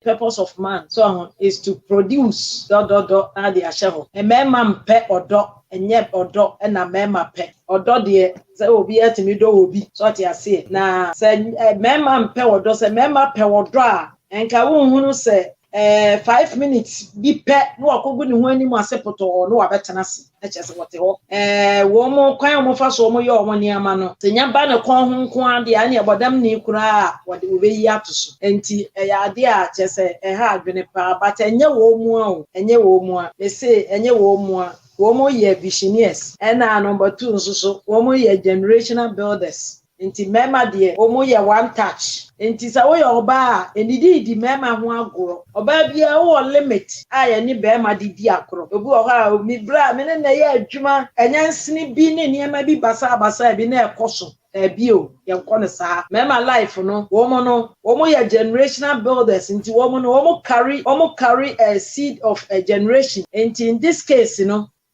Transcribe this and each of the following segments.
purpose of man so is to produce na the asheho e mema mpe odo enye odo na mema pe odo de se obi atimi do obi so ti ase na se mema mpe odo se mema pe odo a enka wo hunu se 5 minutes bi pe no akogu ni ho ani mu asepoto no abetena se echese wote ho wo mo kwan mo fa so mo ye omo ni ama no tenya ba ne kon ho nko ade a ne bodam ni kura a wode obeyi atoso enti ya ade a chese ha adwene pa but enye wo mu a o enye wo mu a me say enye wo mu a wo mo ye visionaries na number 2 nso so wo mo ye generational builders enti mema de wo mo ye one touch enti sa wo ye oba enidi mema ho agoro oba bia wo limit aye ni be ma di akoro obu o ha mi bra me ne ye adwuma enyansini bi ne niema bi basa bi na ekoso bio ye nko sa mema life no wo mo ye generational builders enti wo mo carry a seed of a generation enti in this case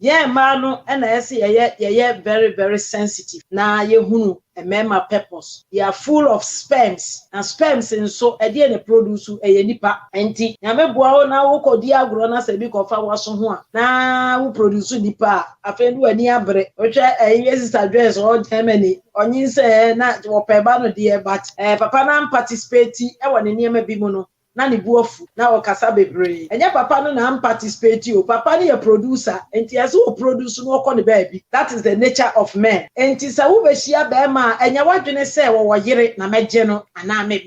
yeah manu and I say yeah very very sensitive na ye hunu a mema purpose you are full of sperms and sperms and so e dey na produce e nipa enti na meboa wo na wo kodi agro na se bi kofa waso ho a na wo produce nipa afendu ani abre o hwe sister dress o Germany onyin se na wo peba no dey but papa na participate e woni niema bi mu no na ni buofu na okasa bebre enye papa no na participate o papa ni a producer enti as wo produce no okọ ne baby that is the nature of men enti sa wo be hia be ma enye wadwene se wo yire na meje no ana me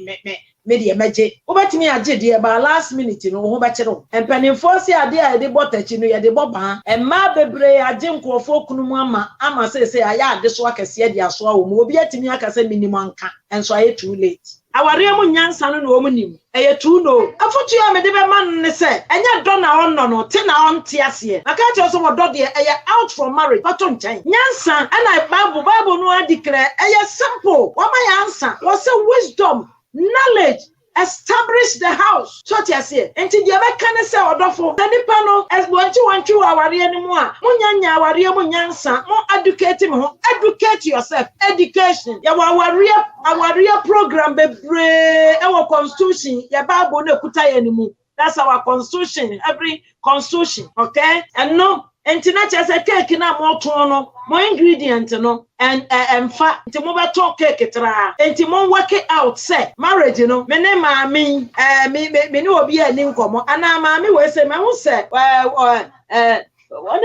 de meje wo betimi age de ba last minute no ho be kire empanimfo si ade a de botachi no ye de boba emma bebre age nkofo kunum ama se aya ade so akase de aso a wo mo obi atimi akase minimum anka enso aye too late aware mu nyansa no wo munim eye too no afotu ya me de be man ne se enya do na onno no te na onte ase aka che so wo do de eye out from marriage pato nchan nyansa na bible no adiclare eye simple wo ma yansa wo say wisdom knowledge establish the house so ti ase enti de be kan se odofo the nipa no as wanchi aware ani mu a munyanya aware mu nyansa mo educate me ho educate yourself education ya aware program bebre e constitution ya bible na kuta ya ni mu that's our constitution every constitution okay and no enti na chese cake na mo to no mo ingredient no and fa enti mo be to cake tra enti mo work it out say marriage no me ne maami me ne obi ani nkomo ana maami we say me hu say one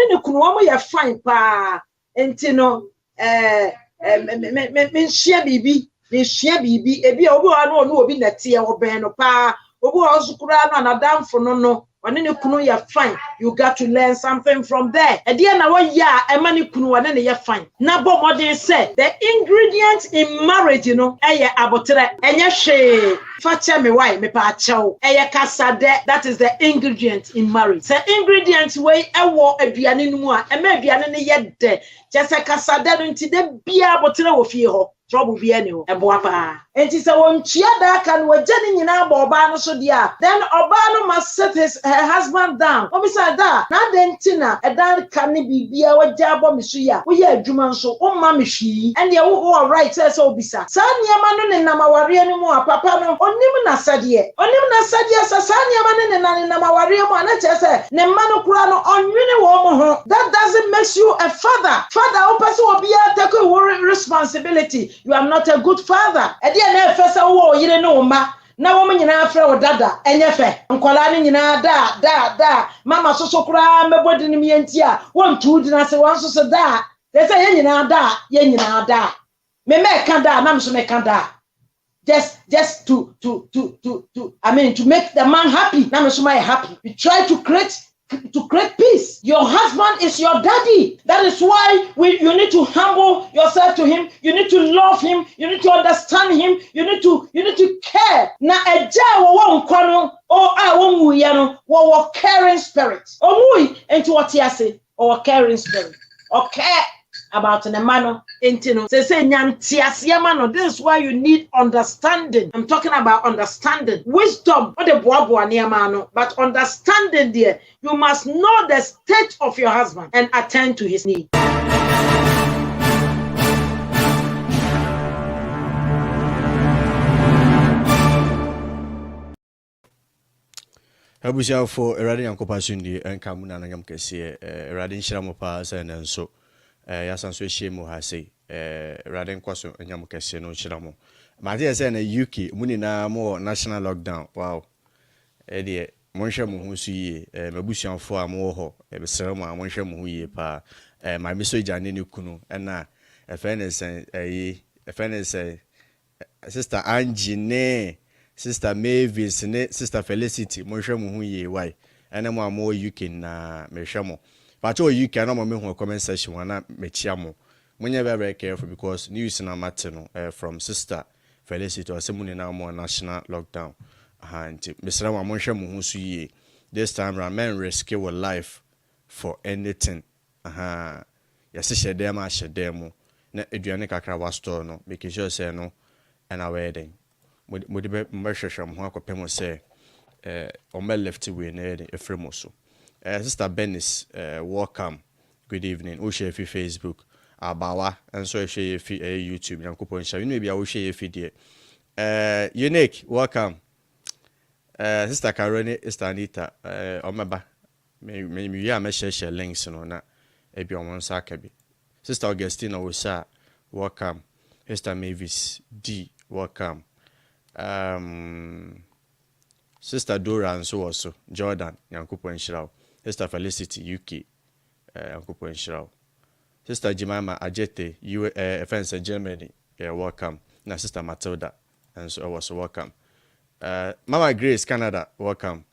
ne kunu wo mo ye fine pa enti no me share bibi ebi obi anu no obi na tie wo ben no pa obi o sukura no anadamfo no one ne kunu ya fine you got to learn something from there e dia na wo ya e ma ne kunu one ne ya fine na bo modern say the ingredients in marriage eye abotere enye hwe fache me why me pa chew eye kasade that is the ingredient in marriage say ingredients wey ewo aduane no mu a e ma aduane ne ye de just kasade no nti de bia abotere wo fie ho trouble bi ene o ebo pa enti se won chia da kan waje ni nyina ba oba no so dia then oba no must set her husband down obisa da na de ntina e dan kan bibia waje abo mi so ya wo ya adwuma nso o ma me hwi and ye wo right say obisa sa niema no ne namaware ni mu a papa no onim na sade sa sa niema ne namaware mu ana che se ne ma no kura no onwene wo mo ho that doesn't make you a father o person obia take responsibility. You are not a good father. E dia na efesa wo yire no ma na wo nyina afra wo dada enyefe nkola ni nyina da mama soso kura mebodi ni mienti a won tu di na se won soso da they say ye nyina da me ka da na mso me ka da just to I mean to make the man happy na mso my happy. We try to create peace. Your husband is your daddy. That is why you need to humble yourself to him. You need to love him. You need to understand him. You need to care. Na eja wo nkono wo muya no wo caring spirit. Omui enti what you say? Or caring spirit. Okay. About the man intino say nyantiasia man. This is why you need understanding. I'm talking about understanding. Wisdom or the boabo niamano, but understanding there. You must know the state of your husband and attend to his need. Abusia for Eradi Yankopa Sundi and Kamuna Namkesi, Radin Shiramopa, and so Yasan Swishimo has say, Radin Kwaso and Yamkesi no Shiramo. My dear said a UK, Munina more national lockdown. Wow. Eddie, Monsha Muhusi, Mabusian for a more, a Serama, Monsha Muhi pa, my message and Kunu, and now a fairness, a fairness, Sister Angie, Sister Mavis, Sister Felicity, Monsha Muhi, why, and I'm more UK na Meshamo. But all you can no comment section one mechiamo. When you're very careful because news in a matter from Sister Felicity or someone in our more national lockdown. Mr. Monsha Muhusi, this time around, men risk your life for anything. Yes, she demo, she demo. Na eduane kakra store no, making sure say no, and our wedding. Would the measure from Huako say, on my left way, near a framoso. Sister Benis, welcome. Good evening. Ushe fi Facebook, Abawa, and so share YouTube. Yankupo and maybe I will share if you Unique, welcome. Sister Caroni, Sister Anita, Omaba, maybe ya me share links no na ebi on one sakabi. Sister Augustina Osa, welcome. Sister Mavis D, welcome. Sister Dora and so also Jordan, Yankupo and Shirao. Sister Felicity UK, Yankupo and Shirao. Sister Jemima Ajete, France Germany, welcome. Na Sister Matilda, and so also welcome. Mama Grace, Canada, welcome.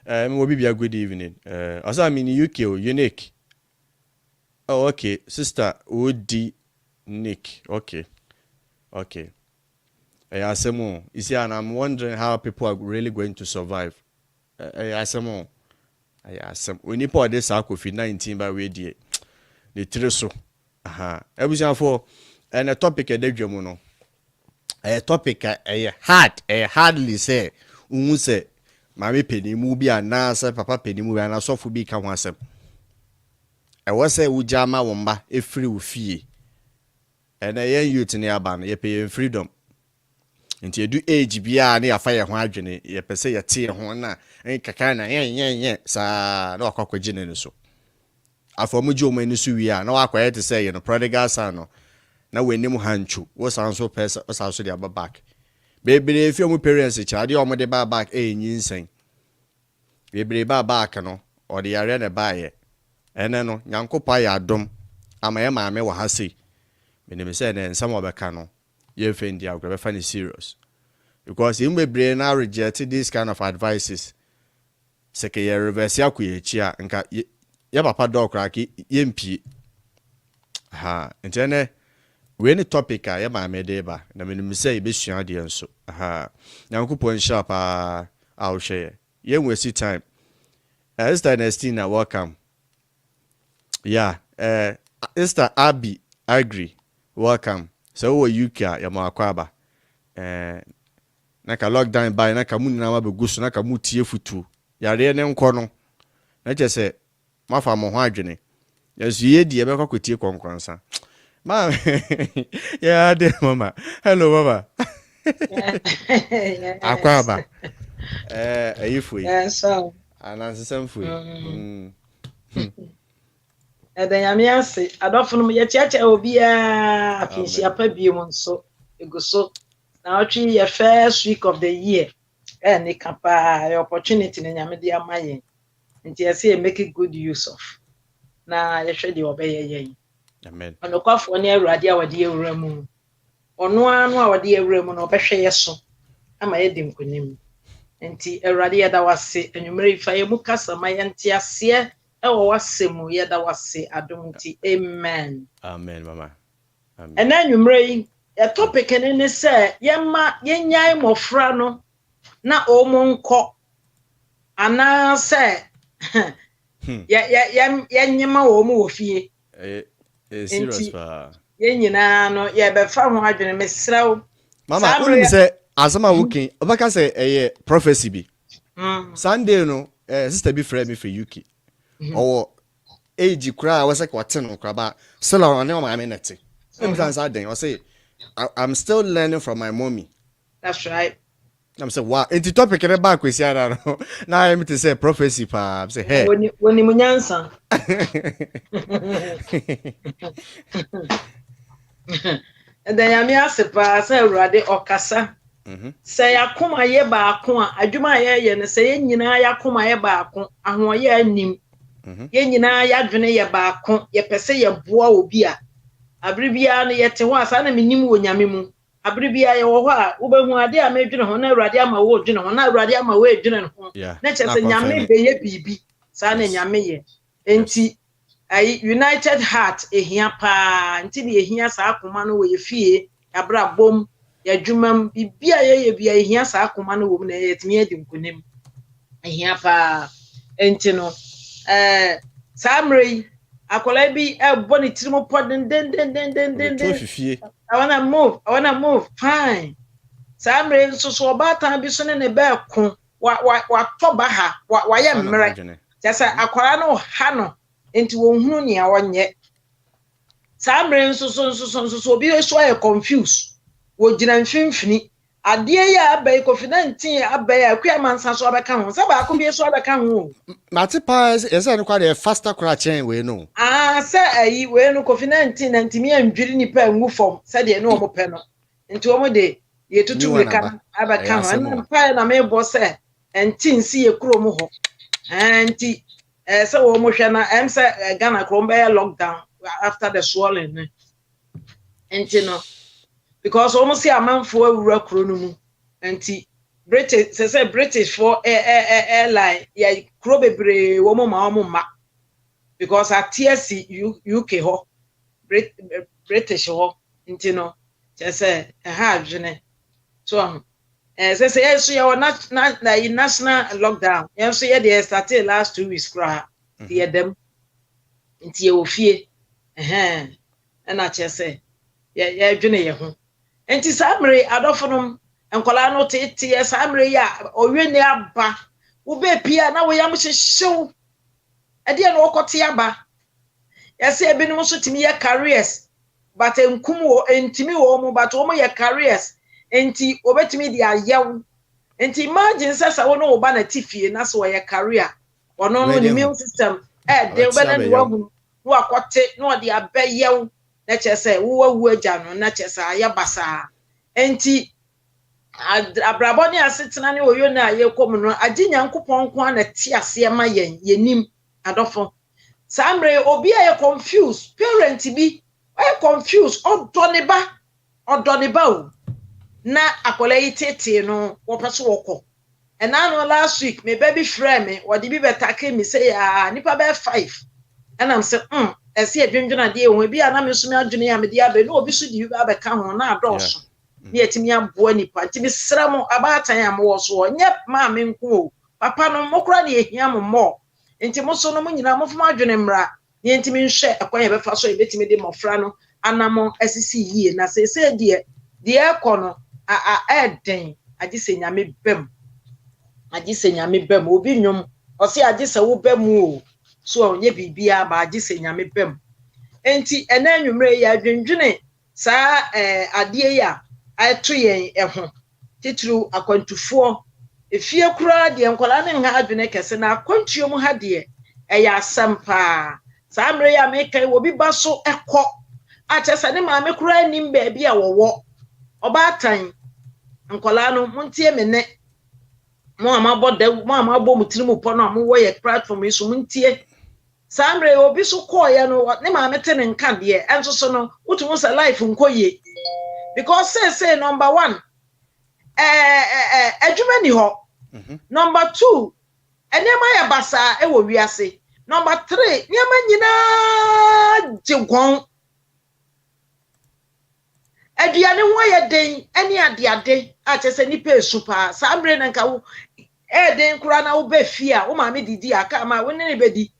Will be a good evening. Also, I'm in UK, Unique. Oh, okay. Sister Woody Nick. Okay. You see, and I'm wondering how people are really going to survive. We need for this COVID-19 by way the treso. Everything for and a topic a day, a topic hardly say say Mami penny movie and nasa papa penny movie and a soft be come once. I was say ujama wamba a free fee. And I youth near ban ye pay freedom. Until you do age be near fire margin, ye per se a tea hona, and kakana, sa no cockle so. I for mujo menusuia, no I quiet to say, prodigal son. Now we name Hanchu, was also person, was also the other back. Baby, if your parents, child, you are the back, insane. Baby, back, no, or the arena buy it. And then, Yanko Paya dom, I'm a mamma, what I say. When they said, and some of the canoe, you find the outgrave funny serious. Because in my brain, I rejected this kind of advices. Second year reverse Yaku, chia, and cat Yabapa dog cracky, yimpi. And then. We any topic I am deba. Na me say be sua de enso. Na nkupon sharp I'll share. Yen we see time. Esther Ernestina, welcome. Yeah, Esther Abby Agri, welcome. So we UK ya makwaba. Naka lockdown by naka muni na mabeguso naka mutie futu. Ya re ne nko no. Na je se mafa mo ho adwene. Yesu ye die be kwakotie konkronsa. Mom, yeah, dear mama. Hello, mama. Aquaba. If we, yes, so, and answer some food. and then I'm yes, I don't know your church will be a fish up a beam so you go so now 3 year first week of the year and they can buy opportunity in Yamadia Mayan and you say make it good use of now you should obey. Amen. And the cough on your radio, dear Ramu. Or no one our dear Ramu or Besha so. I'm a heading with him. And tea a radia that was say, and you marry Fayamukas, my auntie, seer, or was Simu, yet that was say, I don't tea. Amen. Amen, mama. Amen. And then you marry a topic and in the say, Yamma, Yanyai mo frano, na omon co. And now say, Yanyama omo fee. Serious pa. Yenina no ye be fa ho adwene mesraw. Mama, when you say asama working, obaka say a prophecy be. Sunday no, sister be friend me for UK. Or age cry was like what no craba. Still on my minute. Sometimes I say I'm still learning from my mommy. That's right. I'm say wow into topic in the back we see that now I am to say prophecy pa say hey When you nyansa. And then yami asepa say Awurade okasa. Say akoma ye baako a adwuma ye ne say ye nyina ya akoma ye baako ahoye anim. Ye nyina ya dwene ye baako ye pese ye boa obi a abribia no ye te ho asa na menim wo nyame mu abribia ye wo ho a wo behu ade a medwene ho na Awurade ama wo dwene ho na Awurade ama wo edwene ho na chese nyame be ye bibi sa na nyame ye enti ai united heart ehia pa enti ne ehia sa akoma no wo ye fie abra bom ya dwumam bibia ye bia ehia sa akoma no wo na ye timi edi nkonem ehia pa enti no samrei akola bi boni tirimo podden den I wanna move fine samrei so obatan bi so ne be ko wa toba ha wa ye mmere jasa akola no ha no enti wo hunu ne a wonye samrei so obi so ye confused wo gina mfimfini ade ya abai COVID-19 abai akwa mansa so abeka ho se ba ko bi so abeka ho mate pa ese no kwa de faster kra chain we no se ayi we no COVID-19 na ntimi andwiri nipa ngu fom se de no mo pe no nti omo de ye tutu we kan abeka ho na pa na me bo se enti nsi ye kro mo ho nti se wo mo hwe na em se Ghana kro be lockdown after the swelling nti no because almost see a man for a kro no mu nti British say British for airline ya kro bebre wo mo ma because at TSC UK ho British ho nti no say ha adwene so say so ya national lockdown ya so ya dey started last 2 weeks kra the dem nti ye ofie na say ya adwene ye ho enti samre adofonom enkola no tete samre ya oweni aba wo be pia na wo yam hyehyew ade na okote aba yase ebinom so timi ye careers but enkum wo entimi wo mu but wo mo ye careers enti obetimi di ayew enti imagine sasa wo no oba na tifie na so ye career ono no immune system de obena ni wo no akote no de abayew na chese wo wu agya no na chese aya basa enti abrabọ ni asetena ne oyo na ayekom no agi nyankopon ko na ti ase ma yenim adofo samre obi aye confused parent bi aye confused odoniba o na akola yitete no wo peso woko ena no last week me baby friend me wodi bi betake me say nipa be 5 and am say ese adwendwena de ehun bi ana me so me adwene ya me de abe no obi so di bi abeka ho na adoso ni etimi aboa nipa ntimi sram abatan am wo so nye maame nko o papa no mokra na ehia mo nti mo so no mo nyina mo fom adwene mra ni ntimi nhwe akwan ye befa so ebetimi de mofra no anamo asisi yie na se de ekọ no eden agise nyame bem obi nwom o se agise wo bem o so onye bibia ba agise nyame bem enti ena anwumre ya adwendwene saa ade ya ato yen eho titru akwantufo efie kura de enkola ne nha adwene kese na akwantuo mu ha de eya asampa saa mre ya mekai obi baso ekọ achesa ne maame kura nim ba bia wowo obatan enkola no muntie mene mo amabo mutirimu po no mo wo ye platform iso muntie samre obi so call ya no ne maame te ne nka de enso so no utumu sa life nkoye because say number 1 adwuma ni ho number 2 enema ya basa wo wiase number 3 nyama nyina jegon aduane ho ya den eni ade a chese nipa esupa samre na nka wo den kura na wo be fia wo maame didi aka ma wo ne bedi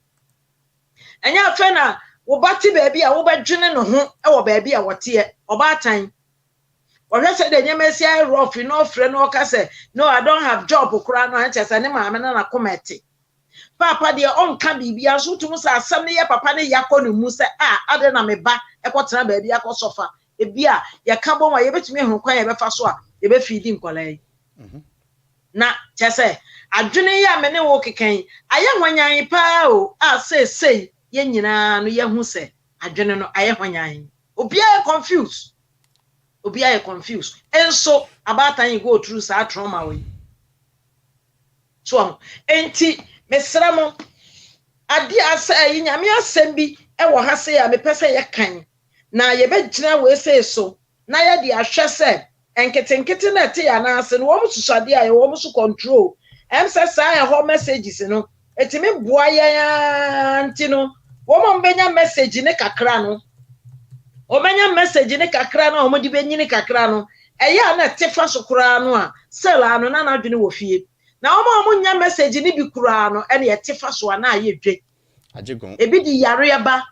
enya fe na wo bati baabi a wo badwene no ho wo baabi a wote obatan ohwe se de nyama si I rough no frɛ no ka se no I don't have job kura no anche se ne maame na kometi papa de onka bibia so tum sa asam ne ye papa ne yakɔ ne mu se ade na me ba ekotena baabi akɔsofa ebia ye ka bɔ wa ye betumi hu kwan ye befa so a ye be feed nkola yi na kyese adwene ya me ne wo keken aye hwanyan pa o a sei ye nyina no ye hu se adwene no aye hwanyan obi are confused enso abatan you go through sa trauma we so enti mesra mo ade asa yi nyame asem bi e wo ha se ya me pese ye kan na ye be gina we say so na ye de ahwe se enketenkete na te ya na ase no wo mususade a ye wo musu control em se sa ya ho messages no etimi boa ya anti no wo mo benya message ne kakra no o menya message ne kakra no o mo di benyi ne kakra no eya na tefa so kura no a sela no na adwene wo fie na o mo nya message ne bi kura no ene ye tefa so na aye dwe ajegon ebi di yare ba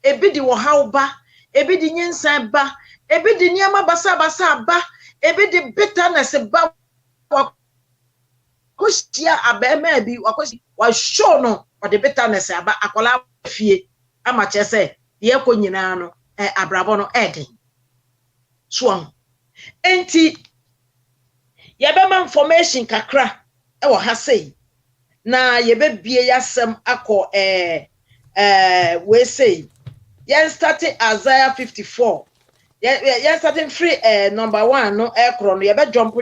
ebi di wo haw ba ebi di nyensan ba ebi di niama basa ba ebi di bitterness ba wakosia abema bi wakosi wa show no o de bitterness aba akola fie ama chese ye ko nyina no abrabo no eden so enti yebema information kakra wo ha sei na yebebie yasem akọ we say yen starting Isaiah 54 yen starting free number 1 no ekro no yebe jump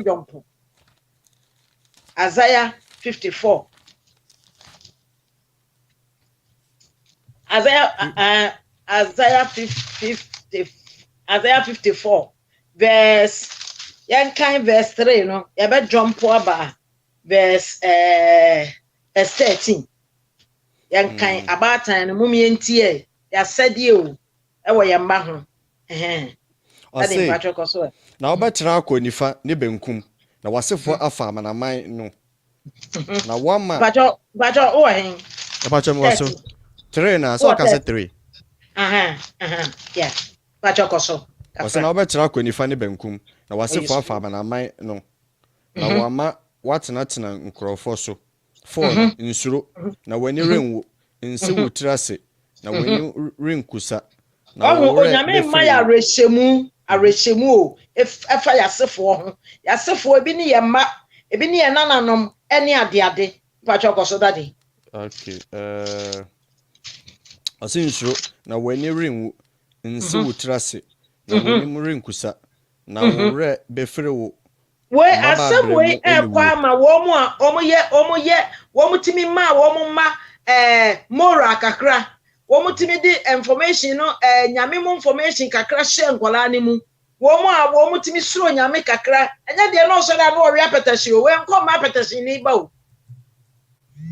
Isaiah 54 Isaiah 54 verse yen kind verse 3 no yebe jump about verse 13 yen kind about time mummy entie ya said o ewo ye mba ho ade patro so na obetena akonifa ne benkum na wasefo afa amanaman no na wama patro o hen patro mo so 3 na so ka se 3 yeah patro so wase na obetena akonifa ne benkum na wasefo afa amanaman no na wama watena tena nkrofo so for insuro na wani renwo nsi wutrase na wani renkusa na onyame ma ya arehemu o efa yasefo ho yasefo ebi ni ye ma ebi ni ye nananom ene ade patro koso dade okay asinsuro na wani renwo nsi wutrase na wani renkusa na wore befere wo we asem we kwa ma wo mo timi ma wo ma mora kakra wo mo timi di information no nyame mo information kakra share nkola ni mu wo mo timi suro nyame kakra enya de no so da no we apetashi o we nko ma apetashi ni ba o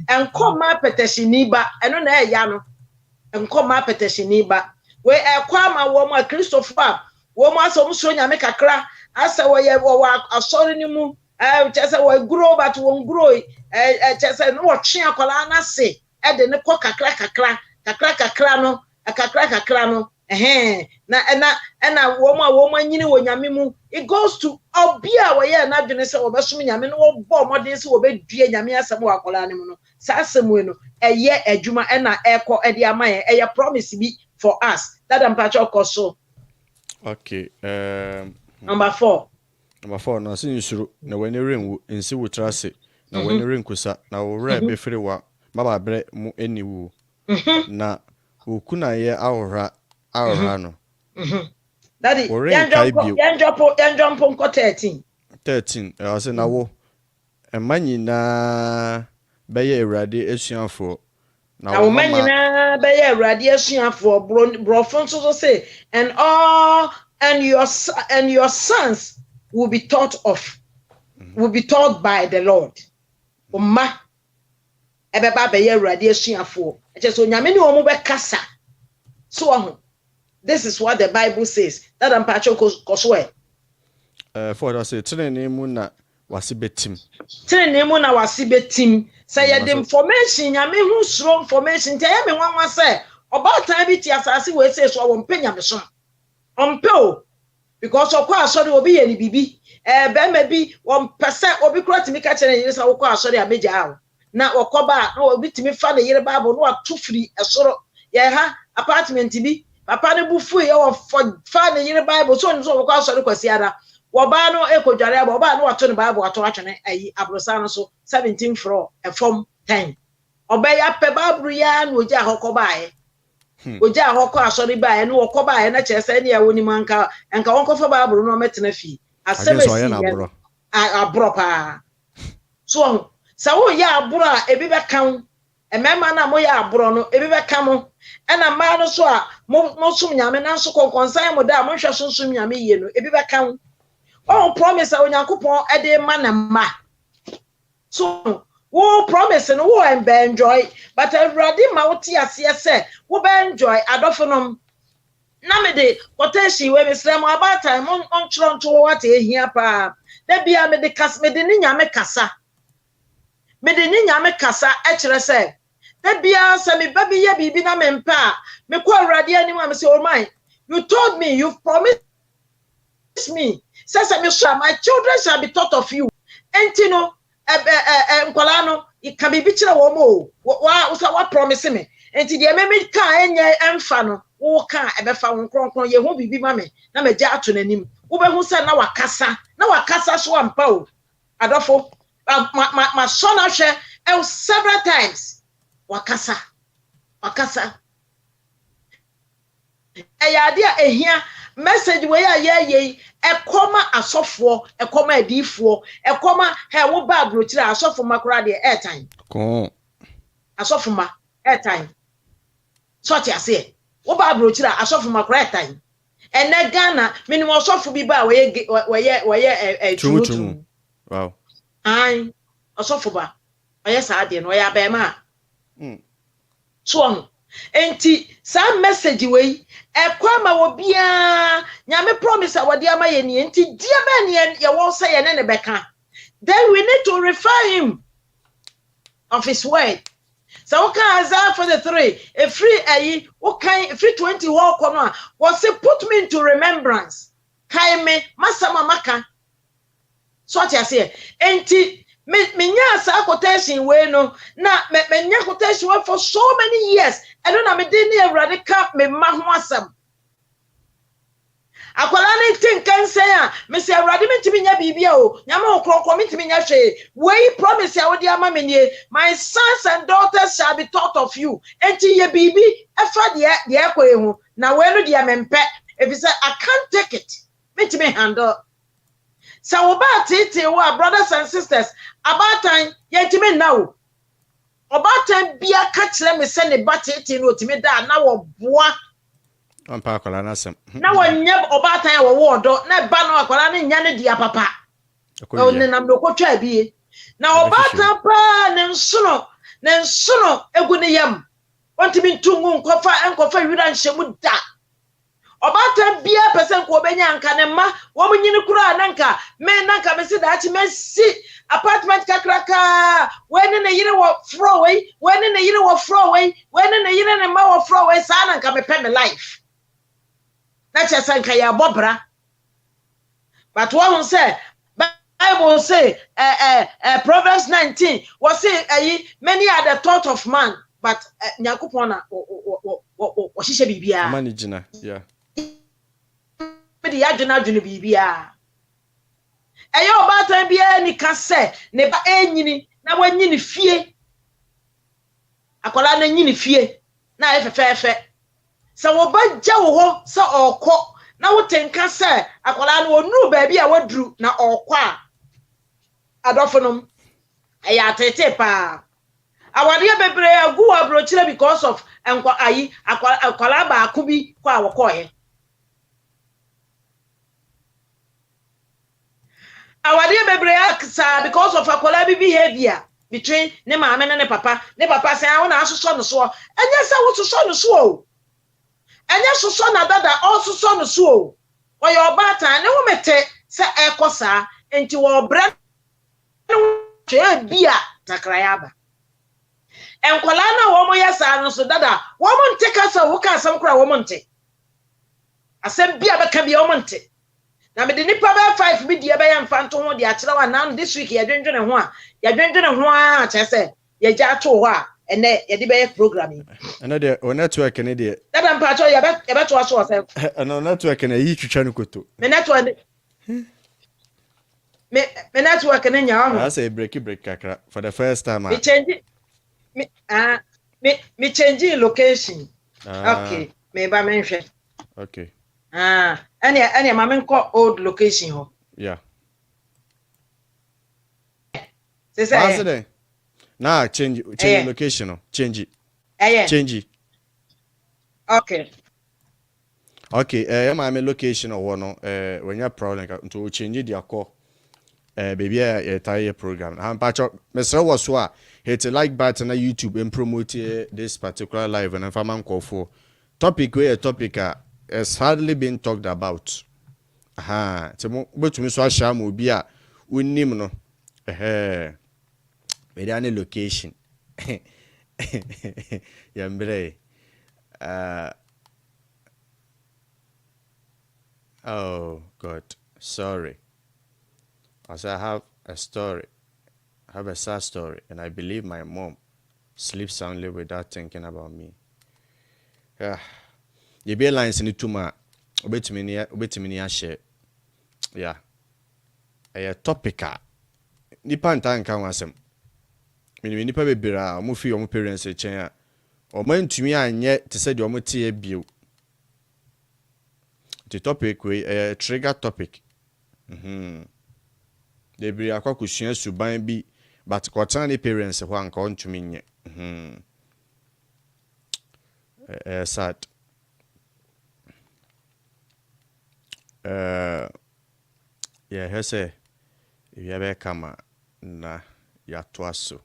enko ma apetashi ni ba eno na eya no enko ma apetashi ni ba we kwa ma wo mo Christopher wo mo aso mo suro nyame kakra asa wo ye wo asori ni mu chese wo grow but won grow chese no wo twe akola na se e de ne ko kakra no kakra no na wo mo anyini wo nyame mu it goes to obia wo ye na dwene se wo besom nyame no wo bo modern se wo bedue nyame asem wo akola ne mu no sa asem we no eye adwuma na eko e de amaye eye promise bi for us that am patch okoso okay Number 4 na sinsuro na wani renwo nsi wutrase na wani renkusa na wore befere wa baba bre mu eniwu na okuna ye ahora no daddy yan jump on 13 ase na wo emanyina beye Awurade asuafo na wo manyina beye Awurade asuafo bro so say and your sons will be taught by the Lord. Oma ebeba be ye Awurade asuafo eche so nyame ni omo be kasa so this is what the Bible says that am pacho koswe for that say trene mu na wasibetim say ye the information nyame hu suro information tell me nwanwa say about time bi ti asase we say so wo mpenya me so ompe because okwa asori obi ye ni bibi be ma bi won pese obi kura timi ka chere yiri sa okwa asori ameja awo na okoba na obi timi fa na yiri bible no atu free esoro ye ha apartment bi papa ne bufu ye wo fa na yiri bible so nso okwa asori kwasi ada woba no ekodware aba woba no wato ne bible wato atwene ayi abrosa no so 17 floor e form 10 obaya pe bible ya na oji ahokobae oji ahoko asori bae no wokobae na chese ne ya woni manka enka wonkofa bible no metena fi asemesi ye abro pa so wo ya abro a ebi be kan emema na mo ya abro no ebi be kan mo ena ma no so a mo sum nyame na so konkonsan mo da mo hwe sunsun nyame ye no ebi be kan oh promise a onyankopon e de ma na ma so wo promise no wo enjoy but everybody ma wo ti ase ese wo be enjoy adofonom na me de quotation we mesrem about time on chron to what ehia pa da bia me de kas me de ni nyame kasa e kire se da bia se me ba bi ye bibi na me mpa me ko awrade ani ma me say oh my you told me you've promised me says my children shall be taught of you entino nkwala no ka bibi kire wo mo wa promise me enti de me ka enye emfa no wo ka ebefa wo kronkron ye ho bibi ma me na me gya ato nanim wo be hu se na wakasa so ampa o adofo ma son ahwe several times wakasa eyade a ehia message we ya ye ekoma asofo ekoma adifo ekoma he wo ba brochire asofo makora de airtime ko asofo ma airtime so ti ase wo ba brochire asofo makora airtime ene Ghana minimum asofo bi ba we true wow ai asofo ba oye sa de no ya ba ma so enti sa message we ekwama wo bia nyame promise awade ama ye ni enti dia ba ni ye wo say ye ne beka then we need to refer him of his word so we can Isaiah for the 3 a free ayi we can free 20 wo kono a was say put me into remembrance kai me masama maka so what you say enti me nya sa quotation we no na me nya quotation we for so many years I don't know me dey near radical me ma ho asem akwala na tin kan say a me say awrade me ntimi nya bibia o nyama okronkro me ntimi nya hwe we promise ya wo dey ama me nie my sons and daughters shall be taught of you enti ye bibi efa de ekwa ehu na we no dey mempe if you say I can't take it me ntimi handle so about it wa brothers and sisters about time ye ntimi now about time bia ka kire me se ne batete no ntimi da na wo boa ampa akwala na asem na wonye about time wo odo na ba no akwala ne nya ne dia papa o ne nam do kotwa bie na about time pa ne nsono egu ne yam ontimi ntungu nkofa wira nhyemu da obata bia person ko benya anka ne ma wo munyini kura nanka me se da achi mesi apartment kakraka when ne yire wo throwaway when ne yire wo throwaway when ne yire ne ma wo throwaway sa nanka me pay me life na chesa nka ya bobra but what say Bible say Proverbs 19 was say many are the thought of man but nyakopon na wo hihye bibia managina yeah di adwena bibia eyo obatan bia ni ka se ne ba enyini na wanyini fie akola na nyini fie na efefefe se wo ba gya wo ho se okọ na wo tenka se akola na onuru ba bia waduru na okọ a adofonom eya tete pa awade bebre agu abrochire because of akola ba akubi kwa wokoye awade bebre aksa because of akola behavior between ne maame and ne papa say I want to asoso no so enye se wo soso no so o enye soso na dada o soso no so o oyo obatan ne wo mete se ekosa enti wo bra twa bia takrayaba enkola na wo mo yesa no so dada wo mo nte kasa wo ka asam kura wo mo nte asem bia beka bia wo mo nte na me de nipa ba 5 bi de be ya mfanto ho de akira wa na this week ya dwendwene ho a chese ya ja ato ho a ene ye de be programming ene de o network ne de dada mpacho ya be to aso osef ene network ne yi twitwa no koto me network network and then I say break kakra for the first time. Me change me change location. Okay, me ba menhwe. Okay. Any mama nko old location ho. Yeah. Say Nah, change location no. Change it. Change it. Okay. Okay, my location or no when you problem to change the call. Baby a tire program. I'm patch up. Mr. Waswa hit a like button on YouTube and promote this particular live and if I'm call for topic where a topic has hardly been talked about. Aha, but me so sham will be a unim no. With any location. Yambre. Oh God, sorry. As I have a story, I have a sad story, and I believe my mom sleeps soundly without thinking about me. You be lines in it too much. Wait a minute, share. Yeah. A topica. Nipan tan kan wasem. Nipa bebira, mo fi your parents a chair. Or man to me, and yet to say your tea bio. The topic we a trigger topic. They be a question suban bi, but quatani parents one come to me. Sad. Yeah, he say if you ever come na ya twaso.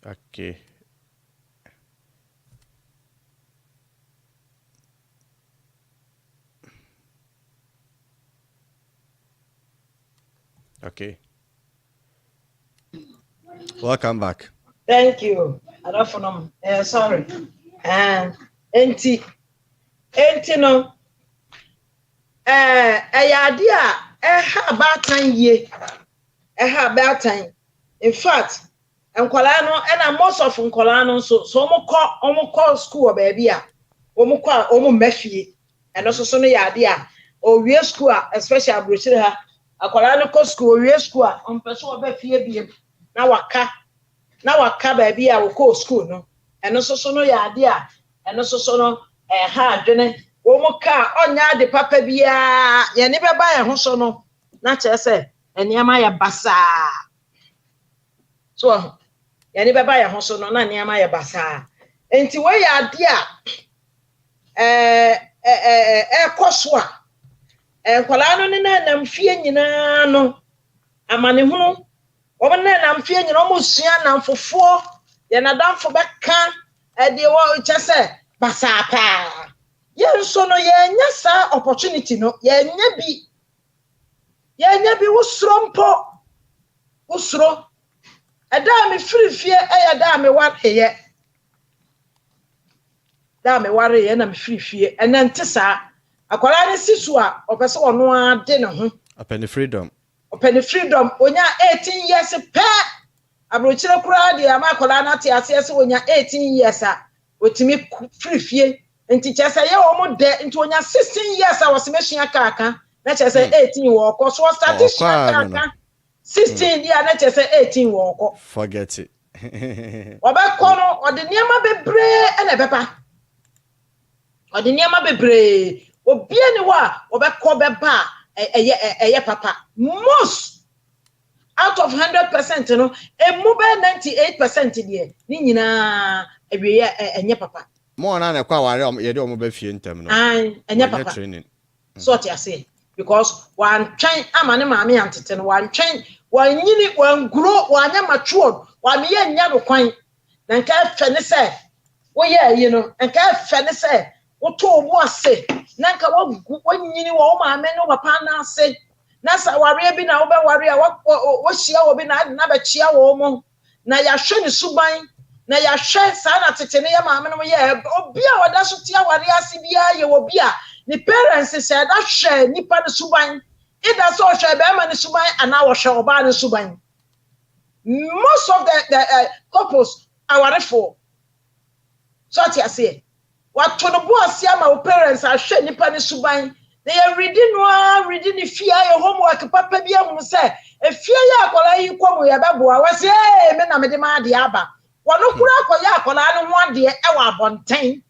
Okay. Okay. Welcome back. Thank you. I don't know. Sorry. Enti no. Idea. About time ye. About time. In fact, nkwala no and most of nkwala no so omo call school baby a omo mafie and also no yade a o wie school especially abrochire ha akwala no call school wie school a onpeso obafie biem na waka baby a wo call school no and also no yade a and also no ha adwene omo ka onya de papa bia ye ne beba ye ho so no na kire se eniama ya basa so yani baba ya hoso no na niama ya basa enti we ya ade a koso a nkwala no ne na mfie nyina no amane hunu obo na mfie nyina omo sua na mfofo ye na damfo beka de wo chese basa pa ye nso no ye nya sa opportunity no ye nya bi usro Ada me free da me wareye. Da me wareye na me free ena ntesa akwara ne sisu a opese ono ade ne ho. Open freedom onya 18 years pe abrochire kura de ama akwara na te ase ase onya 18 years a otimi free nti chese ye wo mu de nti onya 16 years a wosemehia kaka na chese 18 wo ko so start kaka 16 dia na chese 18 wo forget it. Obekọ no ode niam bebre na beba. Ode niam bebre obi ani wa obekọ beba eye papa. Most out of 100% no emu be 98% die ni nyina ewie enye papa. Mo na kwa ware ye de omo ba fie ntam no. Enye papa. So ti ase because wan twen amane maame antete no wan twen wan nyini wan grow wan nya matured wan ye nya no kwan na nka fe ne se wo ye yi no nka fe ne se wo to obo ase na nka wo nyini wo maame no papa na ase na sa ware bi na wo be ware a wo hia wo bi na ba chia wo mo na ya hwe ne suban na ya hwe sa na tete ne ya maame no ye obi a wada so tia ware ase bia ye wo bi a the parents said that share nipa ne suban ida so hwe be ma ne suban ana wo hwe oba ne suban most of the couples are for. So what you say? What to the boss my parents are showing nipa ni suban. They are reading the fear your homework papa bia mu say e fear ya akola yi kwamu ya beboa we say me na me de ma de aba. Wono kura akoya akola no ho ade e wa abonten.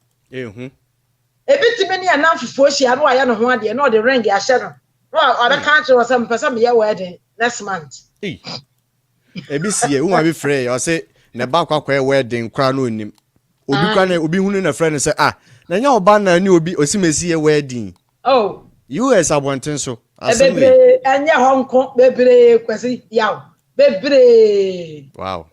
Ebitimi ne anamfofo hia no aya no ho ade no the ring ya hye no. No other country was some person me wedding next month. Ebisie wo ma be frey o say ne ba kwakwa wedding kra no onim. Obi kwa na obi hunu na friend say na nya oba na ni obi osimesi ye wedding. Oh, US abonten so. Bebre anya Hong Kong bebre kwesi yaw. Bebre. Wow.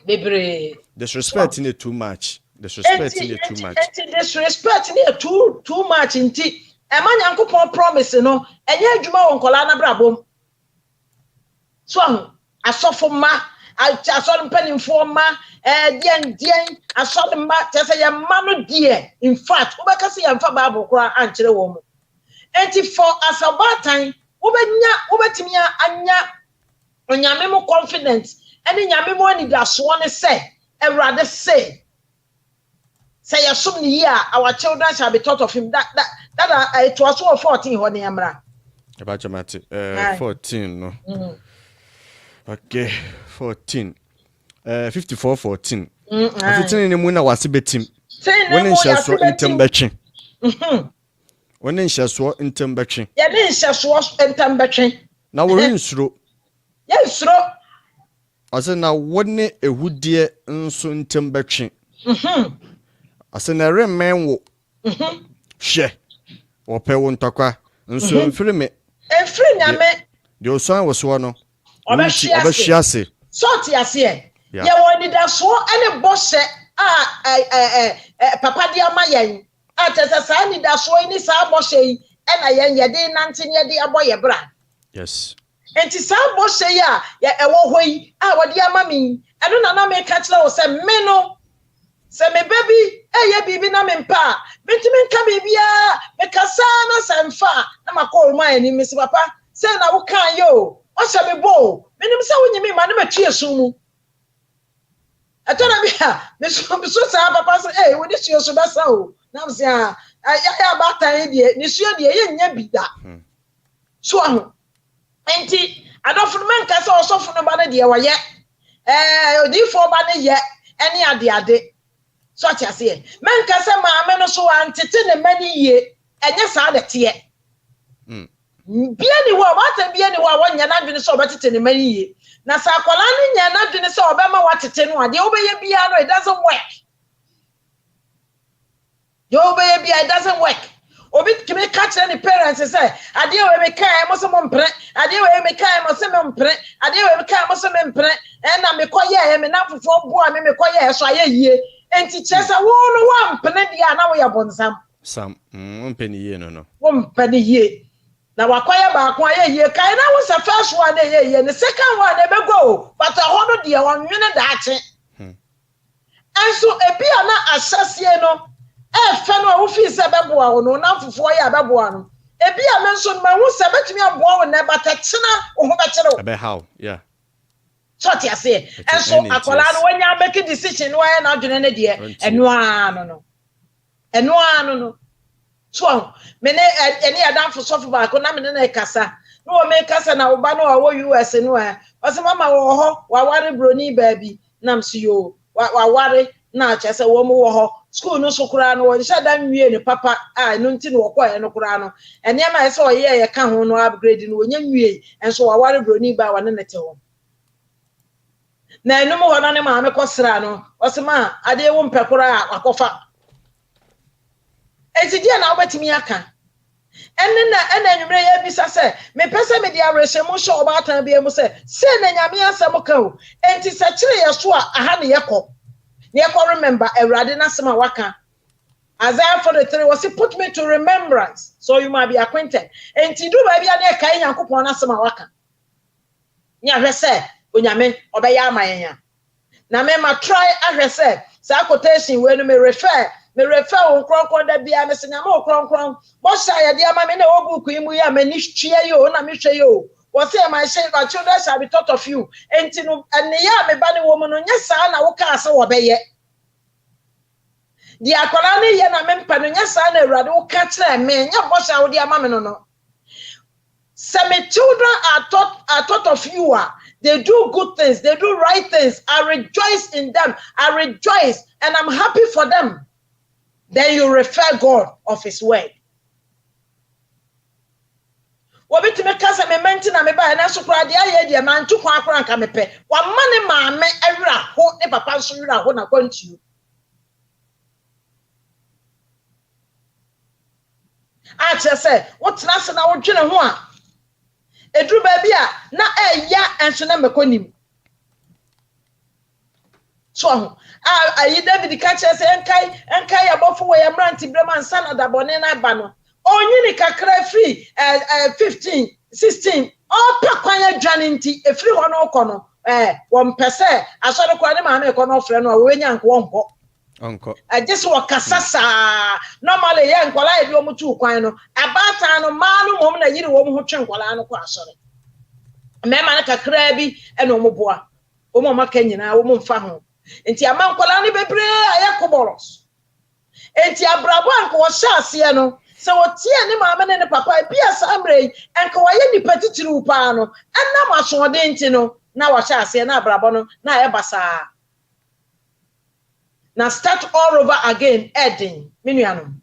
Bebre. Disrespect in it too much. Disrespect in it too much. Disrespect in it too much inti. Ema Nyankopon promise no enye adwuma won kola na brabom. So asofo ma asofo mpanimfo ma dien asofo ma tese ya ma no die. In fact, ubeka se ya mfa Bible kora ankere wo mo. Enti for asabatan ubetimi anya onyame mo confidence ene nyame mo ani da so ne say Ewrade say yasom ni here our children shall be taught of him that it was 14 ho ne amra about jamati 14 no okay 14 54:14 14 ni mu na wase betim woni nhyaso intem betwe woni nhyaso intem betwe ya ne nhyaso intem betwe na wo nsuro ya nsuro ase na woni ehudie nso intem betwe ase na remenwo hye wo pe wo ntokwa nso mfiri me efiri nyame de osan wo so no obehyiase so ti ase ya woni da so ene bose papa dia mayen atesa sa ni da so ni sa bose yi ena yen ye de nante ne de aboye bra yes enti sa bose ya ewo hoyi wodi amami eno na me ka kire wo se me no se me baby ye bibi na me mpa bitimi nka bibia me kasa na semfa na makọ ma ani mi se papa se na wo kan yo o se me bo menim se wonyimi ma na matwe esu mu atona bia me so sa papa se wo di suo so besa o na mse ya ba tan die ni suo die ye nya bida so ahu enti adofo men ka se osofo no ba na die wo ye odifo ba na ye eni ade so ati ase men ka se maame no so antete ne mani ye enye sa de te bia ni wo ba bia ni wo wonya na dwene so obetete ne mani ye na sa akola ni nya na dwene so obema watete no ade obeye bia no it doesn't work it doesn't work obi kimi catch any parents say ade we me kai mo so mo mpre ade we me kai mo so mo mpre ade we me kai mo so me mpre na me koye me na fofo boa me koye so aye yie enti chesa wo no wa mpene dia na wo ya bonsam sam mpene yie no wo mpene yie na wakoye ba ko aye yie kai na wo se first one aye yie ne second one e be go but ho no dia won nwene daache enso ebia na asasie no fe no wo fi se beboa wo no na fofo ya beboa no ebia me nso ma wo se betumi aboa wo na batachena wo ho be kire wo be how yeah so ti ase enso akola no wanya make decision no ya na adwene ne de eno ano no so me ne eni adamfo sofo ba ko na me ne kasa no wo me kasa na wo ba no wo US no o se mama wo ho wa ware broni baabi na msi yo wa ware na cha se wo mo wo ho school no so kura no wo sha dan wie ne papa no nti no wo ko no kura no eni ma se o ye ka ho no upgrade no wonya wie enso wa ware broni ba wa ne nete ho na enu mo hono ne ma me kosra no osema ade wo mpekora akofa etidia na obetimi aka ena enwumre ya bisa se me pese me dia rehemu sho obatan bia mu se na nyame asem ka o enti se kire yeso aha ne yekọ remember Ewrade na sema waka Isaiah 43 was put me to remembrance so you might be acquainted enti do ba bia na kai Yankopon na sema waka nya hwese onyame obeya amanya na me ma try ahwese sa quotation we no me refer on kronkron da bia me se nyame okronkron bo sha ye dia ma me na obuku imu ya mani hwie yo na me hwe yo was say my children shall be taught of you. And ya me bani woman on yes, na woka so obeye. The akwalani ye na mempa no nya sa na awurade wo ka kire me nya bosha wo dia ma me no. Some children are taught of you. They do good things, they do right things. I rejoice in them. I rejoice and I'm happy for them. Then you refer God of his word. Wobiti me kasa me menti na me ba na so kra de aye de man tu kwa akra nka me pe. Wa mane maame awura ho ne papa so wura ho na kwantu. A che say, what na se na wo dwene ho a edru ba bia na eya enso na mekonim so ayi David ka che se enkai abofo we yamranti brema nsa na dabone na aba no onyi ni kakra free 15 16 opa kwanya dwane nti efri ho no kɔ no wo mpese asɔre kwa ne ma na ekɔ no frɛ no we nya nko wonko onko just wakasasa normally ya nkwala ebi omutu kwan no abata no ma no mom na yiri wo mu ho twe nkwala no kwa asɔre mema na kakra bi ene omuboa omo maka nyina wo mu mfa ho enti ama nkwala no bebre ayakoboros enti abrabo anko wo hyase no se wo tie ne maame ne papa bi asamre enko waye ni patitiru pa no anam asode enti no na wo hyase na abrabo no na ayebasa. Now start all over again, Edding. Minuanum.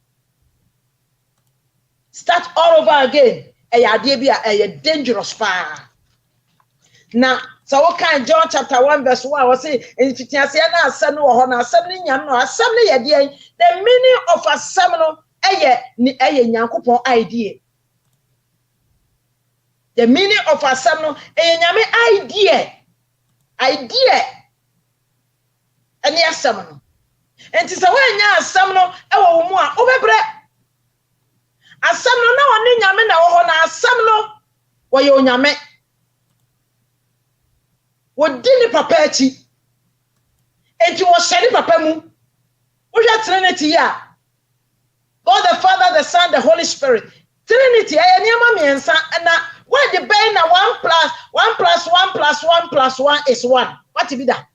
Start all over again. A dangerous fire. Now, so what kind John chapter 1 verse 1 was say in Fitiasiana Sanu or Hona Assembly Yano Assembly idea. The meaning of a seminal a Yankupon idea. The meaning of a seminal a Yame idea. And yes, seminal. And it's a way now, some no, oh, more over a some no, one yamina or some no, or your yame. What did the papachi? And you was sending papamu. We are Trinity, yeah. God the Father, the Son, the Holy Spirit. Trinity, I am your mommy and son, and now why the bay now 1 plus 1 plus 1 plus 1 is 1. What to be that?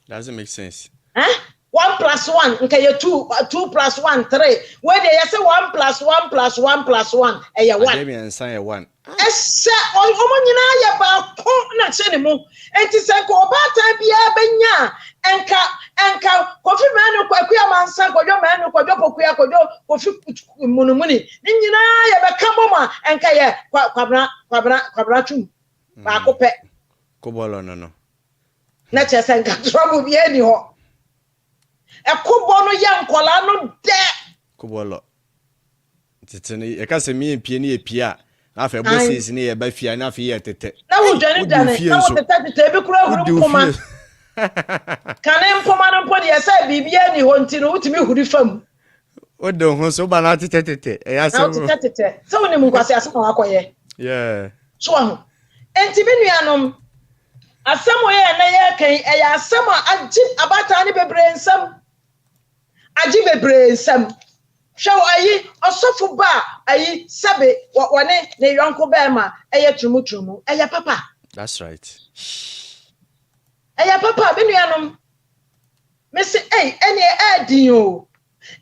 Doesn't make sense. Huh? 1 plus 1, okay, you 2 plus 1, 3. Where they say 1 plus 1 plus 1 plus 1, eh, 1. Give me and say 1. Essa, oh, woman, you about not anymore. And to say, go about time, Benya, and coffee man who quack man, son, or your man who could munumuni. Then you know, you have a camoma and kaya, quabratum, Bacope. Cobolo, no. Not just and trouble be anyhow. A kubono young colano de Cobolo. Titani, a casemir and peony pia. After bosses near Bafia, enough yet. Now, Johnny, now the table crowd woman. Can I come on and put your side, Bibiani, wanting to me who defam? What don't so banati tete? So many moons as a yeah. So, and Tibinianum. As somewhere and I summer a jib about any brain some. A jib brain some. Show I a sofa bar, I sabe what one ne your uncle Bama, a trumutumu, a papa. That's right. A papa, Binianum. Missy A, any adio.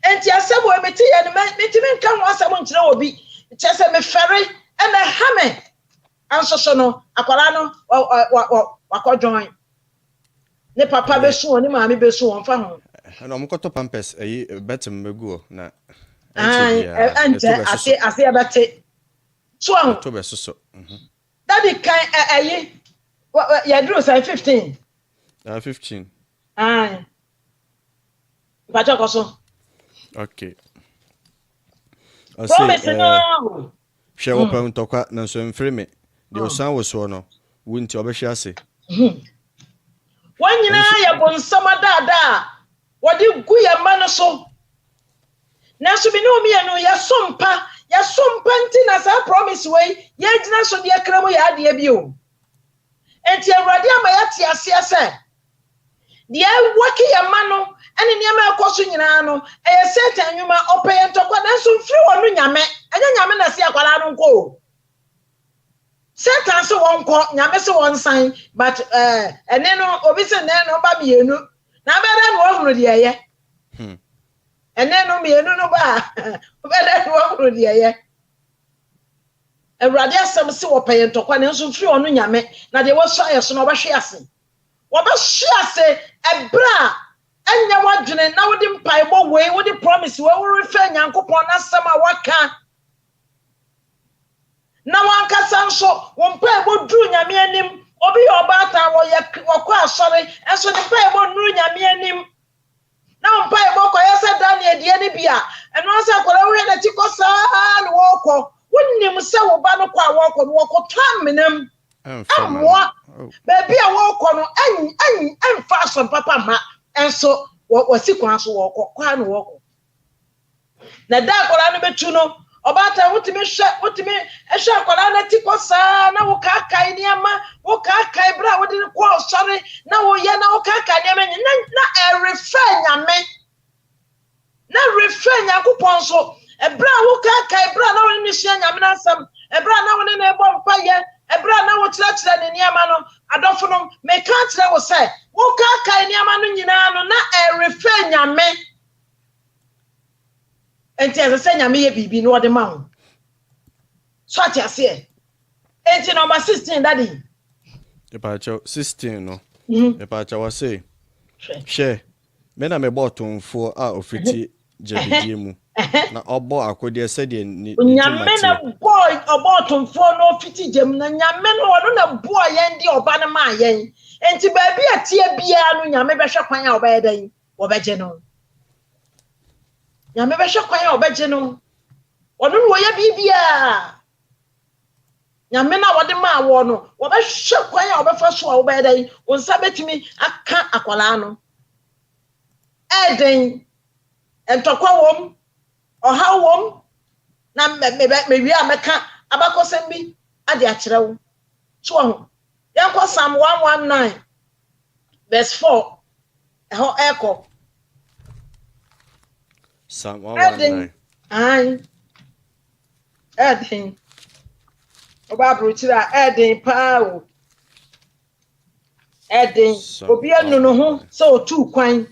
And tia somewhere me tea and me come once I want to know be just a me ferry and a hammer. And so no, Aqualano or join. Ne papa be soon, ni mammy be soon for and I'm got to pampers a better mego. Na, and I say about it. So, Daddy kind a drew say 15. 15. Aye. But also. Okay. Promise no. Share open talk na so mfreme. The osan wo so no. Wunti obehwe ase. Wan nyina ya bon sama dada. Wodi gu ya ma no so. Na so bi no mi anu ya sompa nti na sa promise way. Ya gina so de akramo ya ade bi o. Enti awrade ama ya ti ase ase. De waki ya ma no ene niam akoso nyina no. E Satan nwuma opeye ntokwa na so mfiri wonu nyame. Anya nyame na se akwala no nko. Satan so won ko nyame so won sign but ene no obi se ne no ba mienu na beda no ohuru de ye ene no mienu no ba beda no ohuru de ye Awurade asem se wo peye ntokwa ne nso firi ono nyame na de wo so ayeso no obehwe ase wo be hwe ase ebra enya wadwene na wodi mpaebo we wodi promise we wo refa nyankopon na asem a waka na wankasa nso wo mpaebo duru nyame anim obi obata wo ye wokọ asore enso de mpaebo nuru nyame anim na wo mpaebo kọ yesa Daniel die ne bia eno asa akwara wo na ti kọ saa na wokọ wonnim se wo ba no kwa wokọ no wokọ tamenam amwa baby a wokọ no emfa so papa ma enso wasi kwan so wokọ kwa no wokọ na da akwara no betu no obata wotimi ehwe akwara na ti kọ saa na wo ka kai niama wo ka kai bra wo de kọ sori na wo ye na wo ka kai niama na refer nyakopon so ebra wo ka ebra na wo ni hia nyame na asam ebra na wo ne na ebo mpaye ebra na wo kira ne niama no adofo no me ka kira wo say wo ka niama no nyina no na refer nyame enti ese nyame ye bibi no de ma ho so ati ase enti number 16 daddy e pa cho 16 no e pa cha wa say she me na me botonfo a ofiti jabidi mu na obo akode se de ni nyame na boy obotonfo no ofiti jam na nyame no wono na boy yen di oba na ma yen enti ba bi atie bia no nyame behwe kwan a oba yedan wo beje no nyame behwe kwan a oba je no wono no ye bibia nyame na wode ma wo no wo behwe kwan a oba fa so a oba yedan won sa betimi aka akwala no eden entokwa wom oha wom na me wi ameka abakosem bi ade a kire wo so ho yankwa Psalm 119 verse 4 eho eko Psalm 119 ai eden oba brochira eden pa o eden obi anu no ho so otu kwan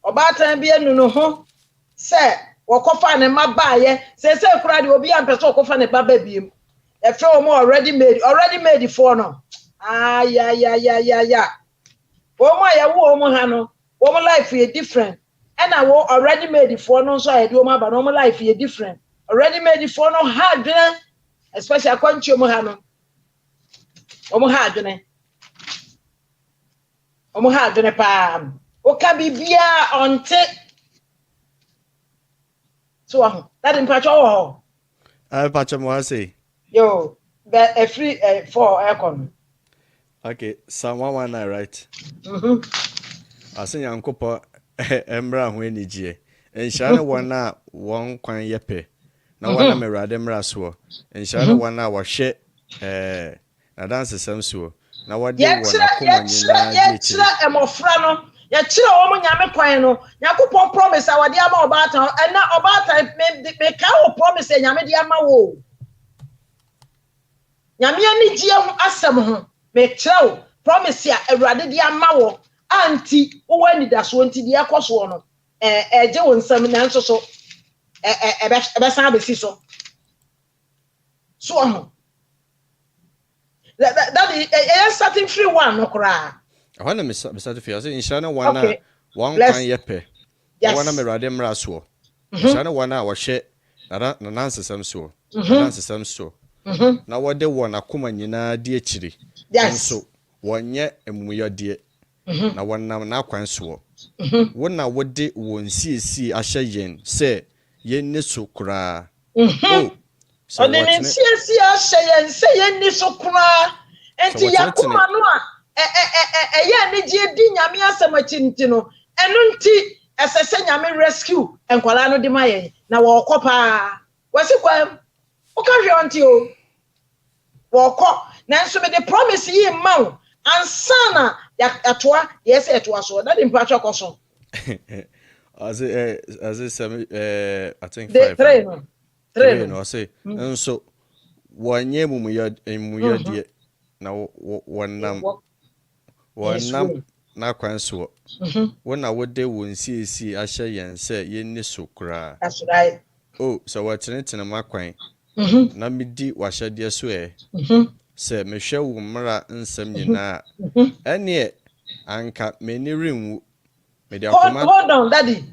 obatan bi anu no ho se wokofa ne mabaye se kura de obi ampeso wokofa ne baba biem e fe o mo already made for no ya o mo ya wo o mo ha no o mo life is different and I wo already made for no so I do o mo ba no mo life is different already made for no hard especially akwanchi o mo ha no o mo hard pa o ka bibia onte so that in patch oh patch mo say yo but a free for aircon okay Psalm 119 right asen yankopo embra ho enije enhyane wona won kwan yepe na wana merade mra so enhyane wona wo hwe na dance samso na wade wona koma nyina ye chira emofra no ya chira wo mo nyame kwan no yakopon promise awade ama obata na obata me ka wo promise nyame de ama wo nyame ani gie ho asem ho me chira wo promise ya awurade de ama wo anti wo wani da so anti de akoso no eje wo nsam na nso so ebe san besi so ho that is starting free one no kra I want to miss the fear. In Shana one can yepe. I want to be radem raso. Shana one hour share. Na nancy some so. Nancy some so. Now what they want a common yina dear chiri. Yes. So one year and we are dear. Now one now quan so. One now what they won't see a shayen say yen nisso kra. Oh. So then see a shayen say yen nisso kra. And to Yakuma noa. Ya ne die di nyame asamachi no eno nti esese nyame rescue enkwala no de maye na wo kopa wasi kwam o ka hwe onti o wo ko na nso me the promise yi ma ansana ya atoa yes atoa so that impatwa koso as I think the 3 no I say nso wanye mumuyo die na wonam na kwanso wona wode wonsiesi ahye yense yenni sokura. That's right. Oh, so watenetene makwan na medi wahyede so se mehwe wo mra nsem nyina ene anka meni renwu medi akoma. Hold on, daddy.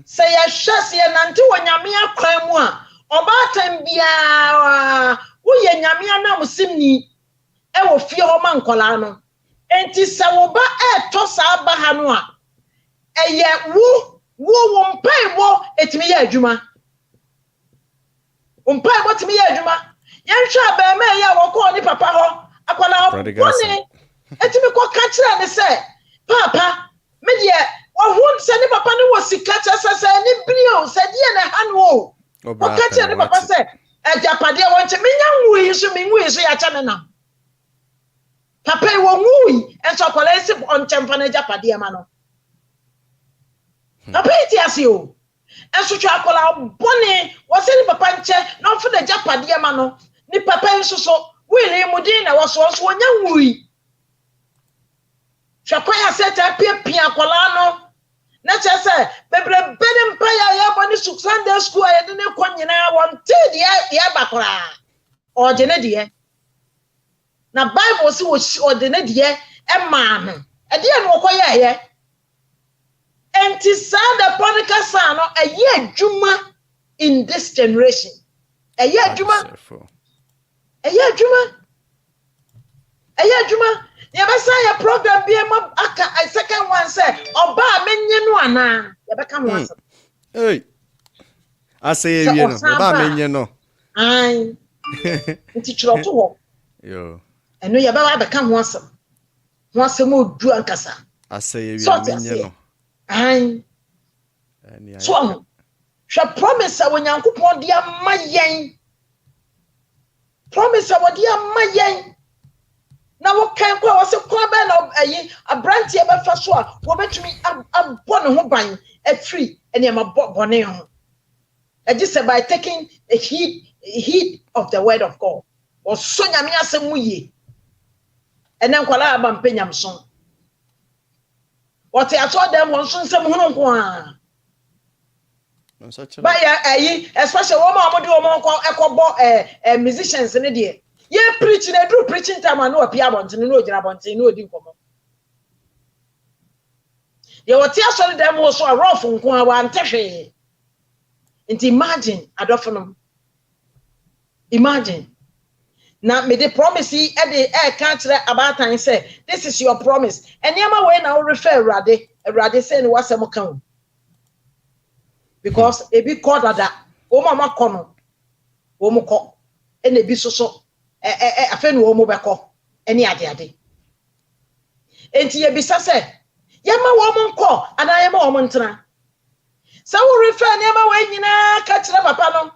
Say ya hwese ye nante wonyame akwan mu a obatan bia wo ye nyame anam simni e wo fie ho ma nkola no enti se wo ba to sa ba ha no a eye wo mpaibo etimi ye adwuma mpaibo timi ye adwuma yenhwa ba ma ye wo ko ni papa ho akwala bone etimi ko ka kire ne se papa me de ohun se ni papa ni wo sika chese ni brio se die na ha no o ka kire ni papa se ejapade won che menya nwui so menwui so ya cha ne na papa wo nwui enso akwala esi on chemfa na ejapade ma no papa iti ase o enso twa akwala bone wo se ni papa nche na ofo na ejapade ma no ni papa nso so wili mudin na wo so wonya nwui Shakwaya said I pia akwala no na chese bebre bene mpa ya boni Sunday school ya de ne kwanyina wonte de ya bakora o de ne de na Bible si o de ne de e ma no e de no koya ye enti the prodigal son no a year juma in this generation a year juma Yabasa ya program bi ma aka second one say oba menye no ana yabeka ho asem hey ase ye no oba menye no ai nti chiro to ho yo eno yababa beka ho asem odu ankasa ase ye menye no ai so hwa promise awonyankopon dia mayen promise awodia mayen na wo kan kwa wo se kwa be na ayi abranti e be fa so a wo betumi abɔ ne ho ban afri ene ma bɔne ho e say by taking a heed of the word of God o so nyame asɛm mu ye ene nkwala aba mpanyam so what ato dem won so nsɛm ho nko a ba ya ayi especially wo ma de wo mo ekɔbɔ musicians ne de ye preaching e do preaching time and no apia bonten no ogira bonten no odi nkomo ye wotia so dem wo so rough nko a wa ntehwe nti imagine adofonom imagine na me the promise e de can kire abatan say this is your promise eniama we na wo refer Awurade say ni wasem kan because e bi call dada o mama kono o mo ko e na bi so afen wo mo beko eni ade enti ye bisa se yema wo mo nko ana yema wo mo ntena se wo refer ne yema we nyina ka kire papa no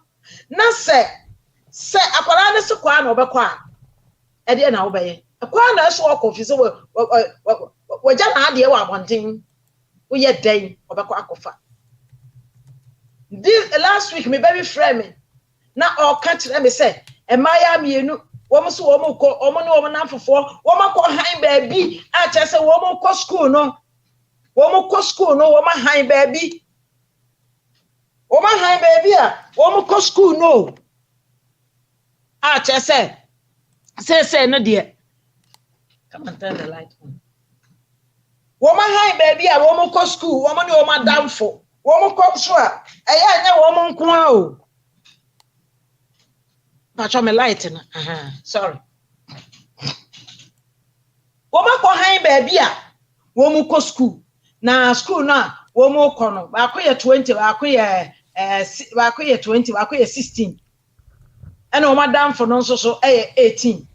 na se akwara ne se kwa na obeko a e de na wo beye kwa na so wo confuse wo ja na ade wo abonten wo ye den obeko akofa this last week me baby friend me na o ka kire me se emaya mienu womo so womo ko omo ne womo nanfofo womo ko han baabi a chese womo ko school no womo han baabi a womo ko school no a chese say no de come and turn the light on womo han baabi a womo ko school womo ne womo damfo womo ko so a eya nya womo nko a o na cho me light na sorry woman ko han baabi a wo mu ko school na school na wo mu ko no ba ko ye 20 ba ko ye 20 ba ko ye 16 ena wo madam for no so 18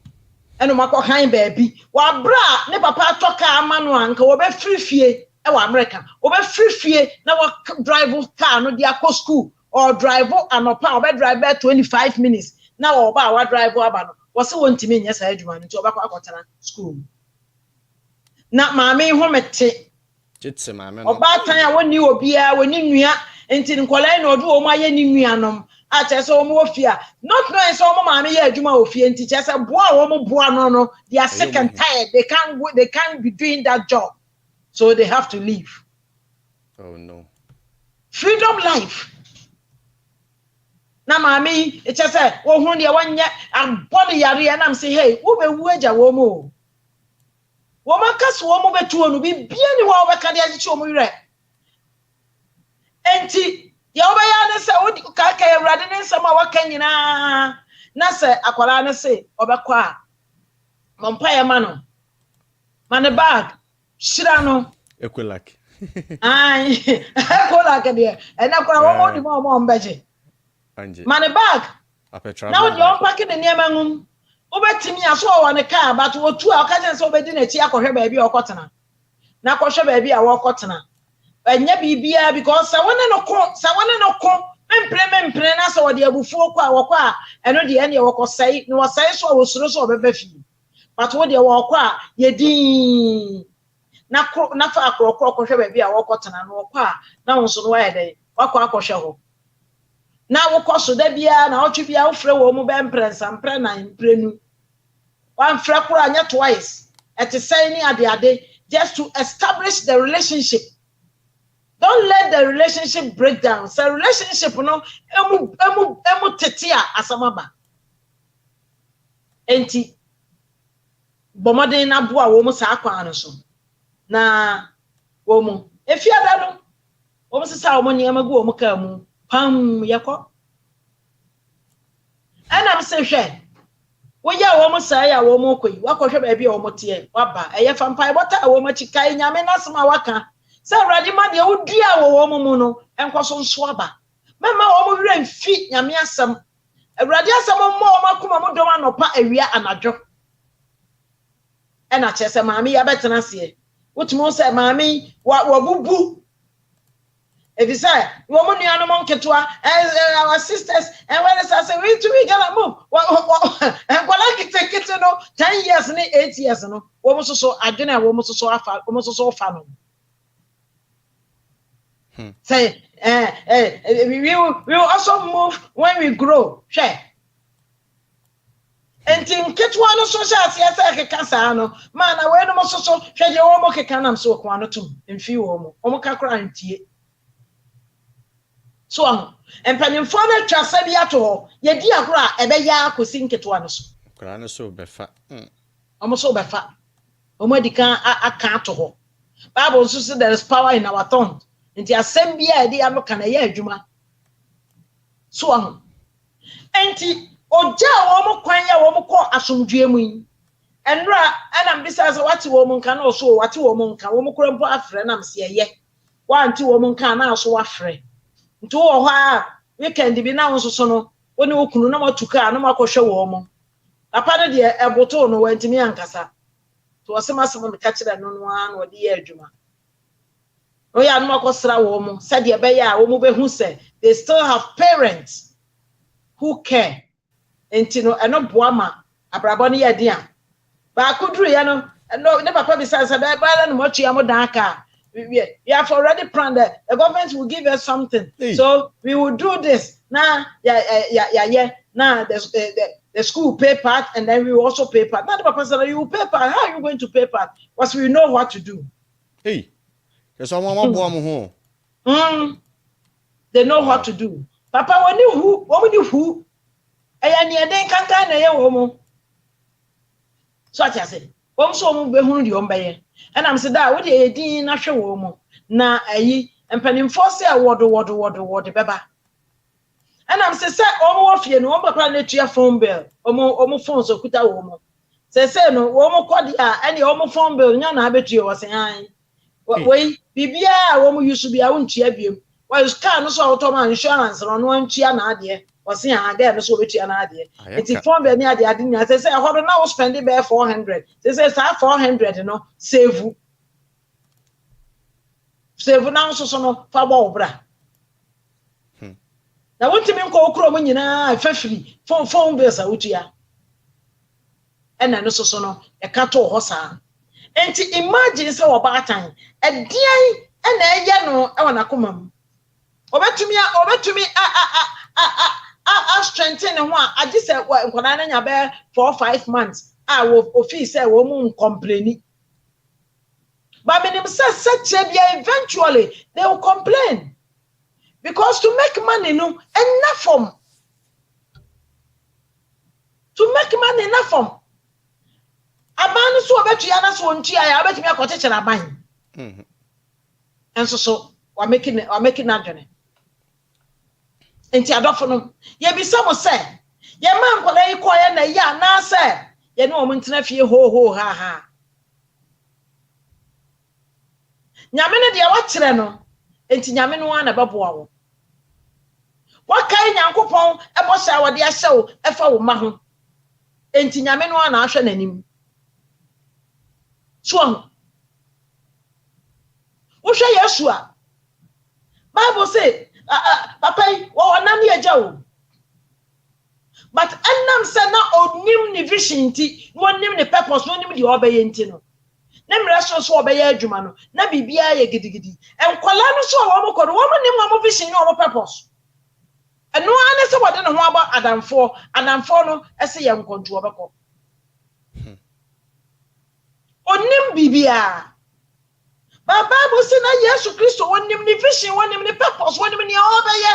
ena wo ko han baabi wa bra ne papa atoka ama no anka wo be free fie e wa America wo be free fie na wo drive car no dia ko school or drive anopa wo be drive 25 minutes na wo ba wa drive aba no wo se won timi nya sa adwuma nti obakọ akọtara school na maame ho mete maame no oba tan a woni obi a woni nua nti nkola na odu o mu aye ni nua nom a chese omo ofia not knowing so omo maame ye adwuma ofie nti chese boa omo boa no they are sick and tired they can't be doing that job so they have to leave. Oh no. Freedom life na maame e chese wo hu de wanye abone yare ya nam say hey wo be wu agya wo mo wo makaso wo mo betu onu bi bia ni wo be ka de agichi wo mo wire enti ya obaya ne se odi ka Ewurade ne nsam a waka nyina na se akwara ne se obekọ a mompa ye ma no mane bag shira no Equilak. ai equilak de e na kwara wo mo di mo mbeje Anje. mane bag Apetra. na odi on pack ne niam ngum obetimi aso wo ne car but otu a ka se obedi na chi akohwe ba bi okotena na akohwe ba bi a wo okotena anya bibia because sawone no ko mempre na so de abufuo kwa wokọ a eno de ene wokosai no wasai so wosuro so obeba fi but wo de wokọ a yedin na fa akrokro kohwe ba bi a wokotena no wokọ a na wonso no waye de wakọ akohwe ho na wokọ so da bia na otwe bia wo frɛ wo mu bempre nsampre na imprenu wan frɛ kora anya twice etisai ni ade just to establish the relationship. Don't let the relationship break down. So relationship no emu tetia asamaba. Enti bomode na boa wo mu sa akwa no so. Na wo mu efiada no wo mu sisa wo mu niam gu wo mu ka mu pam yakọ. Ana mse hwe wo ya wo mu sa ya wo mu koi wakọhwe ba bia wo mu tie waba eye fampa bota wo mu chikai nyame nasema waka. Se Ewurade ma de wodua wo mu no enkoso nso aba mema wo mu wira mfi nyame asem Ewurade asem mo makoma mo dom anopa awia anadwo ena chese maami ya betena se wotumo se maami wa bubu efisa wo mu nua no mo nketoa our sisters and when say we gonna move enkwala kete no 10 years ni 8 years no wo mu soso adwene wo mu soso afa wo mu soso fa no. Say, we will also move when we grow. Share. And in Ketwa no social Ekeka sa no man na we no mo so hwe je wo mo keka nam so kwa no tum mfi wo mo kakra ntie so empanimfo na twasa bi ato ho ye di agora ebe ya akosi nketwa no so Kra no so befa omo so befa omo dikan aka ato ho Bible says there is power in our tongue. Nti asem bia edi amoka na ye adwuma so enti oja wo mo kwan ya wo mo kọ asomdwe mu yi enra ana mbisa so wati wo mo nka na so wati wo mo nka wo mo kura mpo afre na mse ye wanti wo mo nka na so wafre nti wo ho a weekend bi na wo so no woni wo kunu na matuka na makohwe wo mo papa no de eboto no wantimi ankasa to wasema me ka kire no no an wo de ye adwuma no ya no makosra wo mo said ye be ya wo mo be hu se they still have parents who care enti no eno boa ma abrabo no ye de a ba kuduru ye no ne papa bi say ba no mo twa mo dan aka we have already planned that the government will give us something. Hey. So we will do this now. Now the school pay part and then we will also pay part. Now the papa said you will pay part. How are you going to pay part? Because we know what to do. Hey, there's someone home. They know what to do. Papa, when you who? And you then can't na woman. So I said, so be who you obey. And I'm said that what you did na hwe wo mo na ayi empanimfo se wodo beba and I'm say omo wofie no papa na tua phone bill omo phone so kuta wo mo say no wo mo kodi a ene omo phone bill nya na abetua wo say han we bibia wo mo use bia wo ntua biem wa use car no so auto man insurance no ntua na ade wo say han there no so obetua na ade it phone bill ni ade nya say hodo na wo spend be 400 say 400 no save now so no fa bo bra na wontimi nko okro mo nyina afafiri phone bill sa wotua ena no so no e ka to ho sa enti imagine say wo ba atan edian ena eye no e wona komam obetumi I strengthen and one. I just said, well, when I know 4 or 5 months, I will office a woman complaining. But when them say such eventually they will complain because to make money, no, enough from to make money enough from. Abanu so bet you ana so ntia ya bet me akote chere aban. So we making that journey. Enti adofo no ye bi samo say ye man kola yi koye na ya na say ye no mo ntena fie ho ha. Nyame ne de wa kire no enti nyame no ana beboa wo. Wa kai nyankopon e bo sha wo de ahye wo e fa wo ma ho. Enti nyame no ana ahwe nanim. So wo hwe Yesu a Bible say papa wo nam ye jawo but annam say na onim ni vision ti no onim ni purpose no onim di obeye nti no na mra so obeye adwuma no na bibia ye gidigidi enkola no so wo mo kodo wo mo nim wo vision no wo purpose eno ane se wode no ho aba adamfo no ese ye nkonto obeko onim bibia but Bible say na Yesu Kristo wonim ni vision wonim ni purpose wonim ni obeye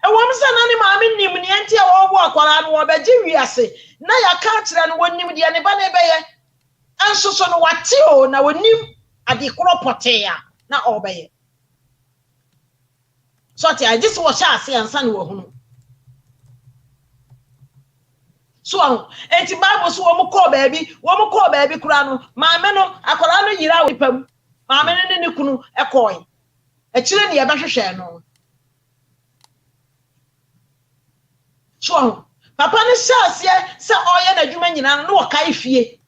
e wom say na ni maame nim ni enti e wo bo akwara no obeji wiase na ya ka kire no wonim de ne ba na ebeye anso so no wate o na wonim ade kropote ya na obeye so ti I just watch ase ansa na wo hunu so enti Bible so wo mo call baby kura no maame no akwara no yira wo pam maame no ne kunu ekoi e kire ne ye behwehwe no so papa ne ase se oye na dwuma nyina no wo kai fie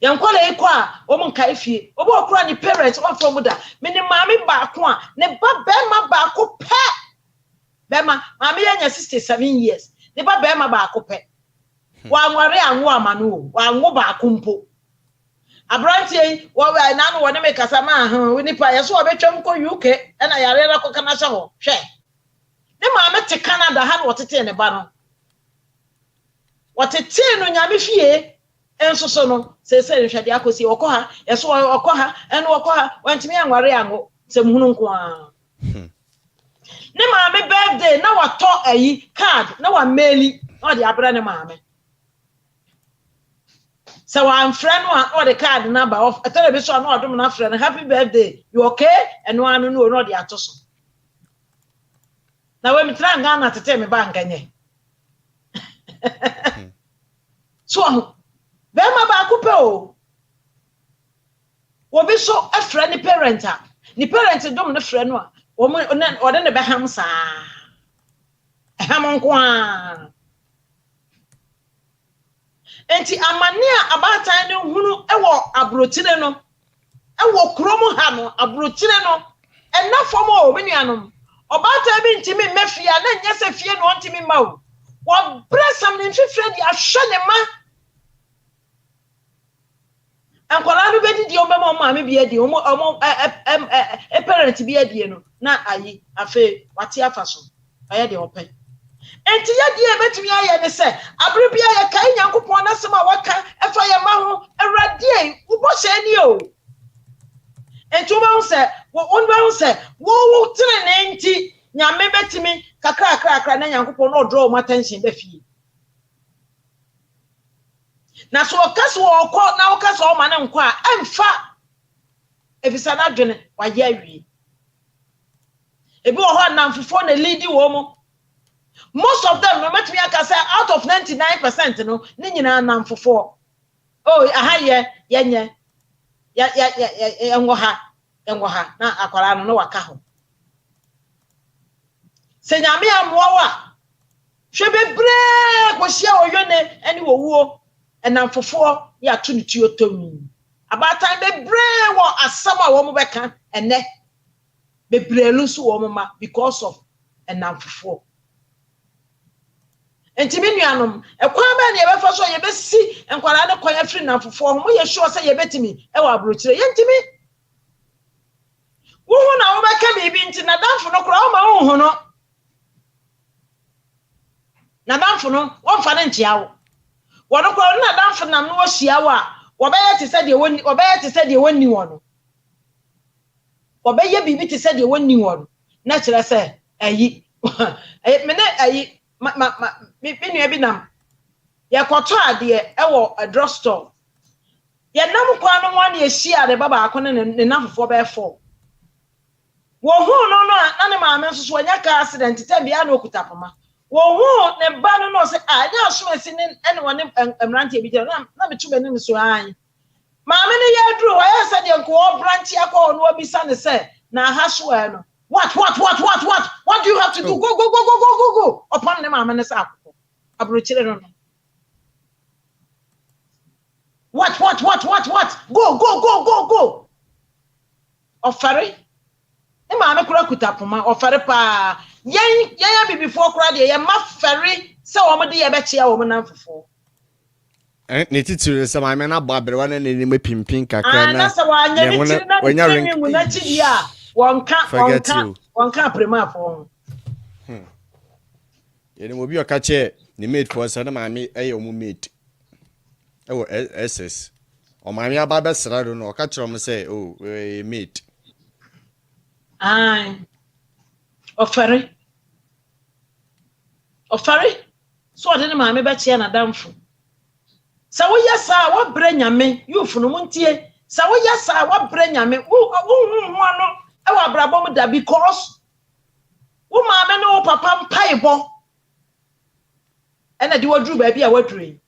yankola eko a wo mo kai fie obo okura ni parents one from da me ni maame ba ko a ne ba ma ba ko pe bema maame yanya 67 years ne ba ma ba ko pe wa nware anwo amano wa anwo ba ko mpo abrantie wo we na no wo ne me kasa ma we ni pa yeso obetwam ko UK e na yare ra ko kana sha ho hwe ne maame te Canada ha no wotete ne ba no wotete no nyame fie enso so no se nhwade akosi okoha yeso okoha eno okoha wantimi anware ango se muhunu nko a ne maame birthday na wato ayi card na wa maili o de abra ne maame se wa friend no o de card number of television no odum na friend happy birthday you okay eno anu no de atoso na we mitra nga na tete me ba nganye so bema ba kupe o obi so afra ni parenta ni parent dom ne frɛ no a o de ne be ham sa ham nko a enti amane a abatan ne hunu ewo abrotire no ewo kromo ha no abrotire no enafom o menuanom obatan bi ntimi mafia na nyese fie no ntimi ma o wo bresam ne mfifre di ahwe ne ma ankola no bedi di omba maame bi adi omo parent bi adi no na ayi afa wate afaso aye de open enti ye die betumi aye ne se abre bia ye kai nyankopon na sema waka efa ye ma ho awrade ubo se ni o enti ubo se wo se wo tene ne enti nyame betumi kakra na nyankopon no draw my attention be fie na so okaso okọ na okaso o ma ne nkọ a emfa efisa na dwene wa ye awie ebi wo ho na mfofo na lead wo mo most of them no matimi aka say out of 99% no ni nyina na mfofo oh aha ye yenye ya ngo ha na akwara no waka ho se nyame amowa hwe bebre ko hia oyone ani wo wuo enam fofo ya to ntuo tomi abatan bebre wo asama wo mo beka ene bebre lu so wo mo ma because of enam fofo entimi nuanom ekwan ba ne ye befa so ye besi enkwara ne kwanya firi nam fofo mo ye sure say ye betimi e wa abrochire ye ntimi Who na wobeka bibi nti na damfo no kura o ma hu no. Na damfo no wonfa ne ntia wo. Wono kura na damfo nam no hia wo a, wobeye te se de woni, wobeye te se de woni wo no. Wobeye bibi te se de woni wo no. Na kire se ayi. Me na ayi me nua bi nam. Ye kwoto ade e wo a drugstore. Ye nam kwa no wan ye hia de baba akọ ne namfo be 4. Wo hu no na ne maame nso so anya ka accident te bia na okutapoma. Wo hu ne ba no se anya asomasi ne ene wone emrante bi je na metu bani so an. Maame ne ye duru wa ye se de nko branch akọ no obisa ne se na ha so e no. What do you have to do? Go upon ne maame ne se akọ. Abrochire no. What? Go. Ofare. E ma me kura kutapoma ofare pa. Yen bi before kura de ye ma fere se wo mo de ye be chia wo mo nan fofo. Ne titire se ma me na babere wa na ne me pimpin kakra na. Na se wa anya ni tiri na ni mu na chi dia. Wonka prema afo. Ye ne mo bi o ka che ne mate for se na ma me eye o mo mate. Oh, SS. O maami ababa srado no ka kire mo say oh mate. Ai. Ofare. So ade ne maami ba chia na damfo. Sa wo yesa wo bre nyame yufunu muntie. Sa wo yesa wo bre nyame wo hu ano e wa brabo mu da because wo maami ne wo papa mpaibo. Ena di wo duru ba bia waduru.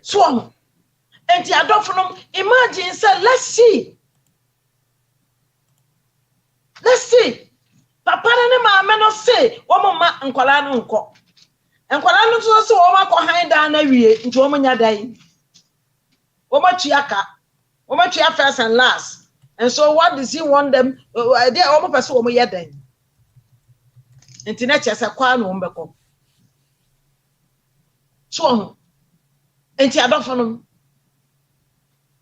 So, and the adoption, imagine, say, let's see. Papa and mamma no say, Woma and Colano unco. And Colano so Woma behind down every into Womania day. Woma Chiaka, Woma Chia first and last. And so, what does he want them? They are almost a woman yet then. And Tinecha as a quan wombeko. So, enti adofo no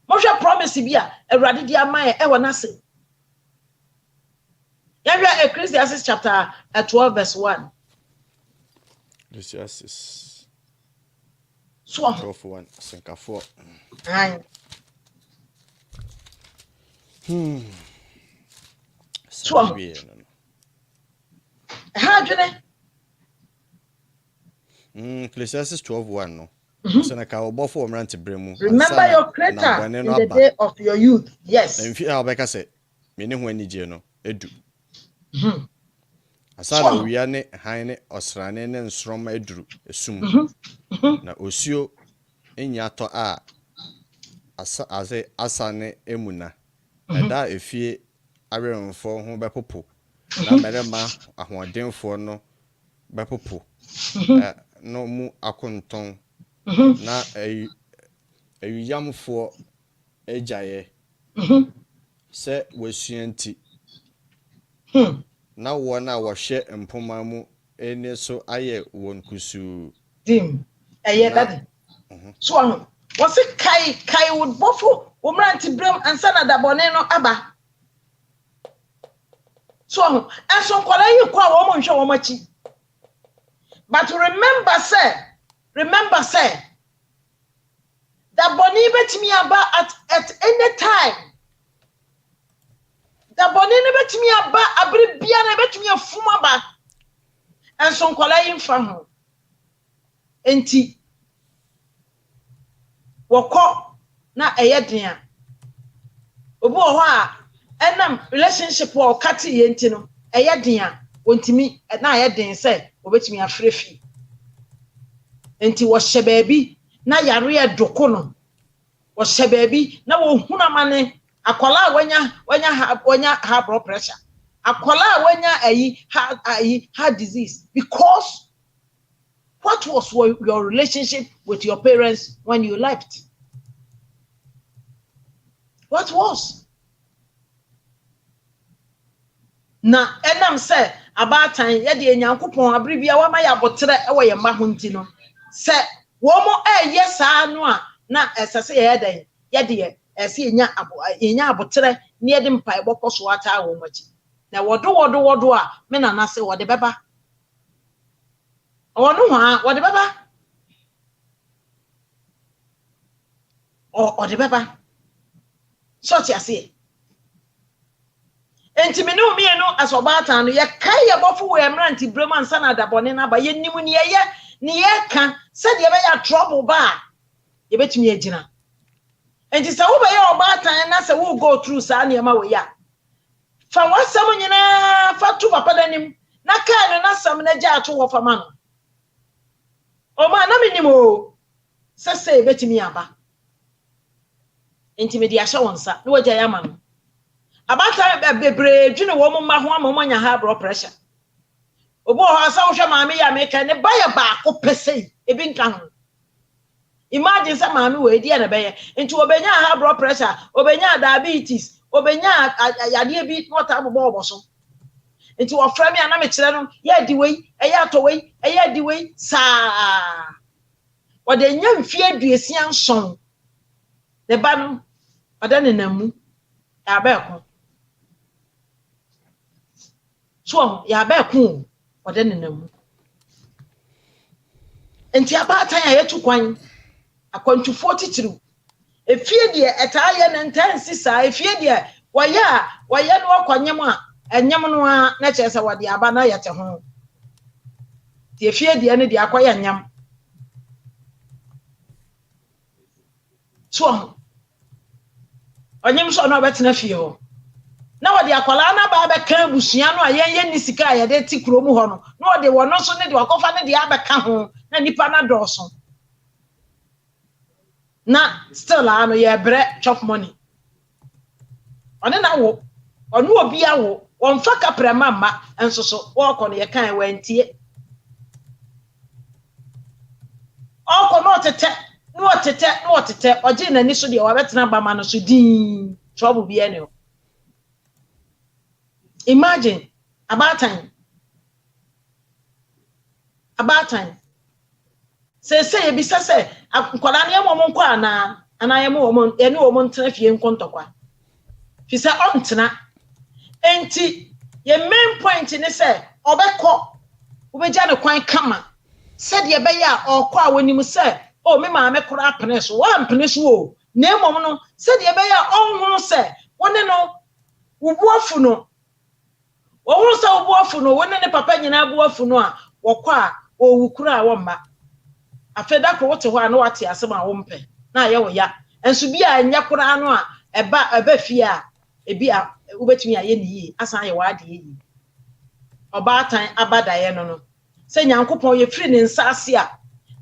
mo hwe promise bia awurade dia man e wona se ya hwe Ecclesiastes chapter 12 verse 1 Ecclesiastes so 12:1 sinkafo ai so ha dwene Ecclesiastes 12:1 no. SethEkow obofo omrante bremu. Remember your creator in the day of your youth. Yes. Mfi abeka se me ne ho anije no edu. Asala wiya ne han ne osrane ne nsroma eduru esum. Na osuo enya to a asane emuna. Eda efie aweremfo ho bepopo. Na merema ahodenfo no bepopo. No mu akonton. Na ayuyamfo ejaye se wasuanti na wona wohwe mpoma mu ene so aye won kusu dim eye that so ano wose kai would bofo womranti brem ansa na dabone no aba so ano enso nkola yi kwa wo mo nhwe wo machi but remember say that boni betimi aba at any time. That boni betimi aba abri bia na betimi afuma ba. And so nkwala yimfa ho. Enti woko na eyeden a. Obi wo ho a enam relationship wo kati ye enti no eyeden a wontimi na eyeden say obetimi afrefi. Enti wo hye baabi na yare edoko no wo hye baabi na wo huna mane akola wanya high blood pressure akola wanya heart disease because what was your relationship with your parents when you left? What was? Na enam say about time ye de nyankopon abribia wa ma ya botere e wo ye ma ho nti no se wo mo eye saa no a na esese ye den ye de ese enya abotre ne yede mpa ebokọ so ata wo machi na wodo a me na se wode beba onu ha wode beba o de beba so ti ase enti me no me no asobata no ye kai ye bofu we emranti breman sana dabone na ba ye nimu ne ye ne ye ka se de be ya trouble ba ye betumi agina enti se wo be ye obata na se wo go through sa ne ma we ya fa wasam nyina fa tu papa danim na ka no na sam na ja ato wo fama no o ma na minimo se betumi aba enti me di ahye wonsa na wagya ya ma no abata bebre dwene wo mo ma ho amanya high blood pressure obo ho asa wo hwe maame ya meka ne ba ya ba ko pese ebi nka ho imagine say maame we di na be ye enti obenya high blood pressure obenya diabetes obenya yade bi water abobo so enti wo fra me ana me kire no ya di wei eya to wei eya di wei sa wode nya mfie aduesia nson ne ba no wada ne namu ya ba ko so ya ba ko wada ne namu enti abatan ya yetu kwan akwantufo titiru efie de etaye ne ntansi sa efie de waya no akwanyem a enyem no a na chese wode aba na yete ho de efie de ne de akoya nyam so onyem so na obetena fie ho na wode akwala na ba be kan busua no a yen ni sika ya de ti kuro mu ho no na wode wono so ne de wakofa ne de abeka ho na nipa na doso na still ano ye bre chop money one na wo onu obi awo won fa kaprema ma enso so wo ko ne ye kan wantie oko no tete oje na ni so de wa betena ba ma no so din trouble bi ene o imagine about time say ye bi say nkwala na ye mo nko ana ye mo ene wo mo ntena fie nkontokwa fi say ontena enti ye main point ni say obekọ obegya ne kwan kama said ye be ya okọ a wonim say o me maame kora apene so wa ampene so o na emom no said ye be ya onhunu say wone no wubuafu no wo sa wubuafu no wone ne papa nyina buafu no a wokọ a owukura a womma afeda ko wote ho a na wate asem a wompe na ye wo ya enso bi a nya kora no a eba fie a ebi a wobetumi aye ni yi asan ye wade yi obatan abadaye no se nyankopon ye firi ne nsa ase a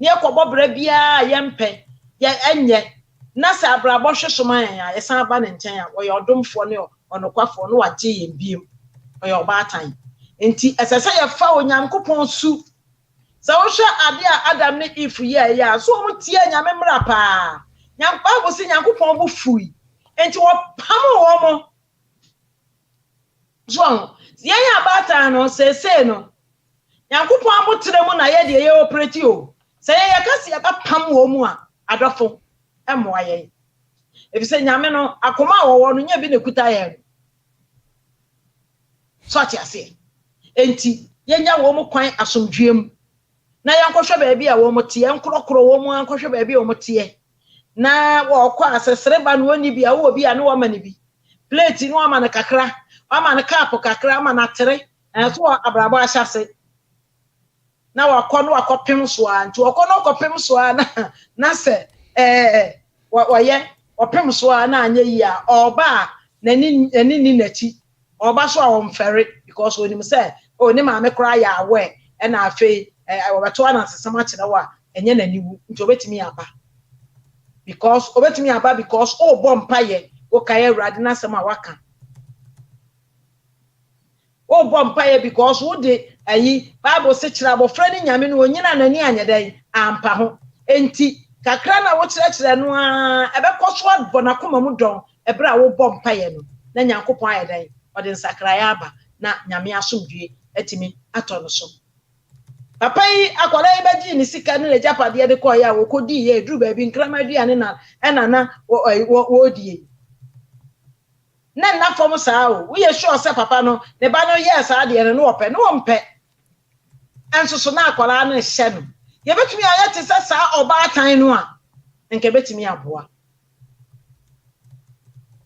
ne ekobobra bia ye mpe ye enye na se abrabo hwesoman ya ye san ba ne nchen a wo ye odomfo ne onokwafo no wagye ye biem o ye obatan enti esese ye fa onyankopon su se wo hwe ade a Adam ne Eve ye ya so mo tie nyame mra pa nyampa bo se nyankopon bo fui enti wo pam wo mo so ye ya abatan no se no nyankopon amotre mu na ye de ye operate o se ye kasi ye ba pam wo mu a adofo emoa ye ebi se nyame no akoma wo no nya bi ne kuta ye so ati ase enti ye nya wo mu kwan asomdwem na yankohwe ba bia wo mu tie nkrokro wo mu ankohwe ba bia wo mu tie na wo kwa asesere ba no oni bia wo bia no wo ma ne bi plate no ama ne kakra ama ne cup kakra ama na tere enso abrabo ahyase na wakọ no wakọpem so a nti wakọ no wakọpem so a na se waye opem so a na anya yi a oba na ni nachi oba so a womfere because onim say oni maame kra ya awe e na afi obeto na sesama kire wa enye na niwu nti obetimi aba because o bom paye o kaye urade na sema waka o bom paye because wo de ayi Bible se kire abofra ni nyame no onyina nani anyedan ampa ho enti kakra na wo kire no a ebekoso adbona koma mu don ebra wo bom paye no na nyankopon ayedan ode nsakra ya aba na nyame asomdue atimi ato no so papa yi akwara yi beji ni sika ni le japade de koya wo kodi ye dru ba bi nkrama duane na wo die na fom saa o we sure say papa no ne ba no yes ade no ope no ompe enso so na akwara no hye no ye betumi aye te say saa oba atan no a nke betumi aboa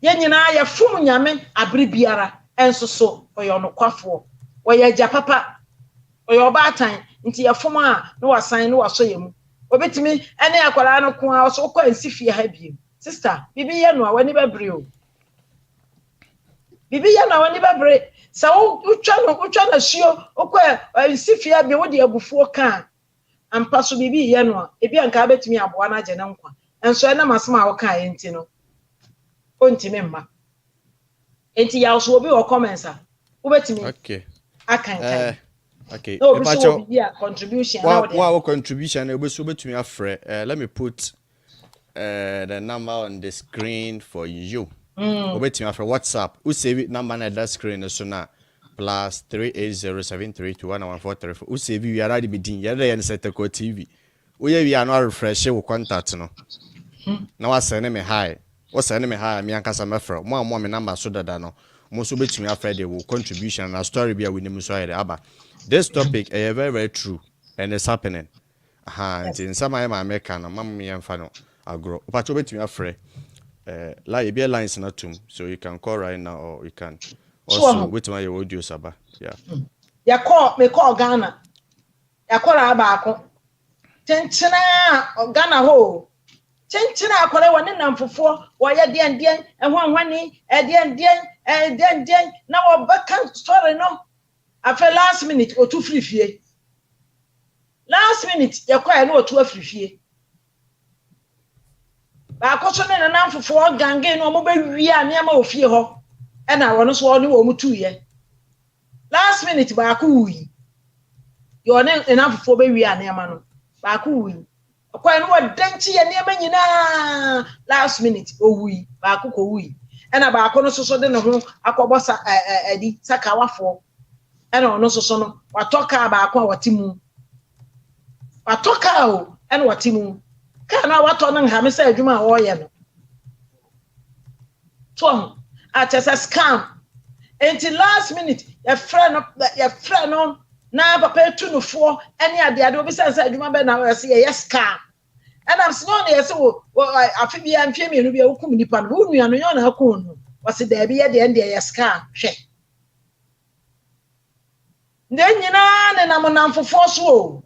ye nyina ye fom nyame abri biara enso so oyo no kwafo oye ja papa oyo oba atan nti ye fom a no wasan no waso ye mu obetumi ene akwara no ko a so kwa nsifie ha biem sister bibi ye no a wani bebre o bibi ya na wani bebre sa utwa na suo okwa nsifia bi wodi abufuo kan ampa so bibi ya no ebi anka betumi aboa na je na nkwa enso na masema wo kan enti no ontimi mma enti ya so obi wo comments a wo betumi okay akan okay no so yeah contribution wow contribution obeso betumi afre let me put the number on the screen for you. Obetimi after WhatsApp. Who save number na that screen so na +38073211434. Who save you already be din. You dey SethEkow TV. We are no refresh wo contact no. Na wa send me hi. Wo send me hi me ankasa mefra. Mo me number so dada no. Mo so betimi after the contribution na story be we nim so here aba. This topic is very very true and it's happening. In some America na mam me yemfa no agro. Opacho betimi afre. Like be lines na tum, so you can call right now or you can also wait my audio saba. Yeah. Ya call Ghana. Ya call abako. Tenchina Ghana ho. Tenchina akwara woni namfofo wo ye den ehwanhwani den na wo baka story no after last minute otu frifie. Last minute ya kwa na otu afrifie. Ba akoso ne namfofo gange no mo ba wi a ne ma ofie ho e na wono so oni wo mutu ye last minute ba ko wi yo ne namfofo ba wi a ne ma no ba ko wi akwa no wadanchi ye ne ma nyina last minute o wi ba ko wi e na ba ko no so de ne ho akobosa adi saka wafo e na ono so no watoka ba ko watimu watoka o e na watimu kana wato nan ha me say adwuma wo ye no to at a scam until last minute your friend no na papa tunufo any ade obi say adwuma be na we say yes scam and I'm saying no say wo afi bia mfie me no bia wokum nipa no wo nua no yo na akon no wase da bia de ende yes scam hwe nyina ne namfofo so o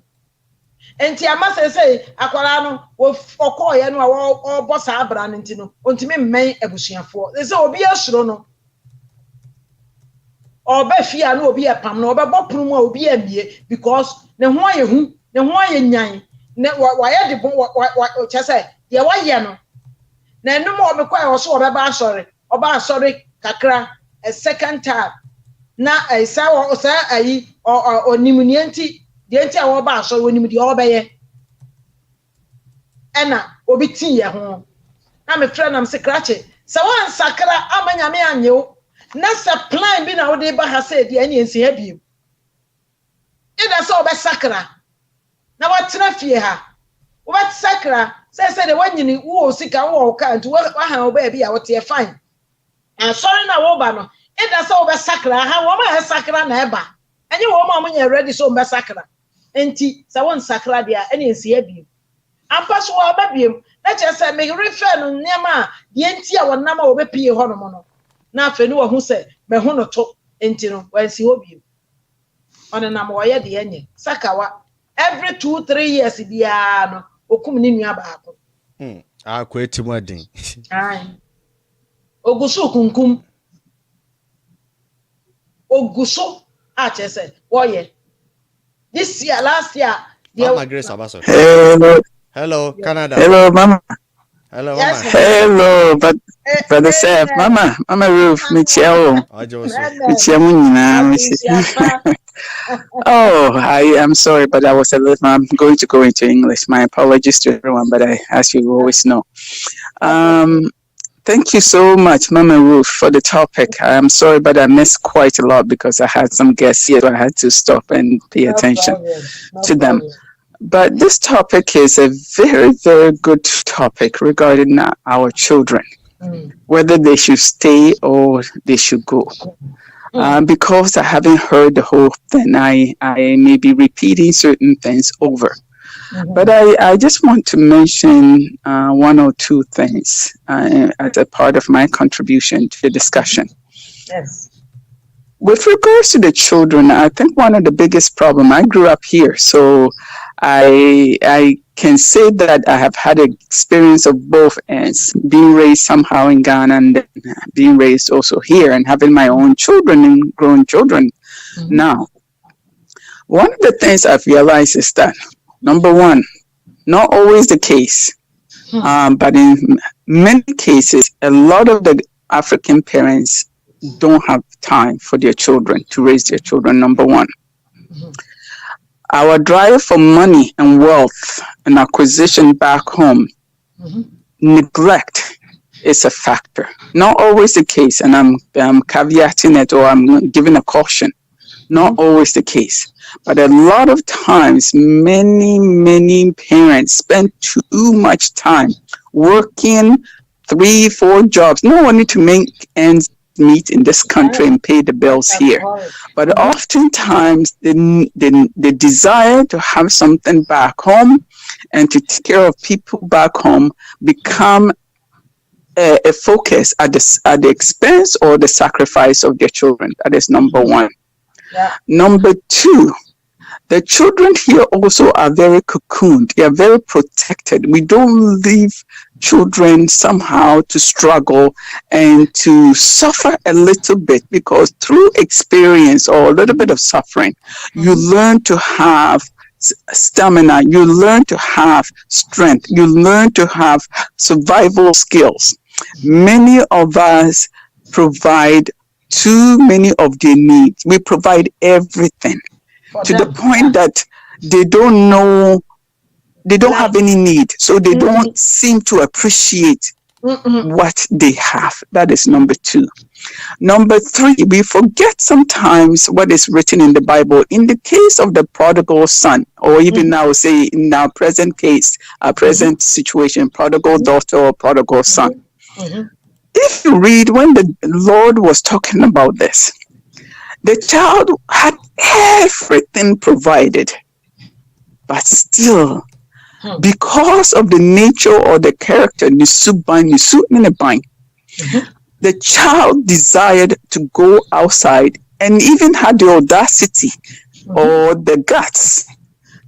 enti amase say akwara no okoye no a boss abra no enti no ontimi mmen abusuafo say obi asuro no oba fia no obi epam no oba bopru mu a obi amie because ne ho aye nyan ne waye de wa chese ye waye no na enum obekwa wo so obeba asori kakra a second time na isa wo sa ayi onimni enti de enti a wo ba asori onim de obeye ena obi tin ye ho na me friend am sekrache se wan sakra amanyame anyew na se plan bi na wo de ba ha se de ani ensi ha biem ida se obe sakra na watena fie ha wo bet sakra se de wanyini wo sika wo ka nti wo ha oba bi a wo te fine and sorry na wo ba no ida se obe sakra ha wo ma sakra na eba enye wo ma nya ready so obe sakra enti se won sakra de a ani ensi ha biem ampa so wo ba biem na che se me refer no nema de enti a wonam a obe pie ho no mo no na afa ni wo hu se me hu no to enti no wansi ho biem ona na mo ye de enye sakawa every 2-3 years bia no okum ni nua baako akwa etimu adin ai oguso kunkum oguso a chese wo ye this year last year Mama Grace Abaso. Hello Canada. Hello mama. Hello yes, mama. Hello brother Seth. Mama Ruth Michelle. Oh, I am sorry, but I was a little. I'm going to go into English. My apologies to everyone, but as you always know, Thank you so much, Mama Ruth, for the topic. I'm sorry, but I missed quite a lot because I had some guests here, so I had to stop and pay attention to them. But this topic is a very, very good topic regarding our children, whether they should stay or they should go. Because I haven't heard the whole thing, I may be repeating certain things over. But I just want to mention one or two things as a part of my contribution to the discussion. Yes. With regards to the children, I think one of the biggest problems, I grew up here, so I can say that I have had an experience of both ends, being raised somehow in Ghana and then being raised also here and having my own children and grown children now. One of the things I've realized is that, number one, not always the case, but in many cases, a lot of the African parents don't have time for their children, to raise their children, number one. Our drive for money and wealth and acquisition back home, neglect is a factor. Not always the case, and I'm caveating it, or I'm giving a caution. Not always the case. But a lot of times, many parents spend too much time working 3-4 jobs. No one need to make ends meet in this country and pay the bills here. But oftentimes, the desire to have something back home and to take care of people back home become a focus at the expense or the sacrifice of their children. That is number one. Number two, the children here also are very cocooned. They are very protected. We don't leave children somehow to struggle and to suffer a little bit, because through experience or a little bit of suffering, you learn to have stamina, you learn to have strength, you learn to have survival skills. Many of us provide too many of their needs. We provide everything to the point that they don't know, they don't have any need, so they don't seem to appreciate what they have. That is number two. Number three, we forget sometimes what is written in the Bible. In the case of the prodigal son, or even now say in our present case, our present situation, prodigal daughter or prodigal son. If you read when the Lord was talking about this, the child had everything provided, but still, because of the nature or the character, the child desired to go outside and even had the audacity or the guts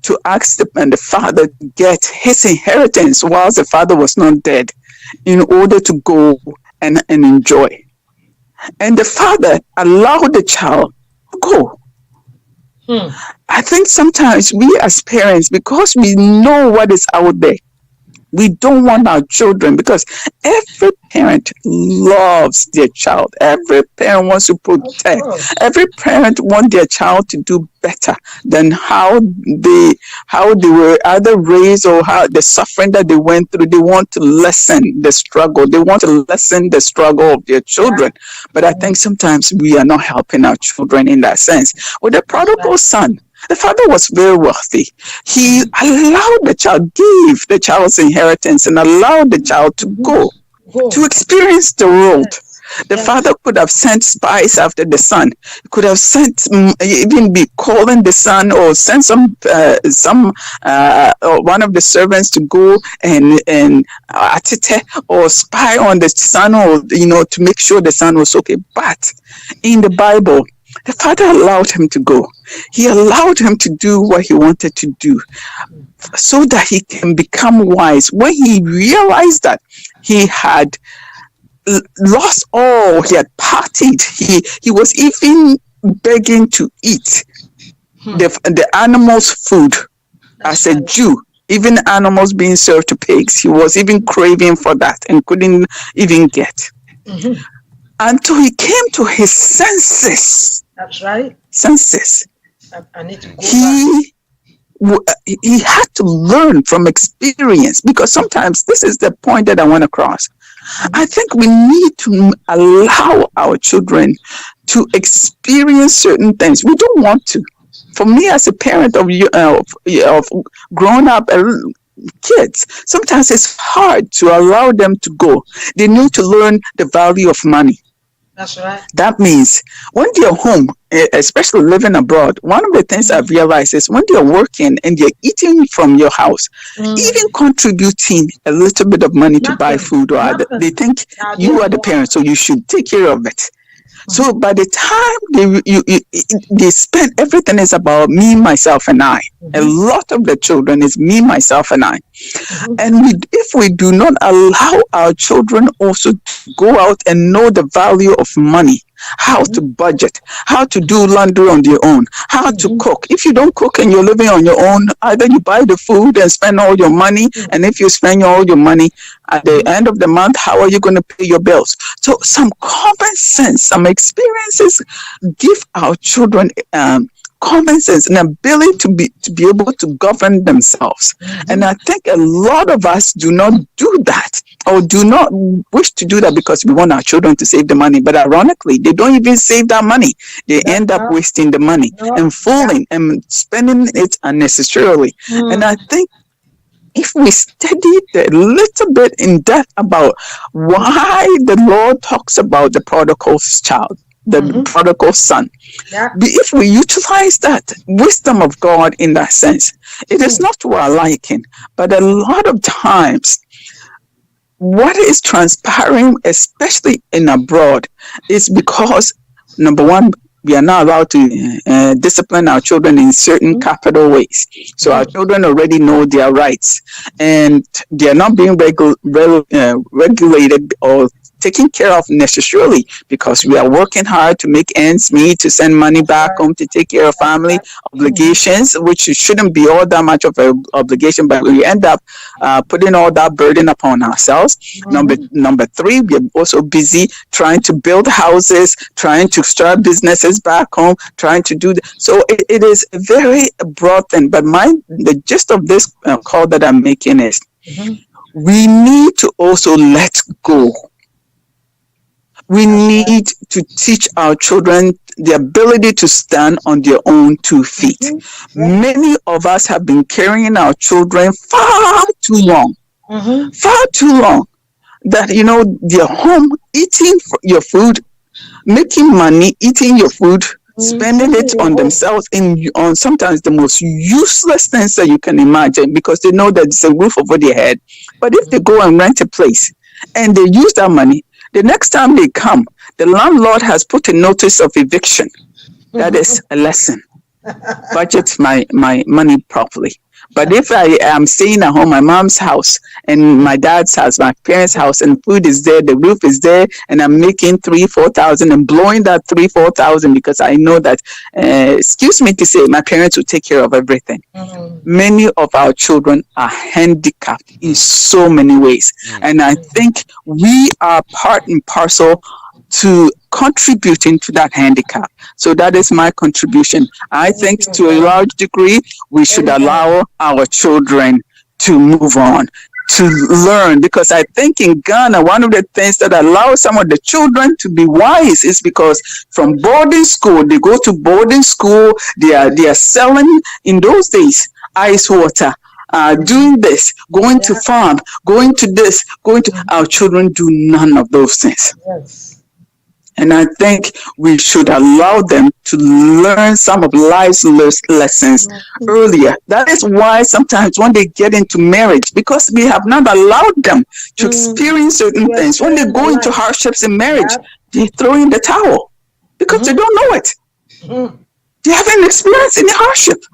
to ask the father to get his inheritance whilst the father was not dead, in order to go and enjoy. And the father allowed the child to go. I think sometimes we as parents, because we know what is out there, we don't want our children, because every parent loves their child. Every parent wants to protect. Every parent wants their child to do better than how they were either raised or how the suffering that they went through. They want to lessen the struggle. They want to lessen the struggle of their children. But I think sometimes we are not helping our children in that sense. With the prodigal son, the father was very wealthy. He allowed the child, gave the child's inheritance and allowed the child to go to experience the world. The father could have sent spies after the son. He could have sent, even be calling the son, or send some one of the servants to go and or spy on the son, or to make sure the son was okay. But in the Bible, the father allowed him to go. He allowed him to do what he wanted to do, so that he can become wise. When he realized that he had lost all, he had partied, he was even begging to eat the animals' food. As a Jew, even animals being served to pigs, he was even craving for that and couldn't even get. Until he came to his senses. That's right. Senses. I need to go back. He had to learn from experience, because sometimes this is the point that I want to cross. I think we need to allow our children to experience certain things. We don't want to. For me, as a parent of grown up kids, sometimes it's hard to allow them to go. They need to learn the value of money. That's right. That means when they're home, especially living abroad, one of the things I've realized is when they're working and they're eating from your house, even contributing a little bit of money to buy food or other, they think you are the parent, so you should take care of it. So by the time they spend, everything is about me, myself, and I. A lot of the children is me, myself, and I. And if we do not allow our children also to go out and know the value of money, how to budget, how to do laundry on their own, how to cook. If you don't cook and you're living on your own, either you buy the food and spend all your money, and if you spend all your money at the end of the month, how are you going to pay your bills? So some common sense, some experiences give our children common sense and ability to be able to govern themselves. And I think a lot of us do not do that, or do not wish to do that because we want our children to save the money. But ironically, they don't even save that money. They end up wasting the money and fooling and spending it unnecessarily. And I think if we study a little bit in depth about why the Lord talks about the prodigal child, the prodigal son, if we utilize that wisdom of God in that sense, it is not to our liking, but a lot of times what is transpiring, especially in abroad, is because, number one, we are not allowed to discipline our children in certain capital ways. So our children already know their rights, and they are not being regulated or taken care of necessarily because we are working hard to make ends meet, to send money back home, to take care of family obligations, which shouldn't be all that much of an obligation, but we end up putting all that burden upon ourselves. Number three, we are also busy trying to build houses, trying to start businesses back home, trying to do so it is a very broad thing. But the gist of this call that I'm making is we need to also let go. We need to teach our children the ability to stand on their own 2 feet. Many of us have been carrying our children far too long. That, they're home eating your food, making money, eating your food, spending it on themselves on sometimes the most useless things that you can imagine, because they know that it's a roof over their head. But if they go and rent a place and they use that money, the next time they come, the landlord has put a notice of eviction. That is a lesson. Budget my money properly. But if I am staying at home, my mom's house and my dad's house, my parents' house, and food is there, the roof is there, and I'm making 3,000-4,000 and blowing that 3,000-4,000 because I know that, excuse me to say, my parents will take care of everything. Many of our children are handicapped in so many ways. And I think we are part and parcel to contributing to that handicap. So that is my contribution. I think to a large degree, we should allow our children to move on, to learn, because I think in Ghana, one of the things that allows some of the children to be wise is because from boarding school, they go to boarding school, they are selling in those days ice water, doing this, going to farm, going to this, our children do none of those things. And I think we should allow them to learn some of life's lessons earlier. That is why sometimes when they get into marriage, because we have not allowed them to experience certain things, when they go into hardships in marriage, they throw in the towel because they don't know it. They haven't experienced any hardship.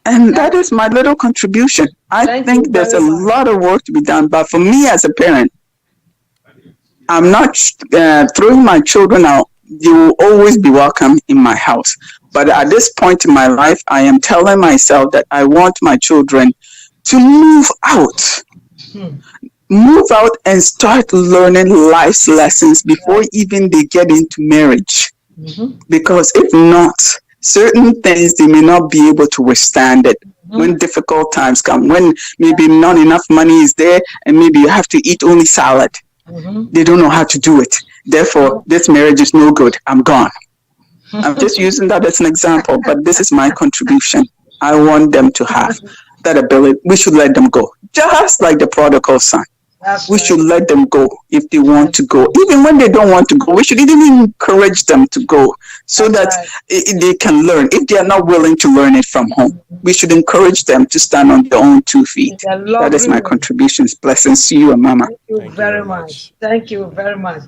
And that is my little contribution. I think there's a lot of work to be done. But for me as a parent, I'm not throwing my children out. You will always be welcome in my house. But at this point in my life, I am telling myself that I want my children to move out. Move out and start learning life's lessons before even they get into marriage. Because if not, certain things they may not be able to withstand it. when difficult times come, when maybe not enough money is there and maybe you have to eat only salad. They don't know how to do it. Therefore, this marriage is no good. I'm gone. I'm just using that as an example, but this is my contribution. I want them to have that ability. We should let them go, just like the prodigal son. We should let them go if they want to go. Even when they don't want to go, we should even encourage them to go so that they can learn. If they are not willing to learn it from home, we should encourage them to stand on their own 2 feet. That is my contributions. Blessings to you and Mama. Thank you very much. Thank you very much.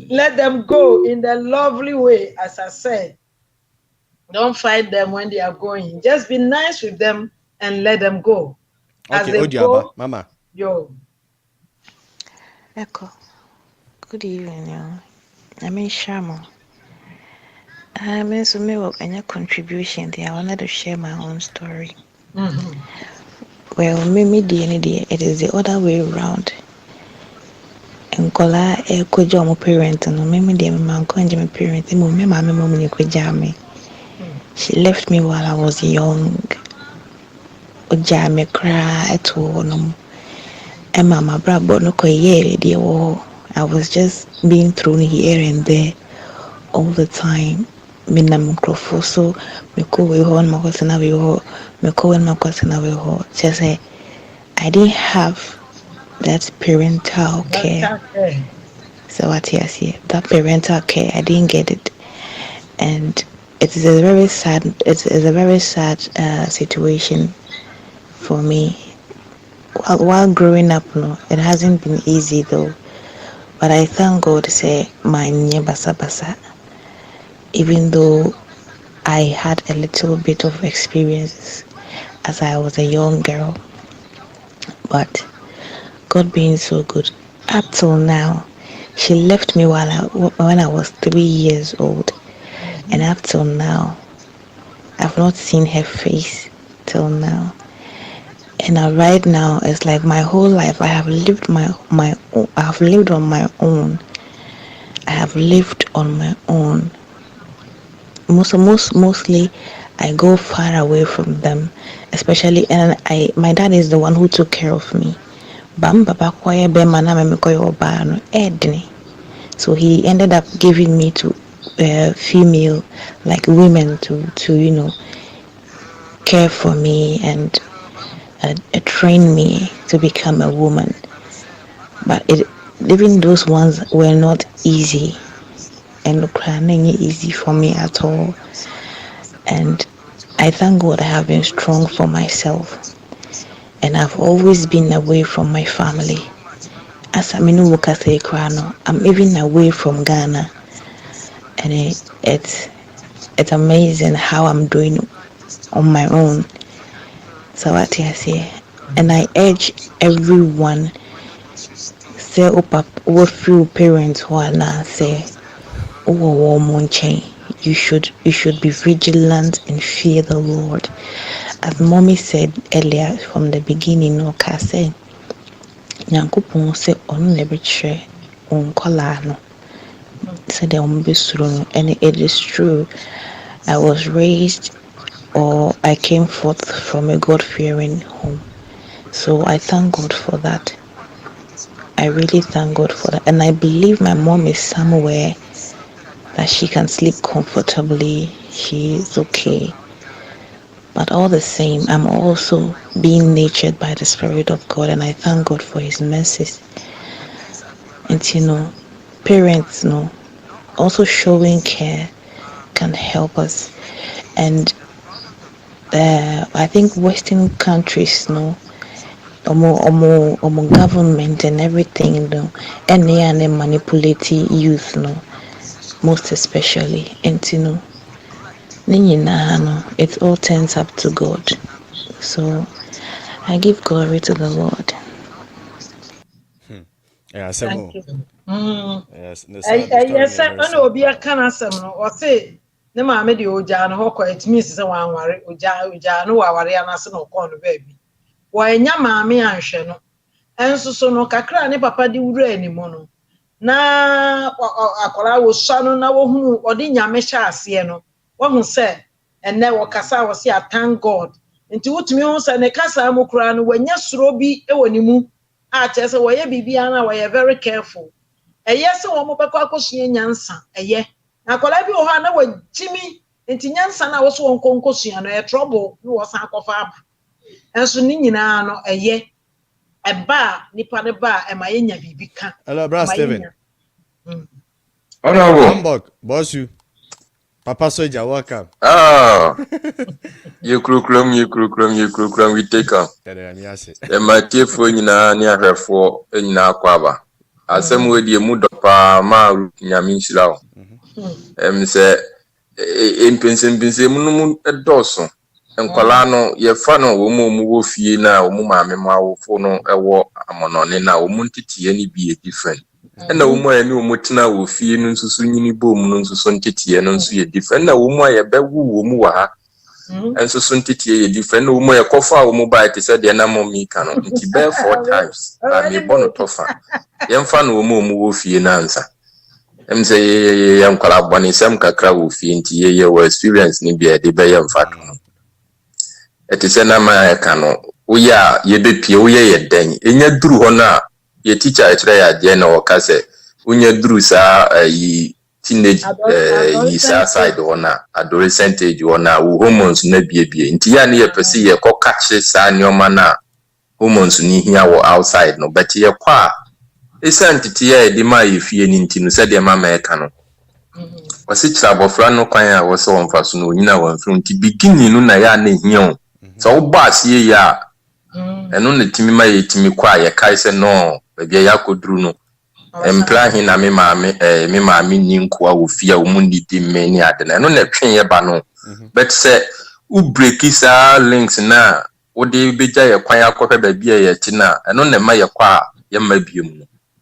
Let them go in the lovely way, as I said. Don't fight them when they are going. Just be nice with them and let them go. As okay, they go, Mama. Yo. Echo. Good evening, y'all. I'm in Shamo. I'm in some any contribution there. I wanted to share my own story. Well, maybe it is the other way around. And Kola Eko my parent and maybe the man my parent and my mom she left me while I was young. Ojame cry at all. And Mama Brabo no dear. I was just being thrown here and there all the time. Minam Crofoso, Miko we hold my cousin away ho, Miko and my cousin away ho. Just say I didn't have that parental care. So what I see, that parental care, I didn't get it. And it is a very sad situation for me. While growing up, no, it hasn't been easy though. But I thank God to say my basa. Even though I had a little bit of experience as I was a young girl, but God being so good, up till now, she left me when I was 3 years old, and up till now, I've not seen her face till now. And right now, it's like my whole life I have lived I have lived on my own. I have lived on my own. Mostly I go far away from them, especially, and my dad is the one who took care of me. So he ended up giving me to female, like women, to care for me and train me to become a woman. But even those ones were not easy, and easy for me at all. And I thank God I have been strong for myself, and I've always been away from my family. As I'm in SethEkow, I'm even away from Ghana, and it's amazing how I'm doing on my own. So what I say, and I urge everyone, say what few parents who are now say, you should be vigilant and fear the Lord. As mommy said earlier from the beginning, say Nyankopon say on never share on kolano. Said and it is true. I was raised, or I came forth from a God-fearing home. So I thank God for that. I really thank God for that. And I believe my mom is somewhere that she can sleep comfortably. She is okay. But all the same, I'm also being nurtured by the Spirit of God, and I thank God for His mercies. And parents, also showing care can help us. And I think Western countries, government and everything, and they manipulate youth, most especially. And it all turns up to God. So I give glory to the Lord. Yeah, Thank you. Yes, Yes, I know be a can or say the mamma de Ojan Hoko, it means one worry, Oja, no, our Ariana, no corner baby. Why, Yamami and Shano, and so no Kakra, ne papa di ure any mono. Na Akola was son, now who or didn't Yamesha Sieno, one who said, and never Casa was here, thank God. nti wotumi ho sɛ ne kasa mu kura no wanya suro bi wɔ ne mu a kyerɛ sɛ wɔyɛ biribiara na wɔyɛ very careful ɛyɛ sɛ wɔn bɛkɔ akɔsua nyansa ɛyɛ na akwadaa bi wɔ hɔ a na wɔgyimi nti nyansa na wɔso wɔn nkɔnkɔsua no ɛyɛ trouble na wɔsan akɔfa aba nso ne nyinaa no ɛyɛ ɛba nipa ne ba ɛma yɛnya biribi ka. Hello, Brother Steven. Honorable. Boss you. Papa Soja, welcome. You crocrum, we take on. And my dear friend, near her for in Aquaba. As some way, the mood of Maame Ruth Seth Ekow. Say, in Pension, a Dawson. And Colano, your funnel, Umu Fiena, Umama, Fono, a war, Amonina, Umuntiti, any be different. And a woman knew Mutina will fear no Sunni boom, no Suntiti, and no see a different woman, a bewu, Mua, and so Suntiti, a different woman, a coffer, mobile, to say the enamel me canon, and bear 4 times. I may bonnet offer. Young fan will fear an answer. Say, young Calabani, some cacra will fear into your experience, maybe a debay and fat. It is an Americano. We are ye be pure ye den. In your drew honor, ye teacher at Rea General Casse. When you drew sa ye teenage ye side honor, adolescent age honor, who hormones ne be. Intiani ye perceive ye cockatches san your manner. Hormones ni here or outside no, but ye qua. A sanctity a dema if ye nintinu said your mamma cano. Was it trouble for no choir was so on fast no, you know, from the beginning, no, I am so boss ye ya and on the timmy quiet Kaiser no baby ya could do no employ him a me mammy ninkwa will fear mundi many and on the train ya bano but say who break his links na what they be jay choir copy baby ya tina and on the maya qua ya may be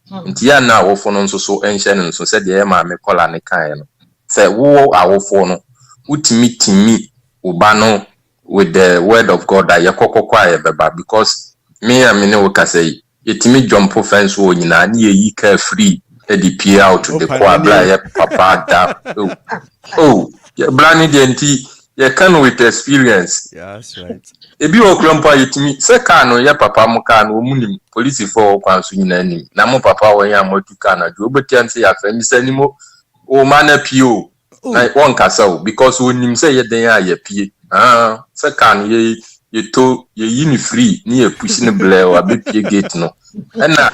ntia na wo fo no so enhye no so said the mammy call ne kan no say wo awo fo no utimi uba no with the word of God that yakokokwa beba because me and me no can say yetimi jump fence wo nyina na ye ka free e di pay out to the kwabla ya papa da oh ya blani de nti ye can with experience. Yeah, that's right. E bi okrompa yetimi se ka no ya papa mo ka no munim police for kwanso nyina nim na mo papa wo ya motuka na do obetian se ya fa mi sanimo o mana pio na won kasa because wonim se ye den ya ye pie second ye to ye uni free ni ye push ni ble wa be pie gate no na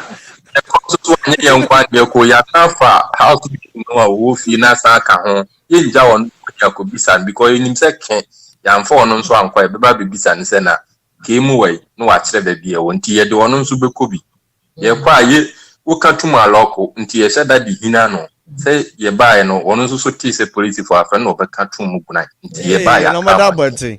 e ko so anya ye nkwa de ko ya fa house no wo fi na sa ka ho ye nja won ya ko bisan because you nim se ken ya mfa no nso ankwa e be ba be bisan se na ke mu wai no wa kire ba bia wonti ye de wono nso be ko bi ye kwa ye wo ka tum aloko nti ye shada di hina no say ye buy no wono nso so ti se police for afa no be ka tum mu guna nti ye buy ya no matter bonting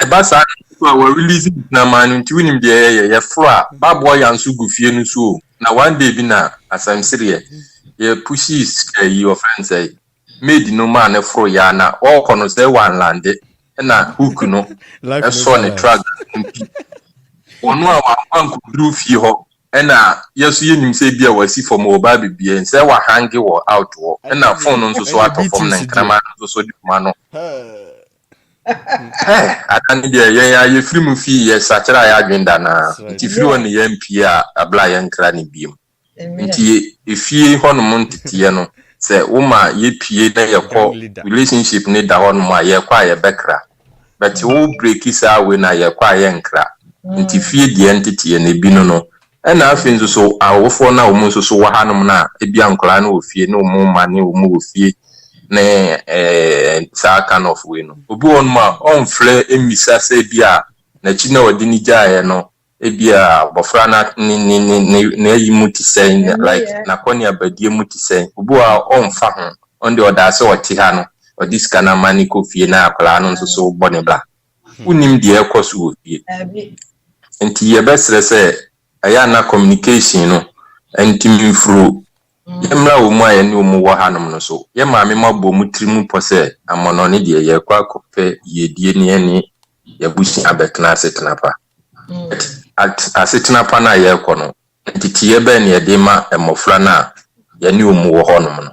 e ba sa we release na man nti winim de ye fra ba boy ya nso gufie no so na one day bi na asam sire ye pushes your friends say made no man e fro ya na all kono say one land na hook no e so ne track ono a wan ko dru fie ho na yesu yenim say bia wasi for mo ba bibie say wa hangi wo out wo na phone no so atofom na nkrama so di ma no atani de ye free mu fi ye sachara ya adwenda na nti free won ye mpia abla ye nkra ne biem nti efie honom ntitiye no say woma ye pie na ye ko relationship ne da honom a ye kwa ye bekra but wo break is away na ye kwa ye nkra nti fie de ntitiye ne bi no na afinzo so awofo na omu so wa hanom na ebia nkra na ofie na omu mane omu ofie ne sa kind of way no obi won ma on fle emisa se bia na chi na wodi ni jae no ebia bofra na ne yi muti sen like na kwani abadie muti sen obi wa on fa ho on de oda se oti ha no odi ska na mani ko fie na akla no so bone bla unim de ekoso ofie enti ye besre se aya na communication no enti mfru yemra wo mu aye ne omu wo hanom no so ye maame mabɔ mu trimu pose amono ne de ye kwa kope yedie ne ne ye bushi abetna setna pa at asetna pa na ye kɔ no enti ye be ne ye de ma emofra na ye ne omu wo honom no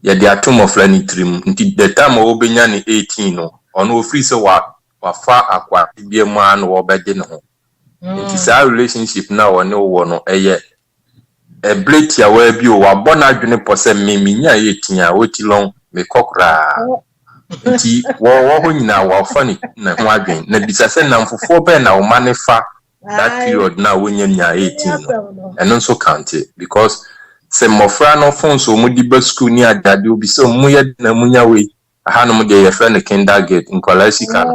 ye de atomofra ne trimu enti the time wo benya ne 18 no ono ofri se wa wafa akwa bia mu an wo bede ne ho nti saa relationship na wo ne wo no eye e blate ya wa bi o wa bona adwene pose nya yetia woti long me kokra nti wo ho nyina wa fa ni na ho adwen na bisa se na mfofo be na wo manefa that period na wonya nya 18 no eno nso kante because se mofra no phone so mu di ba school ni adade obi se mu ye na munya we aha no mu de ye friend kindergarten in Kolasika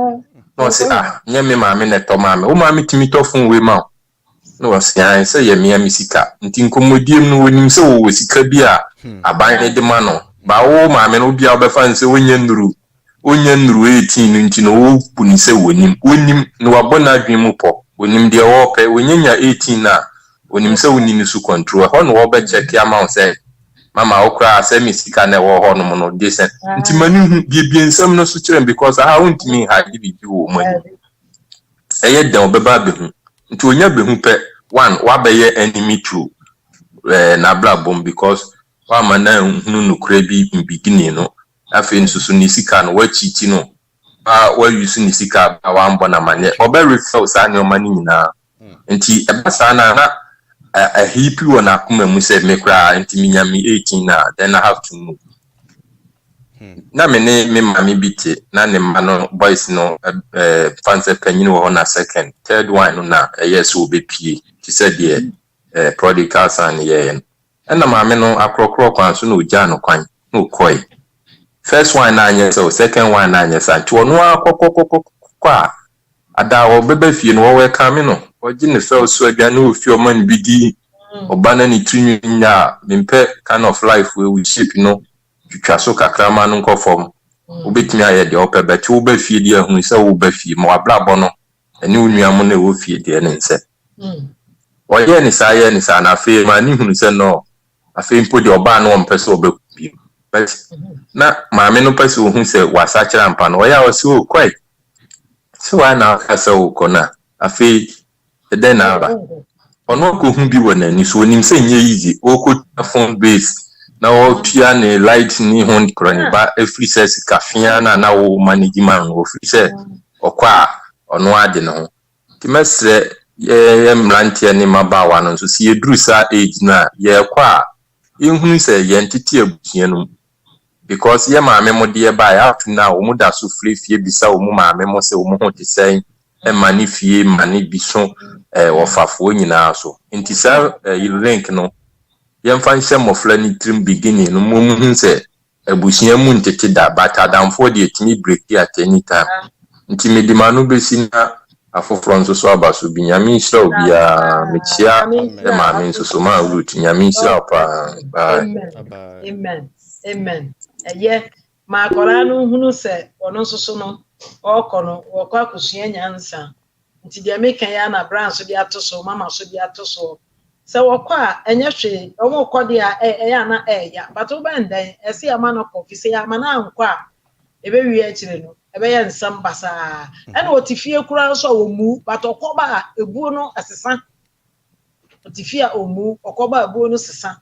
no se nye me maame ne to maame wo maame timi to phone we ma no se an se ye me misika nti nkomodiem no wonim se wo sika bi a aban ne de ma no ba wo maame no bia obefa nse wonya nduru 18 nti no wo puni se wonim no wabona adwen mu po wonim de wo pe wonyanya 18 na wonim se woni su control ho no wo be check amount say mama okra say misika na wo ho no no decent nti mani bia nsam no so kire because I won't me ha bi wo mani eye den obeba be hu nti onya be hu pe one wa be ye enemy true na bla bom because wa mana hunu no kra bi in beginning no afi nsusu ni sika no wa chiti no wa use ni sika wa mbo na manye obe refill sa ne o mani nyina nti eba sa na a hippie won akoma mu say me kra nti minyami 18 na then I have to move na me mami biti na ne mano boys no fancy penyin wo na second third one no na yes will be pie ti said the prodigal son ye na mami no akrokro kwan so no gya no kwan no koi first one na anya so second one na anya sa ti ono akokokokwa ada wo bebe fie no wo welcome no oji ne fe so aduane ofi o man bidi obana ni trinyu nya mempe kind of life we shape no twitwa so kakrama no nkofom obetimi aye de ope beti wo ba fie de ahun se wo ba fie mo ablabo no ene onuam no wo fie de ne nse oye ni sa na fe ma ni hunu se no afe mpo de oba no mpese obakubi but na maame no pese wo hu se wasa kira mpa no oya wasi wo kwai so wa na asa wo kona afe de na ba ono ko hu bi wona ni so onim se nye easy o ko phone base na o tua ne light ni hon kroni ba every says kafia na wo manage man o free say okwa ono ade no ti mesre ye mrantie ni mabawa no so si eduru sa age na ye kwa ehunu say ye ntiti abusua no because ye maame mo de ba ya atu na o mu da so free fie bisa o mu maame mo se o mu ho te sen e mani fie mani biso ofafo nyina so nti sa link no ye mfa nhyɛ mofla ni trim beginning no mo mu se abusua mu ntete da but adamfo de etimi break at any time nti medima no besi na afoforo nso so abaso bi nyame nhyira obi a mechia e maame nso so ma Ruth nyame nhyira pa amen eye ma akora no hunu se ono nso so no okono wokwa akusua nyansa nti de meka ya na brand so de atoso mama so de atoso se wokwa enye hwe omo kode a eya na eya but wo bendan ese ya ma no kofi se ya ma na ankwa ebe wi a kire no ebe ye nsam basa ena otifie kura so wo mu but okoba ebuo no asesa otifie omu okoba ebuo no sesa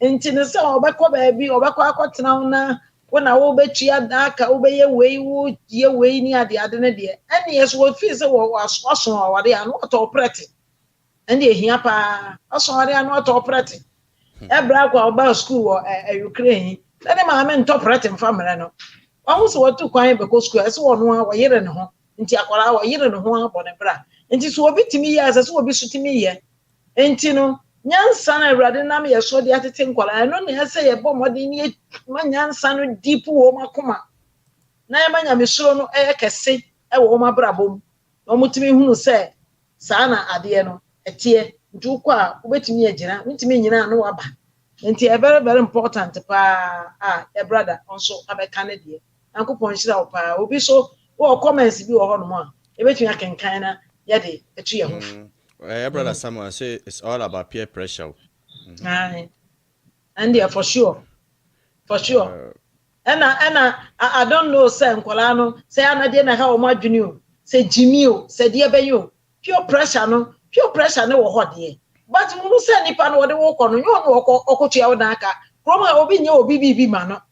nti ne se obekoba bi obekwa akotena na wona wo betua daka wo beye wei wo ye wei ni ade ne de ene yeso wo fi se wo aso awade anu to operate ene ehia pa aso awade anu to operate ebra kwa oba school wo Ukraine ene ma me to operate mfamere no wahu so watu kwan be ko school ese wo no a yire ne ho nti akwara wo yire ne ho abone bra nti so obi timi ye ase so obi so timi ye nti no nyansa na awurade nam ye so de atete nkwala no na ese ye bo mode ni nyansa no deep wo makoma na ye manya mesuro no kese e wo mabrabom no mutimi hunu se saa na ade no etie ntu kwa obetimi agina ntimi nyina no waba nti e very very important pa e brother also abeka ne de ankopon hira wo pa obi so wo comments bi wo ho no a ebetumi akenkan na ye de etu ye ho brother Samuel say it's all about peer pressure. Aye. And yeah, for sure. And I don't know say nkwala no say anade na ha o madwene o say Jimmy o say de be yo pure pressure no wo ho de but mu say nipa no wo de wo kono yo no okotua wo dan aka kroma obi nye obi bibi ma no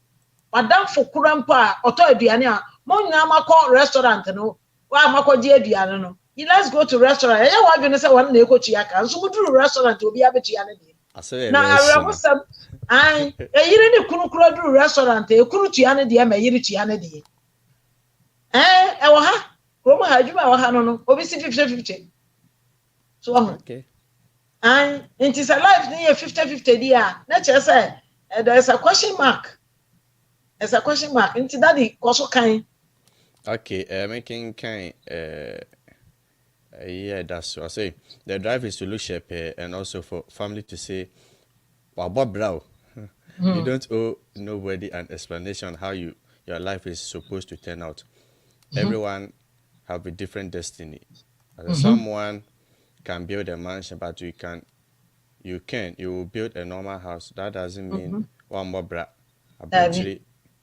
madam fo kurampa oto aduane a mo nyina makọ restaurant no Wa makoji aduane no. Let's go to restaurant. Eya wa dwene say wan na ekotu aka. Nso muduru restaurant obi abetu ya ne de. Na awrehosam ai eyire ne kunu kura duru restaurant ekunu tu ya ne de ma yire tu ya ne de. E wo ha. Kromo ha adwuma wo ha no obi si 50-50. So okay. And it is a life near 50-50 dia. Na che say there is a question mark. There's a question mark. Into that the also kind. Okay, making kind yeah, that's what I say. The drive is to look shape and also for family to say, "Wow, Bob Brow." You don't owe nobody an explanation on how your life is supposed to turn out. Everyone have a different destiny. Someone can build a mansion, but you will build a normal house. That doesn't mean one more bra. Actually,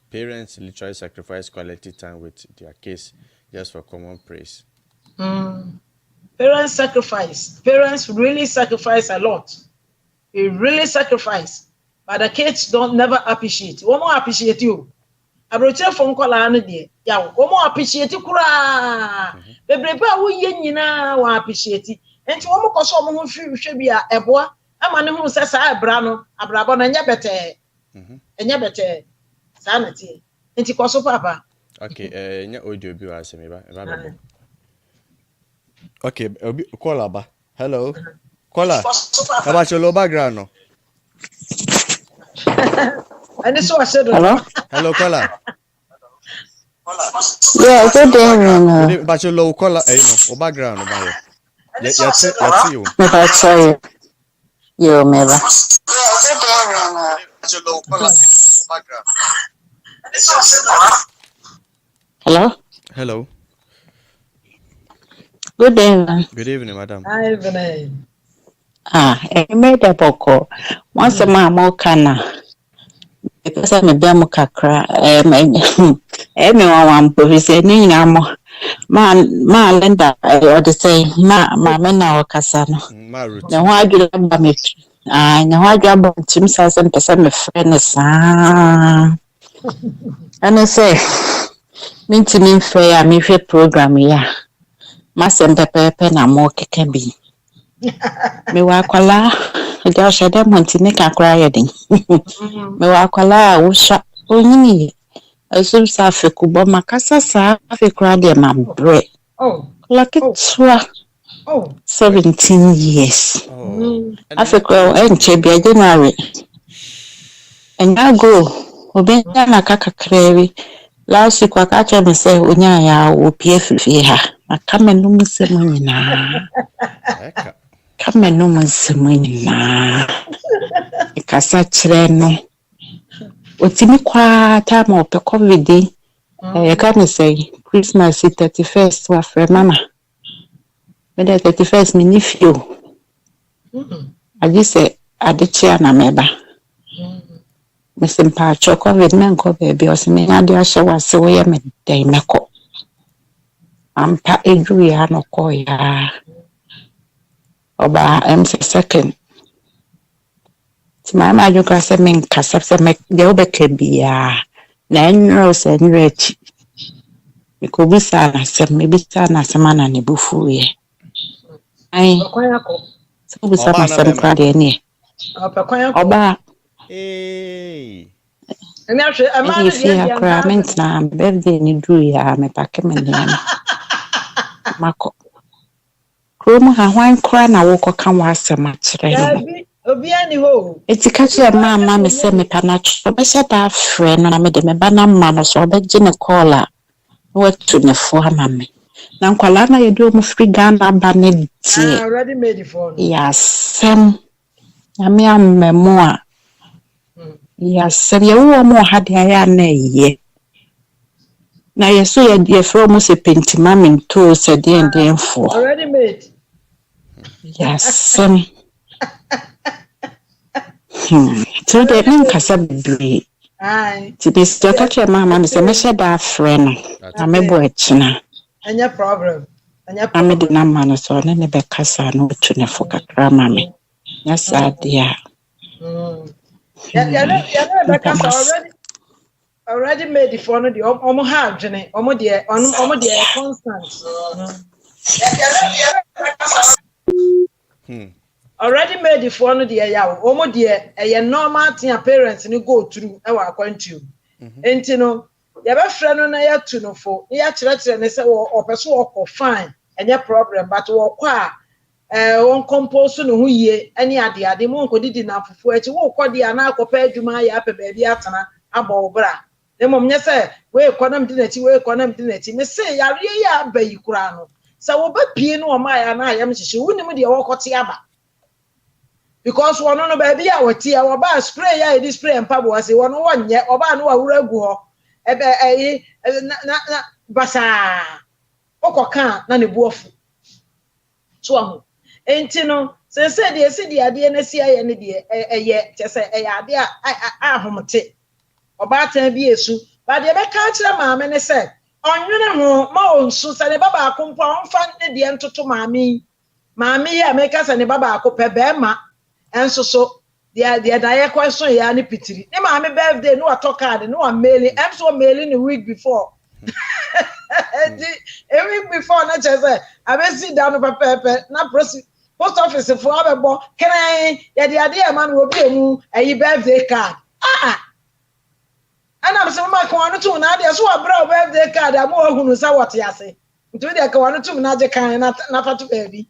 parents literally sacrifice quality time with their kids just for common praise. Parents sacrifice. Parents really sacrifice a lot. They really sacrifice. But the kids don't never appreciate. One more appreciate you. Abroche phone call anu de. Ya, one more appreciate you kura. Bebrebe wo ye nyina wa appreciate. Enti one more koso mo hwe bia eboa. Ama ne hu se sa abra no, abrabo na nya bete. Enya bete. Sa na tie. Enti koso papa. Okay, nya audio bi wa asemi ba ba. Okay, call aba. Hello. Caller. About your low background no. And this was said. Hello, caller. Yeah, good day, About your low caller, no, background about you. Yeah, you. I try you, Meva. Hello. Hello. Good day. Good evening, madam. Hi, Vinay. I made a boko. Once a mamma kana. Because I'm a demo kakra. Everyone want to say, Namo. Ma Linda, or the say, Maame na Casano. Maame Ruth. Now, why do you have me? I know I grab Tim Sass and my friends. And I say, mean to me fair, me fair program, yeah. Masem pepe na mo keke bi. Me wa kwala, ja shede montine kakra yedin. Me wa kwala wo sha onyini. Esu sa fekubo makasa sa fekura de mabre. Like twa. 17 years. Afekura enche bi January. Enya go obi na kakakrewi. Last week wakacha me say onya ya wo pie ha. Akamenu musemuna. Kamenu musemuna. Ikasa chire no. Otimi kwa time of COVID. You can say Christmas 31st wa frɛ mama. Me the 31st me nifio. I just say adechia na meba. Me simpa COVID men ko baby o se me ade ahye wase wo ye me dai meko. Ampa edu ya no ko ya. Oba second. Ti mama aju ka se men kasa se me de obeke bia. Na enro se nrechi. Me ko bisa na se me bisa na se mana ne bufu ye. Ai. So bisa na se kra de ni. Oba Amani ya na birthday ni dru ya me pake me ni mako kromo ha hwan kra na wo koka wa asema kire no obi ani ho eti ka kire mama me se me pana cho be se da frɛ no na me de me ba na mma no so be gine call a wo tu ne fo ama me na nkwala na yedu mu free Ghana ba ne tie already made for yes ya me amemo a yes ye wo mo ha de ya na ye na yeso ye from se pentima minto se den fo already made yes so de nin kasa bibiri ai ti be se ka che mama me se me she da frɛ no na me bo achina anya problem ame de na ma no so ne be kasa no tu ne fo kakra mama yes adia yeah, be kasa already made the phone the hard journey, constant. Already made the phone the a normal thing parents and go through our country. And you know, you have a friend on a to no for ya and they say or person or fine and your problem, but walk on compose no ye any idea the monk did enough for it. Walk the anarcho pay to my upper baby atana abo bra. The mom say, we econom dinity, we econom dinity. Me say, ya really be Ukrano. So, we be no my and I am she wouldn't be a walk tiaba. Because one on a baby, our tea, our bar spray, ya display and pub was one yet, or ban no go. Basa Oka, none of wolf. So, ain't you know, say, the city idea, and see any dear, yet, just say, idea, I home tea. About 10 years, but the catch them, mamma, and said, on you know, more Susan, and Baba compound funded the end to mammy. Mammy, I make us and the Baba cope bema, and so the dire question, Yanni pity. The mammy birthday, no talk card, no one mailing, I'm so mailing a week before. A week before, not just I will sit down of a paper, not proceed. Post office for our can I? Yeah, the idea man will be a birthday card. And I'm so much one to Nadia, so I brought birthday card. I'm more who knows what you say. Do they go on to Nadia can not to baby?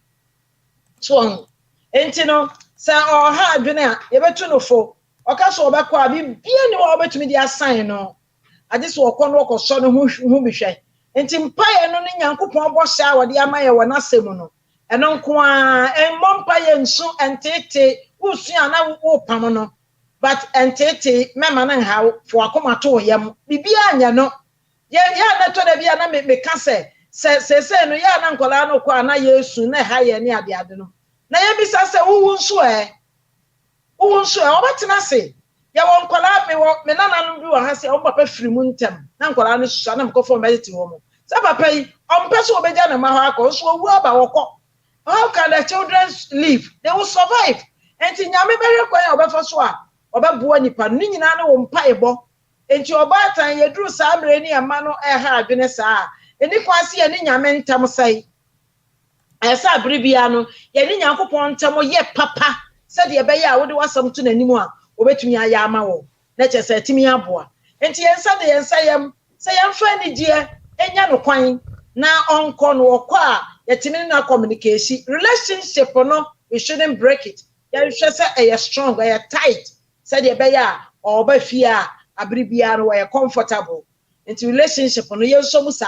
So, ain't you know, say, or hard dinner, ever to no for. Or castle back, be no over to me the assign. No, I just walk on walk or son who be shy. And Tim Pie and no young coupon was shower the Amaya were not semono. And on qua and Mom Pie and so and Tate, who see an hour pamano. But and Tete, Mamma and how for a comato yam, Bibiana no. Ya told the Viana me casse, say, no yan uncle Ano Quana, you soon higher near the Adeno. Nayabisa say, who won't swear? Who won't swear? What can I say? Ya won't call out me what Menana do has a papa free moontem, Uncle Anna's son and go for medicine woman. So papa, on Peso Bejana Mahako, so what about how can the children live? They will survive. And in Yami very quiet over for swap. Oba bua nipa ni nyina na wo mpa ebo enti oba tan ye duru saa mre ni ama no ha adwene saa eni kwase ye ni nyame ntam sai esa bribia no ye ni nyankopon ntam ye papa se de be ya wo de wasam to nanimu a obetumi aya ama wo na che se timi aboa enti yensa de yensa yam se yamfa ni die enya no kwan na onko no okọ a yetimi na communication relationship no we shouldn't break it ye should say a strong a tight said the beya or by fear abribia were comfortable into relationship on the so musa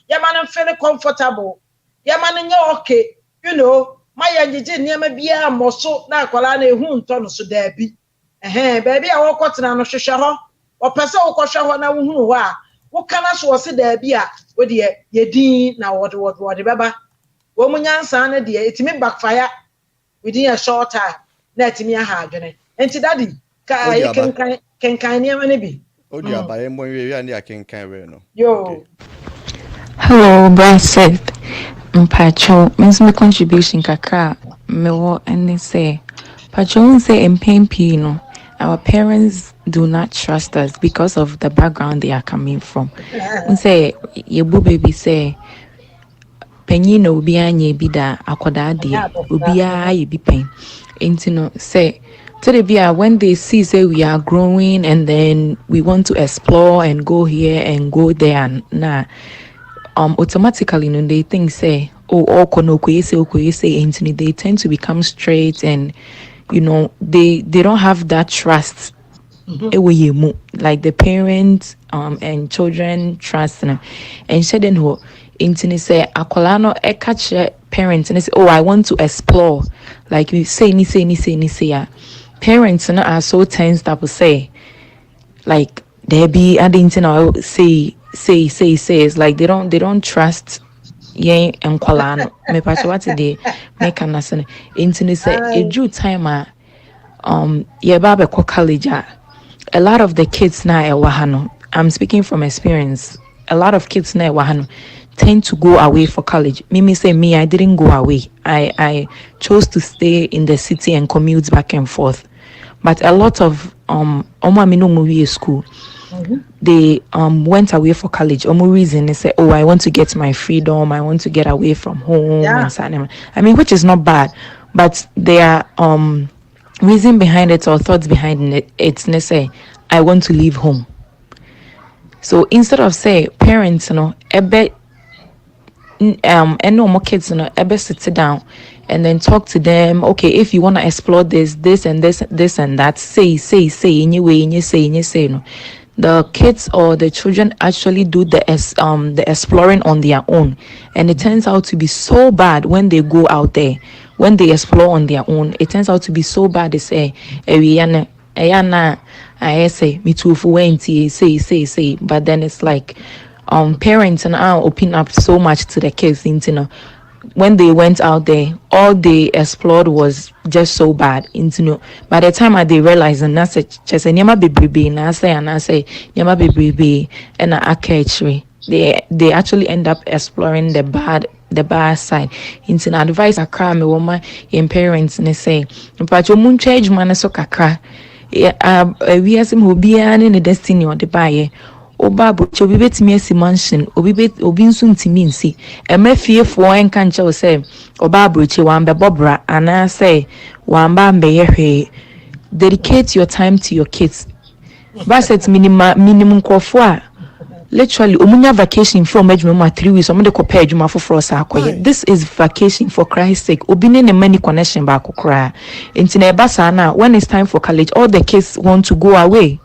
yaman feel comfortable yaman okay you know my yanji near me be a muscle na kwala na ehun to so da bi baby I walk out na no hwehwe ho o pese wo kohwe ho na wo hunu ho a wo kana so se da bi a wo de yedin na wo de beba wo munyansa na de itimi backfire within a short time na itimi ha adwene enti daddy can near any be. Oh, dear, by a way, and I can carry no. Yo. Hello, Ruth Seth. Mpacho, means my contribution kakra, me wo and they say, Pacho say in pain pino. Our parents do not trust us because of the background they are coming from. Say, your boo baby say, Penino ubi anye bida akoda dia, ubia ye be pain. Intino say, to the beer when they see say we are growing and then we want to explore and go here and go there automatically they think say say Anthony they tend to become straight and you know they don't have that trust like the parents and children trust and said then who Anthony say akolano catch parents and they say oh I want to explore like you say ni parents are so tense that will say like there be adding to say it's like they don't trust yen and kwalano me pacho what they make an asen into say a due time yeah baba college a lot of the kids now wahano I'm speaking from experience a lot of kids now wahano tend to go away for college. Mimi say me, I didn't go away. I chose to stay in the city and commute back and forth. But a lot of movie school, they went away for college. Omo reason they say, oh, I want to get my freedom, I want to get away from home and so on. I mean, which is not bad, but there are reason behind it or thoughts behind it. It's they say, I want to leave home. So instead of say parents, and no more kids, ever sit down and then talk to them. Okay, if you want to explore this and this and that, say anyway, and you say, the kids or the children actually do the exploring on their own, and it turns out to be so bad when they go out there, when they explore on their own. It turns out to be so bad. They say, I say me too for say, but then it's like parents and I open up so much to the kids, when they went out there, all they explored was just so bad. By the time they realized, and I said, just a nyama baby, and I say nyama baby, and I actually they actually end up exploring the bad side. Into advice I cry me woman in parents and they say, but you moon change man so kakra. We have some be in the destiny or the buyer. Oba butcher obi betimi asi mansion obi nso ntimi nsi emafiefoɔ enka nche wo say oba butcher wan be bobra ana say wan ba mbeye hwe. Dedicate your time to your kids. Baset minimum krofo literally omunya vacation from adwuma 3 weeks omde ko pay adwuma foforo sa akoye. This is vacation for Christ's sake. Obi ne money connection ba akokra ntina eba sa na when it's time for college all the kids want to go away.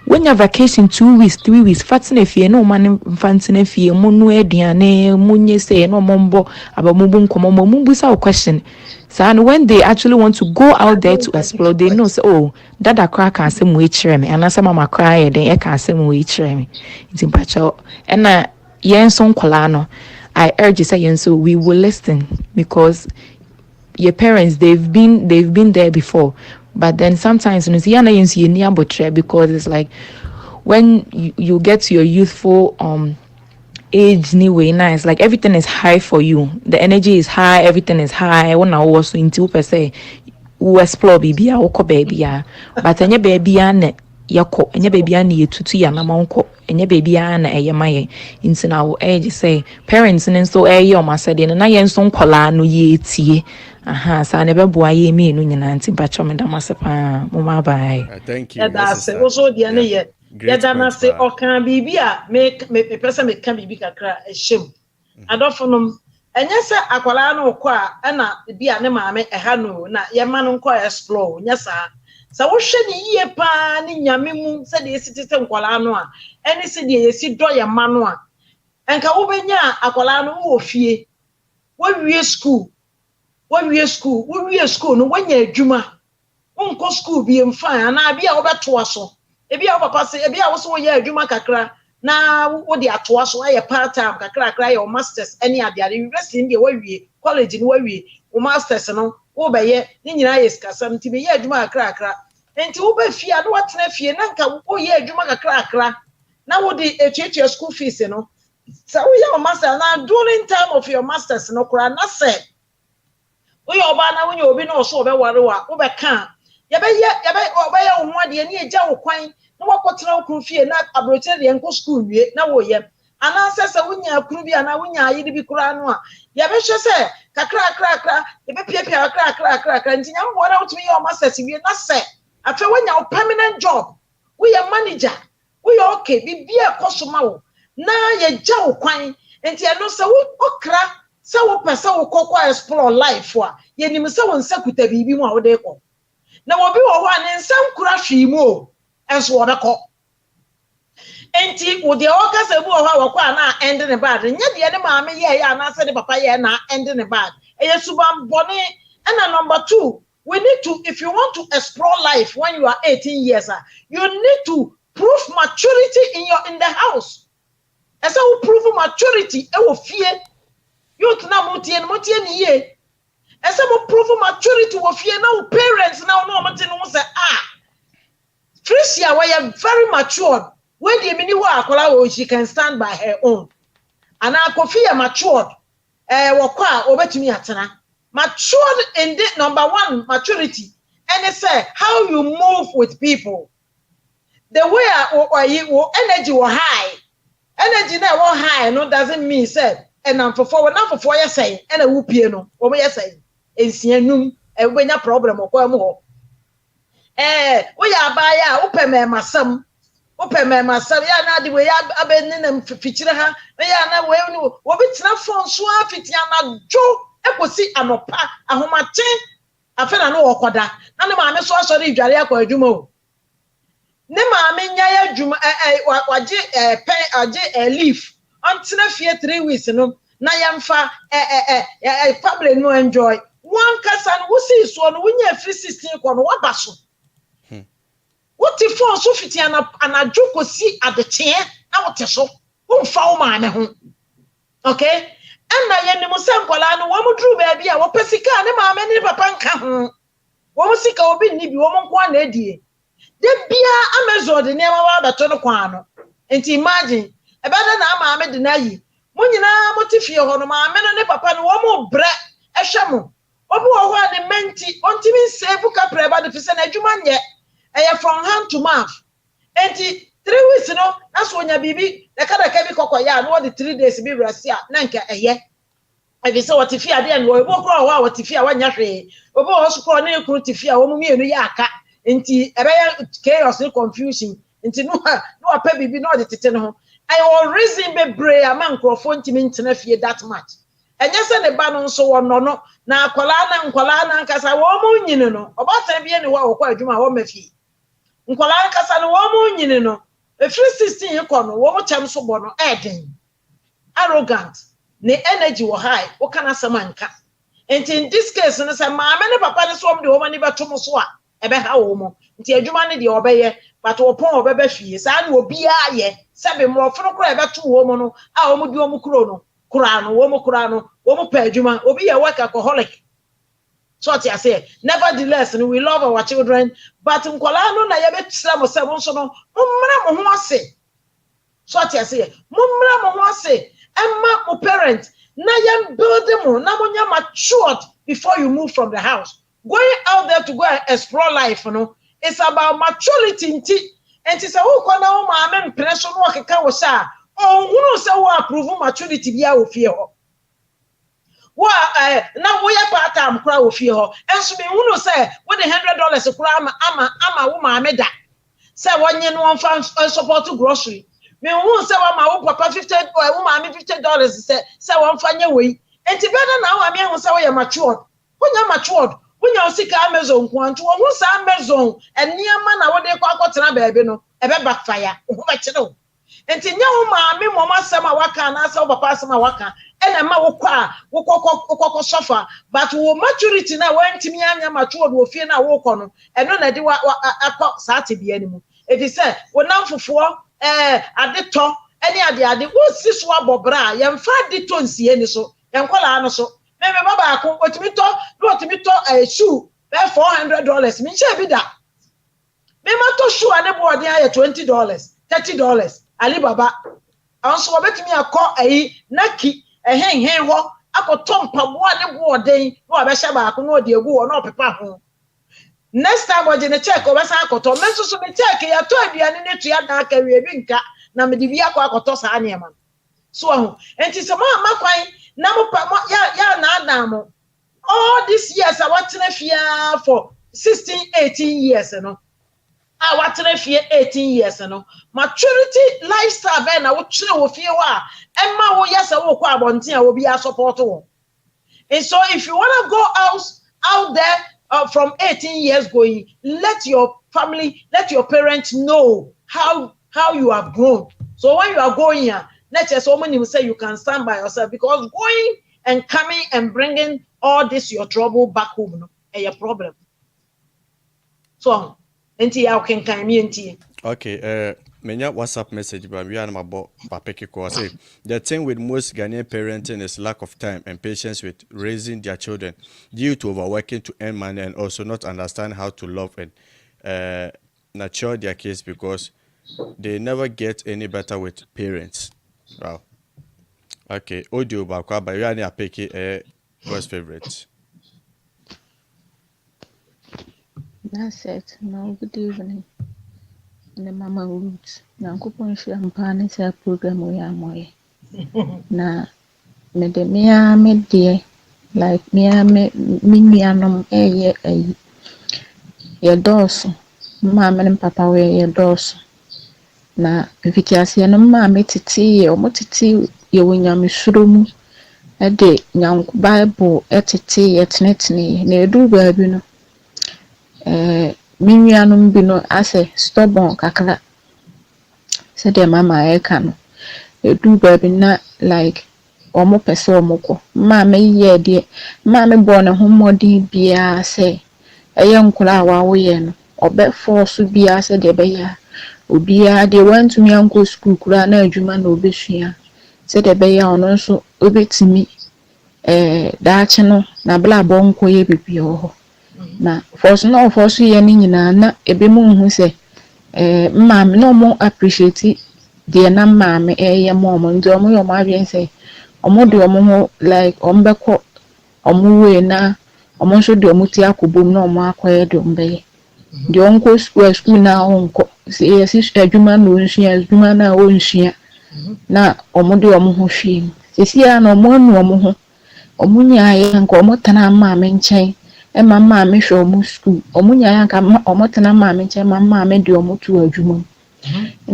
When your vacation 2 weeks, 3 weeks, fatsine fie no man fatsine fie munu ediane munye say no mombo aba mumbu nkomo mumbu sa question. So and when they actually want to go out there to explore, they know say, oh, dada cry can say we chere me and asa mama cry then e can say we chere me. It's impacho and na yenso nkola no. I urge you say yenso we will listen because your parents they've been there before. But then sometimes because it's like when you get to your youthful age anyway, now it's like everything is high for you. The energy is high, everything is high. When I was into per se, we explore baby, oko baby, but any baby ane yako, any baby ane yetutu ya na manko, any baby ane eyamaye. Into now age say parents and so your massa then na yen son kola no ye tie. Aha, so I never boy me no nyina nti bacho me da masepa mo ma bai. Thank you. That's also the ane ye. Yada na say o kan bibi a me person me kan bibi kakra ehim. Adofonom enye se akwala na okọ a na bi a ne maame eha no na ye ma no nkọ explore nya sa wo hwe ni yie pa ni nyame mu se de esitete nkwala no a ene se de yesi do ye ma no a enka wo benya akwala no wo fie wo wie school no wanya adwuma wonko school bi emfa na bia wo beto aso ebia wo papa se ebia wo so ye adwuma kakra na wo de ato aso aye part time kakra your masters any ade university ndi wo wie college ni wo wie wo masters no wo be ye ni nyina ye skasam ti be ye adwuma kakra enti wo be fie ade watena fie na nka wo ye adwuma kakra na wo de echiche school fees no so wo ye master na during time of your masters no kura na say we oba na when you obi no so obe ware wa wo be kan ye be wo ho ade ni eja wo kwan na wakotena okru fie na abroche de enko school wie na wo ye ana se wonya akru bi ana wonya ayide bi kura no a ye be hwe se kakra ye be piapia kakra ntinya wo na wotumi ye o masters wie na se afa wonya o permanent job we ye manager we ye okay bibia kosoma wo na ye ja wo kwan enti eno se wo okra se wo pese wo kokwa explore life wa ye nim se wo nsakuta bibi mu a wo de ko na wo bi wo ho an nsam kura hwi mu o enso wo beko enti wo de o ka se bu wo ho akwa na end ne bad nya de ne maame ye ya na se de papa ye na end ne bad eye suban bone. And number 2, we need to, if you want to explore life when you are 18 years you need to prove maturity in the house. And so we prove maturity e wo fie you na mutie ni ye. And so we prove maturity wo fie na parents now no mate no say Tricia we very matured. When the mini wa akola she can stand by her own. And Akofia matured. Wakwa obetumi atena. Matured in the number 1 maturity. And it say how you move with people. the way your energy was high. Energy that was high, no doesn't mean said. And I'm for forward, not for 4 years saying, and a whoopie no, or me saying, and see no, and when a problem or more. We are by open my son. Open my son, ya na the way I been in them feature her. They are now way no, what it's not from swap it yana Joe, Eposi, and Opa, a homatin. I feel I know Okwada. And the man so sorry, Jaria kwa Jumo. Ne maame nya adwuma waje pen aje leaf until na 3 weeks no na yamfa public no enjoy one kasa no wusi so no wunya free 16 ko no wabaso wuti phone so fiti anadwo kosi adeche na wote so wumfa wo maame ho okay ana ye ni musankwala no wo mudru ba bia wo pesika ne maame ne papa nka ho wo musika obi ni bi wo monko na edie de bia Amazon de nema wa beto no kwan no enti imagine e beda na maame de na yi mo nyina motifie ho no maame no ne papa no wo mo bre ehwe mo obi wo ho ade menti ontimi save kapra ba de fise na adwuma nye e from hand to mouth enti 3 weeks no na so nya bibi de kada ka bi kokoya no de 3 days bi brasia na nka eye e bi se wotifie ade no obi kro ho wotifie a wanya hwe obi ho so kro na ekru tifie a wo mu mienu ya aka Inti ebeya chaos and confusion. Inti no apɛ bibi no de tete no ho. I will reason be brave a man crofo ntimi ntena fie that much. Enye se ne ba no nso wo no no na nkwala na nkasa wo mu nyine no. Obata bia ne wa wo kwa adwuma wo mafie. Nkwala nkasa no wo mu nyine no. Efiri 16 kɔ no wo mu kyam so bɔ no eden. Arrogant. Ne energy wo high. Wo kana samanka. Inti in this case no say maame ne papa ne so om de wo mani beto mo so a ebe ha wo mo nti adwuma ne de obeye but wo pon obebe fie sa na obi a ye sebe mo foro kro ebe to wo mo no a wo mo di wo mo kro no wo mo pa adwuma obi ye work alcoholic so ti say nevertheless we love our children but nkola no na ye betira mo se mo so no mmra mo ho ase so ti say mmra mo ho ase emma mo parent na ye build them na mo nya matured before you move from the house. Going out there to go and explore life, you know, it's about maturity. And it's a whole corner of my impression work a car was sa. Oh, who knows how approve maturity be out of fear. Well, now we are part time crowd of fear. And so, who knows say, what $100 a crime, I'm a woman, I made that. Say, 1 year, no one support to grocery. Me who say, my papa $50 or woman, $50 say, one funny way. And to better now, I mean, say, you're matured. When you're matured, when you see Amazon, kwantu who say Amazon and near man na what they call kwatena baby no ebe backfire who bache no enti nya wo maame mama sama waka na asa papa sama waka ena ma wo suffer but wo maturity na wantimi anya matured wo fie na wo kɔ no eno na de wa akɔ saate bia ni mu if you say wo nam fofo ade to ene ade wo si so abobra ye mfa de to nsie ni so ye nkola no so me baba ko otimi to a shoe be $400 me share bi da me ma to shoe ane board ya $20 $30 ali baba anso obetimi akọ ayi naki hen ho akoto mpabo ane board den no abehye ba ko no de egu wo no pepa ho next time oje ne check obesa akoto me so me check ya to aduane ne tua da aka wie bi nka na me de bi akoto sa ane ma so ho enti se ma kwan na mo ya na adamo all these years I want to fear for 16-18 years no I want to fear 18 years no maturity lifestyle be na wo kire wo fie wa emma wo yesa wo kwa abonten a wo bi support wo and so if you want to go out there from 18 years going let your family let your parents know how you have grown so when you are going here let us so many say you can stand by yourself because going and coming and bringing all this your trouble back home no a problem so enti ya can me enti okay menya WhatsApp message but we are about papekiko say the thing with most Ghanaian parenting is lack of time and patience with raising their children due to overworking to earn money and also not understand how to love and nurture their kids because they never get any better with parents. Wow. Okay, audio bakwa ba you are apeke what's favorite? That's it. No, good evening. ne Mama Ruth nyankopɔn hyira mpa ne sɛ program we amoye na me de me deɛ like me nuanom ɛyɛ ayi yɛ dɔɔso maame ne papa we yɛ dɔɔso na mfiti aseɛ no maame tete ɔmo tete yɛ wɔ nyamesuro mu ɛde nyanko Bible ɛtete yɛ tenetene na edu baabi no me nuanom bi no asɛ stubborn kakra sɛ deɛ mama ɛka no edu baabi na like ɔmo pɛ sɛ ɔmo kɔ maame yɛ deɛ maame bɔ ne ho mmɔden biara sɛ ɛyɛ nkora a wawoyɛ no ɔbɛfɔ so biara sɛ deɛ ɛbɛyɛ obiara deɛ wantumi ankɔ school koraa na adwuma na obɛsua sɛ deɛ ɛbɛyɛ ɔno nso obɛtumi daakye no na bla abɔ nkɔ yɛ bibia wɔ hɔ na fɔso na ɔfɔso yɛ ne nyinaa na ebe mu hu sɛ maame na ɔmo appreciate deɛ na maame ɛyɛ ma ɔmo nti ɔmo yɛ ɔmo adwene sɛ ɔmo de ɔmo ho like ɔmo bɛkɔ ɔmo wei na ɔmo nso de ɔmo ti akɔbom na ɔmo akɔyɛ de ɔmo bɛyɛ deɛ ɔnkɔ school na ɔnkɔ sɛ yɛsi adwuma na ɔnsua adwuma na ɔnsua na ɔmo de ɔmo ho hwɛ mu sisi a na ɔmo anu ɔmo ho ɔmo nyaayɛ nka ɔmo tena maame nkyɛn ɛma maame hwɛ ɔmo school ɔmo nyaayɛ nka ɔmo tena maame nkyɛn ma maame de ɔmo to adwuma mu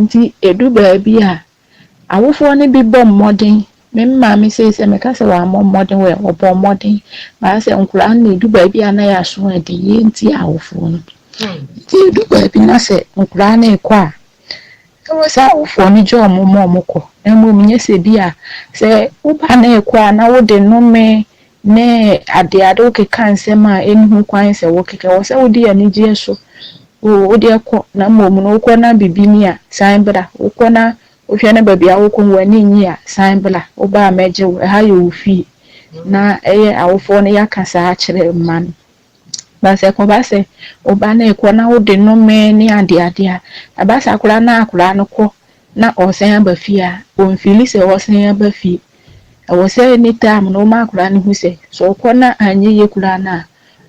nti edu baabi a awofoɔ ne bi bɔ mmɔden me maame sɛ meka sɛ wɔamɔ mmɔden wɔ ɔbɔ mmɔden baa sɛ nkora na edu baabi a na yɛ aso ade yɛ nti awofoɔ no nti edu baabi na sɛ nkora na ɛkɔ a ɛwɔ sɛ awofoɔ no gye ɔmo ma ɔmo kɔ na mmom nyɛ sɛ bi a sɛ woba na ɛkɔ a na wode nnome ne ade wokeka nsɛm a ɛnni ho kwan sɛ wokeka wɔ sɛ wode anigyeɛ so wode ɛkɔ na mmom no wokɔ na bibi ni a san bra wokɔ na wohwɛ na baabi a wokɔ w'ani nyi a san bra woba a mɛgye wo ɛha yɛ wo fie na ɛyɛ awofoɔ no yɛaka saa kyerɛ mma no basɛ kɔba sɛ woba na ɛkɔ na wode nnome ne ade a abasa akora na akora no kɔ na ɔsan aba fie a ɔmfili sɛ ɔsan aba fie ɛwɔ sɛ anytime na ɔma akora no hu sɛ so ɔkɔ na anyɛ yɛ kora na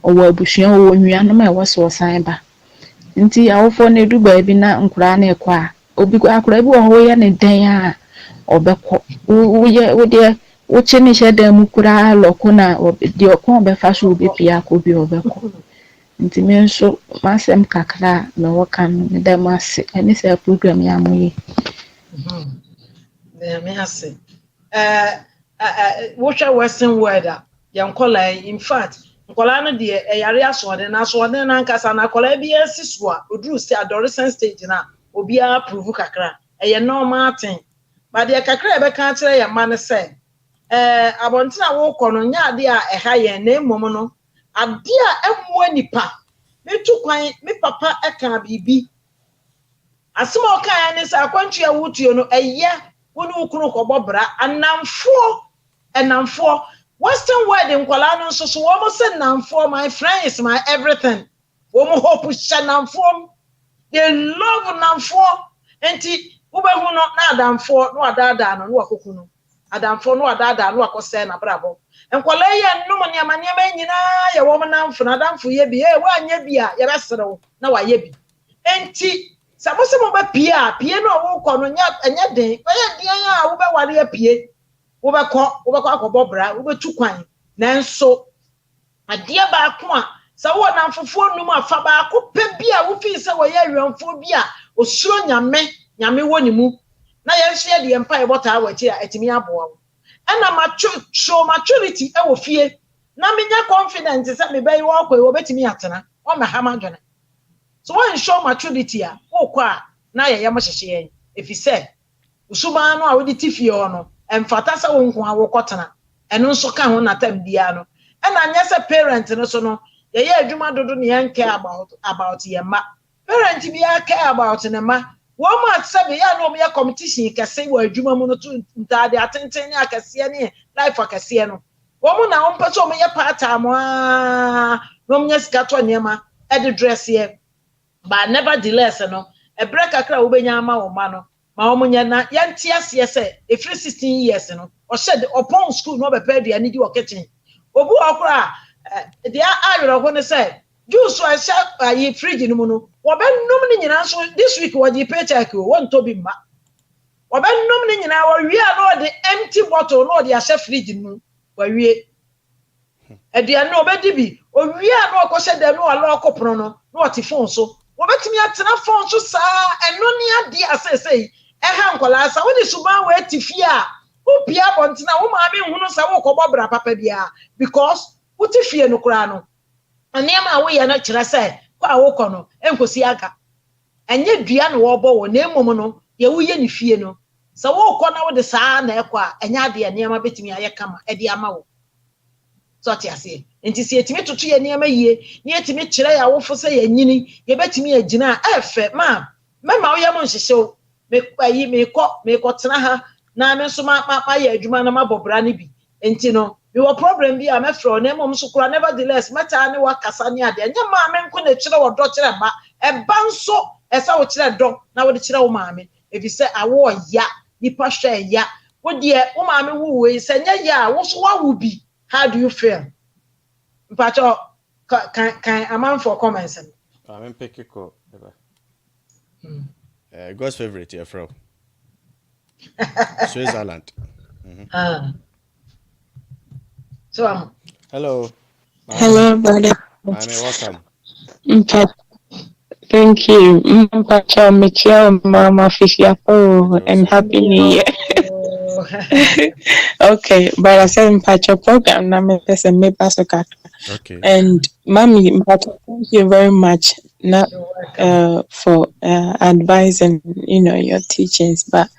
ɔwɔ abusua ɔwɔ nuanom a ɛwɔ sɛ ɔsan ba nti awofoɔ no edu baabi na nkora na ɛkɔ a obi akora bi wɔ hɔ yɛ ne dan a ɔbɛkɔ wodeɛ wokye ne hyɛ dan mu kora lɔko na deɛ ɔkɔ ɔbɛfa so obɛpia akɔ bi ɔbɛkɔ nti me nso masɛm kakra a na wɔka no ne dɛm ase ɛne sɛ program yɛ amoyɛ me ase wohwɛ western world a yɛnkɔla in fact nkɔla no deɛ ɛyare asoɔden na asoɔden na nkasa na akɔla bi asi so a oduru sɛ adolescent stage na obiara prove kakra ɛyɛ normal thing but deɛ kakra ɛbɛka kyerɛ yɛ ma no sɛ abɔnten a wokɔ no nya ade a ɛha yɛn na mmom no ade a ɛmmoa nipa metu kwan me papa ɛka biribi asɛm a ɔka ne sɛ akwantu a wotuo no ɛyɛ wo ne wo kunu kɔbɔ bra ɛnamfoɔ western world nkwala no nso so wɔn sɛ namfoɔ my friend is my everything wɔn hope hyɛ namfoɔ they love namfoɔ enti wobɛhu no na adamfoɔ no adaada no wakɔku no adamfoɔ no adaada no wakɔsɛ na brabɔ nkwala yɛ nnom nneɛma nyinaa yɛ wɔn namfo na adamfo yɛ bi wɔanyɛ bi a yɛbɛserew na wayɛ bi enti sɛ mo ba pie no a wokɔ no nyɛ den wɔyɛ den a wobɛware apie wobɛkɔ akɔbɔ bra wobɛtu kwan nanso adeɛ baako a sɛ wo na mfofoɔ num afa baako pɛ bi a wofi sɛ wɔyɛ awɛmfoɔ bi a osuro nyame wɔ ne mu na yɛnhye deɛ mpa yɛbɔtaa wɔkyi a atimi aboa wo ɛna show maturity ɛwɔ fie na menya confidence sɛ mebɛyi wɔ kɔ wɔbɛtimi atena ɔmɛ ha madwene so wɔn show maturity a wokɔ a na yɛyɛ mo hyehyɛ yɛn efi sɛ usuma no a wode ti fie hɔ no emfata sɛ wo nko a wokɔtena ɛno nso ka ho natam bia no ɛna nyɛ sɛ parent no so no yɛyɛ adwuma dodo ne yɛn care about yɛn ma parent bia care about ne ma wɔn ma sɛ be ya no yɛ competition kɛse wɔ adwuma mu no to ntade atenten ne akɛseɛ ne life akɛseɛ no wɔn na wɔn pɛ sɛ wɔn yɛ part time na wɔn nyɛ sika to nneɛma ɛde dress yɛ but nevertheless no ɛbrɛ kakra wobɛnya ama wɔn ma no ma omunya na yanti ase sɛ efiri 16 years no ɔhyɛ upon school no be pɛ aduane di wɔ kitchen obu okra de ayoro ho ne sɛ juice I share a fridge in Muno. Waben nominee so this week was the paycheck won't to be ma. Waben nominee now we are not the empty bottle, no the share fridge in Moon. Where we and they are no baby. Or we are no cosset there no local prono, no phone so. Wabet me at enough phone so sa and no near dear say. Ehankola sa woni suban we tifia wo bia bontina wo ma me hunu sa wo kobobra papa bia because wo tifie no kura no anema wo ye na kire say kwa wo kɔ no enkosi aka enye dua no wo bɔ wo na emom no ye wo ye ne fie no sa wo kɔ na wo de saa na ekɔ a enya ade anema betimi aye kama e de ama wo so ati ase enti se etimi tutu ye anema yie ne etimi kire ya wo fo say ye nyini ye betimi agina efe ma mema wo ye mo nhyehyɛ me ko tena ha na me so ma ye adwuma na mabobra ne bi enti no me wo problem bi a me fro na mom so kura nevertheless meta ne wakasa ne ade nya ma me nko na kire wo do kire ba e ban so esa wo kire do na wo de kire wo ma me e bi se awo ya nipa hwe ya wo de wo ma me wo we se nya ya wo so wa wo bi how do you feel mpacho can amount for comments I'm pick it ko God's favorite, your Frau. Switzerland. So, hello. Hello, brother. Maame, welcome. Okay. Thank you. Pacha Michelle, Mama Fishiapo, and Happy New Year. Okay, but I said Pacha program, na me person me pasokaka. Okay. And Mommy, Pacha, thank you very much. Not for advising, your teachings, but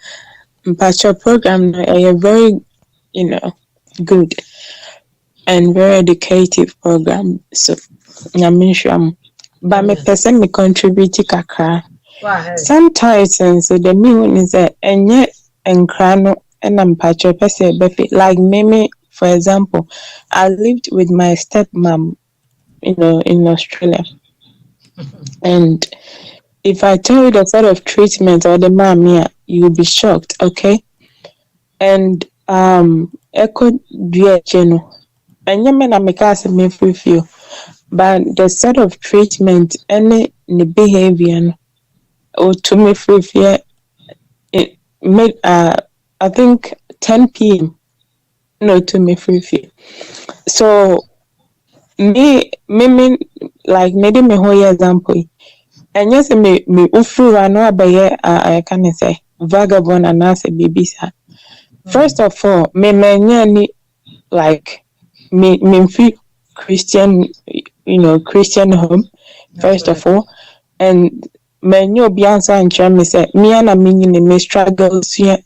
Pacha program a very, good and very educative program. So, but me person me contribute kakra. Sometimes so the meaning is that enye enkrano and Pacha person like me, for example, I lived with my stepmom, in Australia. And if I tell you the sort of treatment or the mom, you'll be shocked, okay? And echo duo and you may not make us me with you, but the sort of treatment and the behavior or to me with you, it made I think 10 p.m. No, to me with you. So me like maybe me whole example. And yes, me ufura no abaye I can say vagabond and as a baby. First of all, me ni like me free Christian, Christian home. First of all, and me nyo biansa and me say me and me struggles here.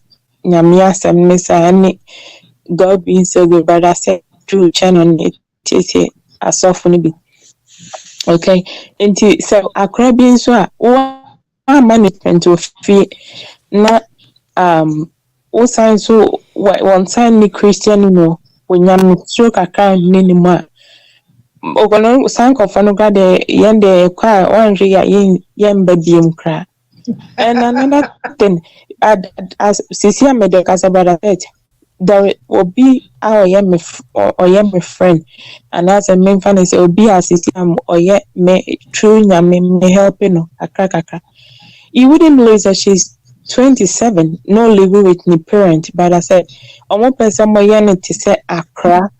Nyamia sem me say any God being so good, but I say true channel it as often be. Okay, and so akra bi nso a one management of fee na o sign so one sign ni Christian when you stroke account ni mu a ogono sign kofano ga de yende kwa one ya yen badiem kra. And another thing as Cecilia made the Casabara said, there will be our my friend, and as a main fan is will be as or yet me true me helping a cracker. You wouldn't believe that she's 27, no living with me parent, but I said, I want person my to say Accra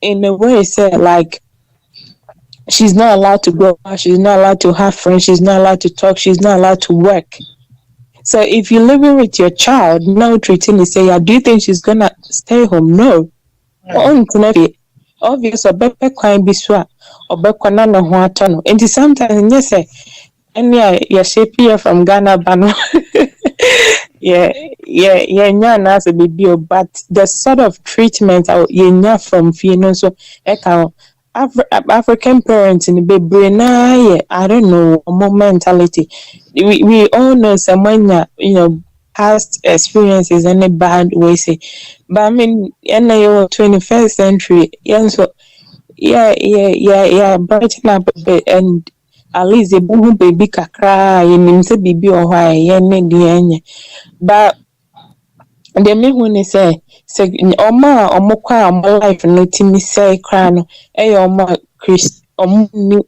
in a way say like she's not allowed to go out, she's not allowed to have friends, she's not allowed to talk, she's not allowed to work. So if you're living with your child, now treating me say, do you think she's gonna stay home? No. Obvious or better crime be swa or bekwana no hoatono. And sometimes yes say and yeah shape here from Ghana Bano. yeah as a baby, but the sort of treatment from so African parents in the baby I don't know more mentality. We all know someone past experiences and a bad way say, but I mean in the 21st century so brighten up a bit and at least a boom baby cry and say baby or why but the me when they say oma omokwa life no timi say cry no e oma omuni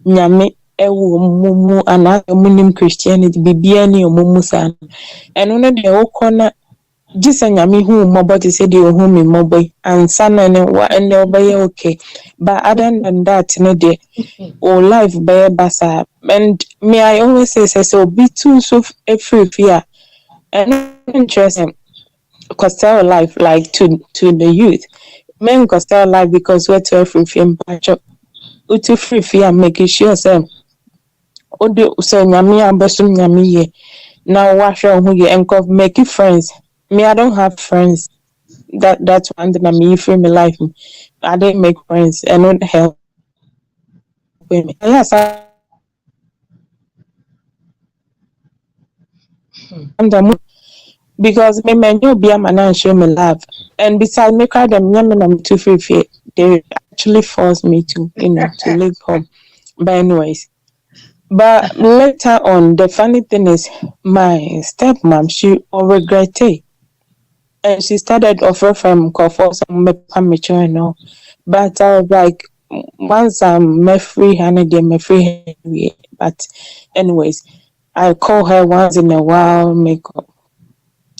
nyame ewo mumu ana omunim Christianity bibia ni omumu san eno ne de okona gisa nyame hu mobo te say de hu me mobo ansa na ne wa ene obeye okay but other than that no de or life by basa and me I always say so be too so free fear and interesting costal life like to the youth men costal life because we're too free fear utu free fear making sure say odo so nyame ambasum nyame ye now wash who you and make friends me I don't have friends that's one thing I mean free my life I didn't make friends and not help me yes because me men you be a man and show me love and besides me cry them I'm too free fear they actually forced me to to leave home but anyways. But later on, the funny thing is, my stepmom, she regret it. And she started offering from for some mature and all. But I was like, once I'm free, I'm free. But anyways, I call her once in a while,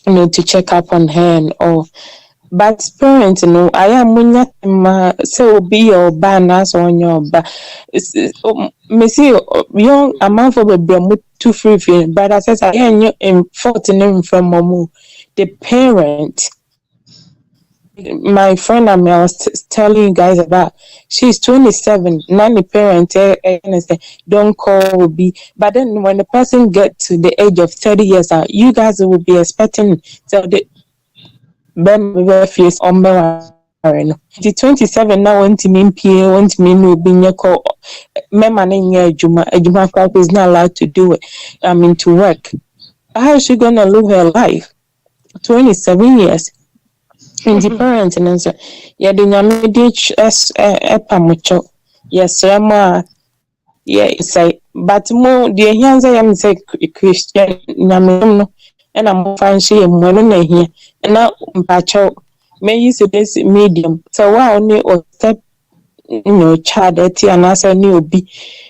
to check up on her and all. But parents, I am munya so be your banners on your me see young amount for baby too free but I says I am in 14 from Momu. The parent, my friend I was telling you guys about, she's 27, nanny parent don't call will be, but then when the person get to the age of 30 years you guys will be expecting so the face on the 27 now want to mean PA want me no be call Mema Juma is not allowed to do it. I mean to work. How is she gonna live her life? 27 years. And the parents and answer, yeah, the Yamidich Epamucho. Yes, Rama, yeah, say, but more the hands I am say Christian Yamino, and I'm fancy and one here, and now Pacho may use this medium. So why only or step child and as a new be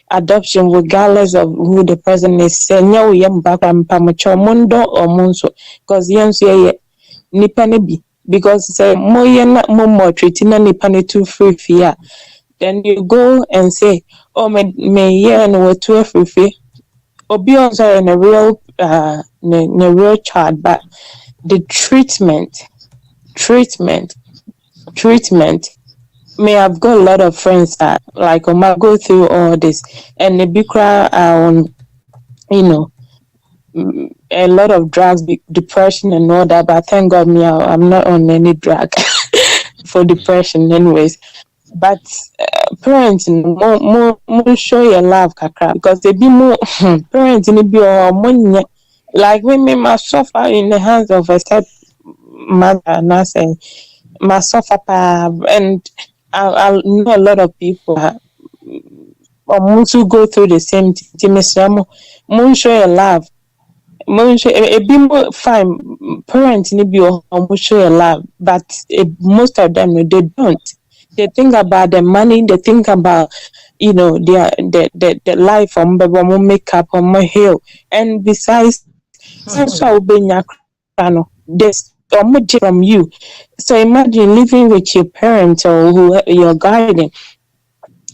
adoption regardless of who the person is saying no yam back and pamacho mundo or monso because yams nipane be because say more treating nipane too free fear then you go and say oh me and we're too free or be also in a real child but the treatment may have got a lot of friends that like go through all this and the big crowd on a lot of drugs, depression and all that, but thank God I'm not on any drug for depression anyways. But parents more show your love kakra because they be more parents in be money like women must suffer in the hands of a step mother and I say must suffer and I know a lot of people go through the same thing. More show your love. A bit fine parents need be show your love, but most of them they don't. They think about the money. They think about the life on baby makeup on my hair, and besides, so this from you. So imagine living with your parents or who you're guiding.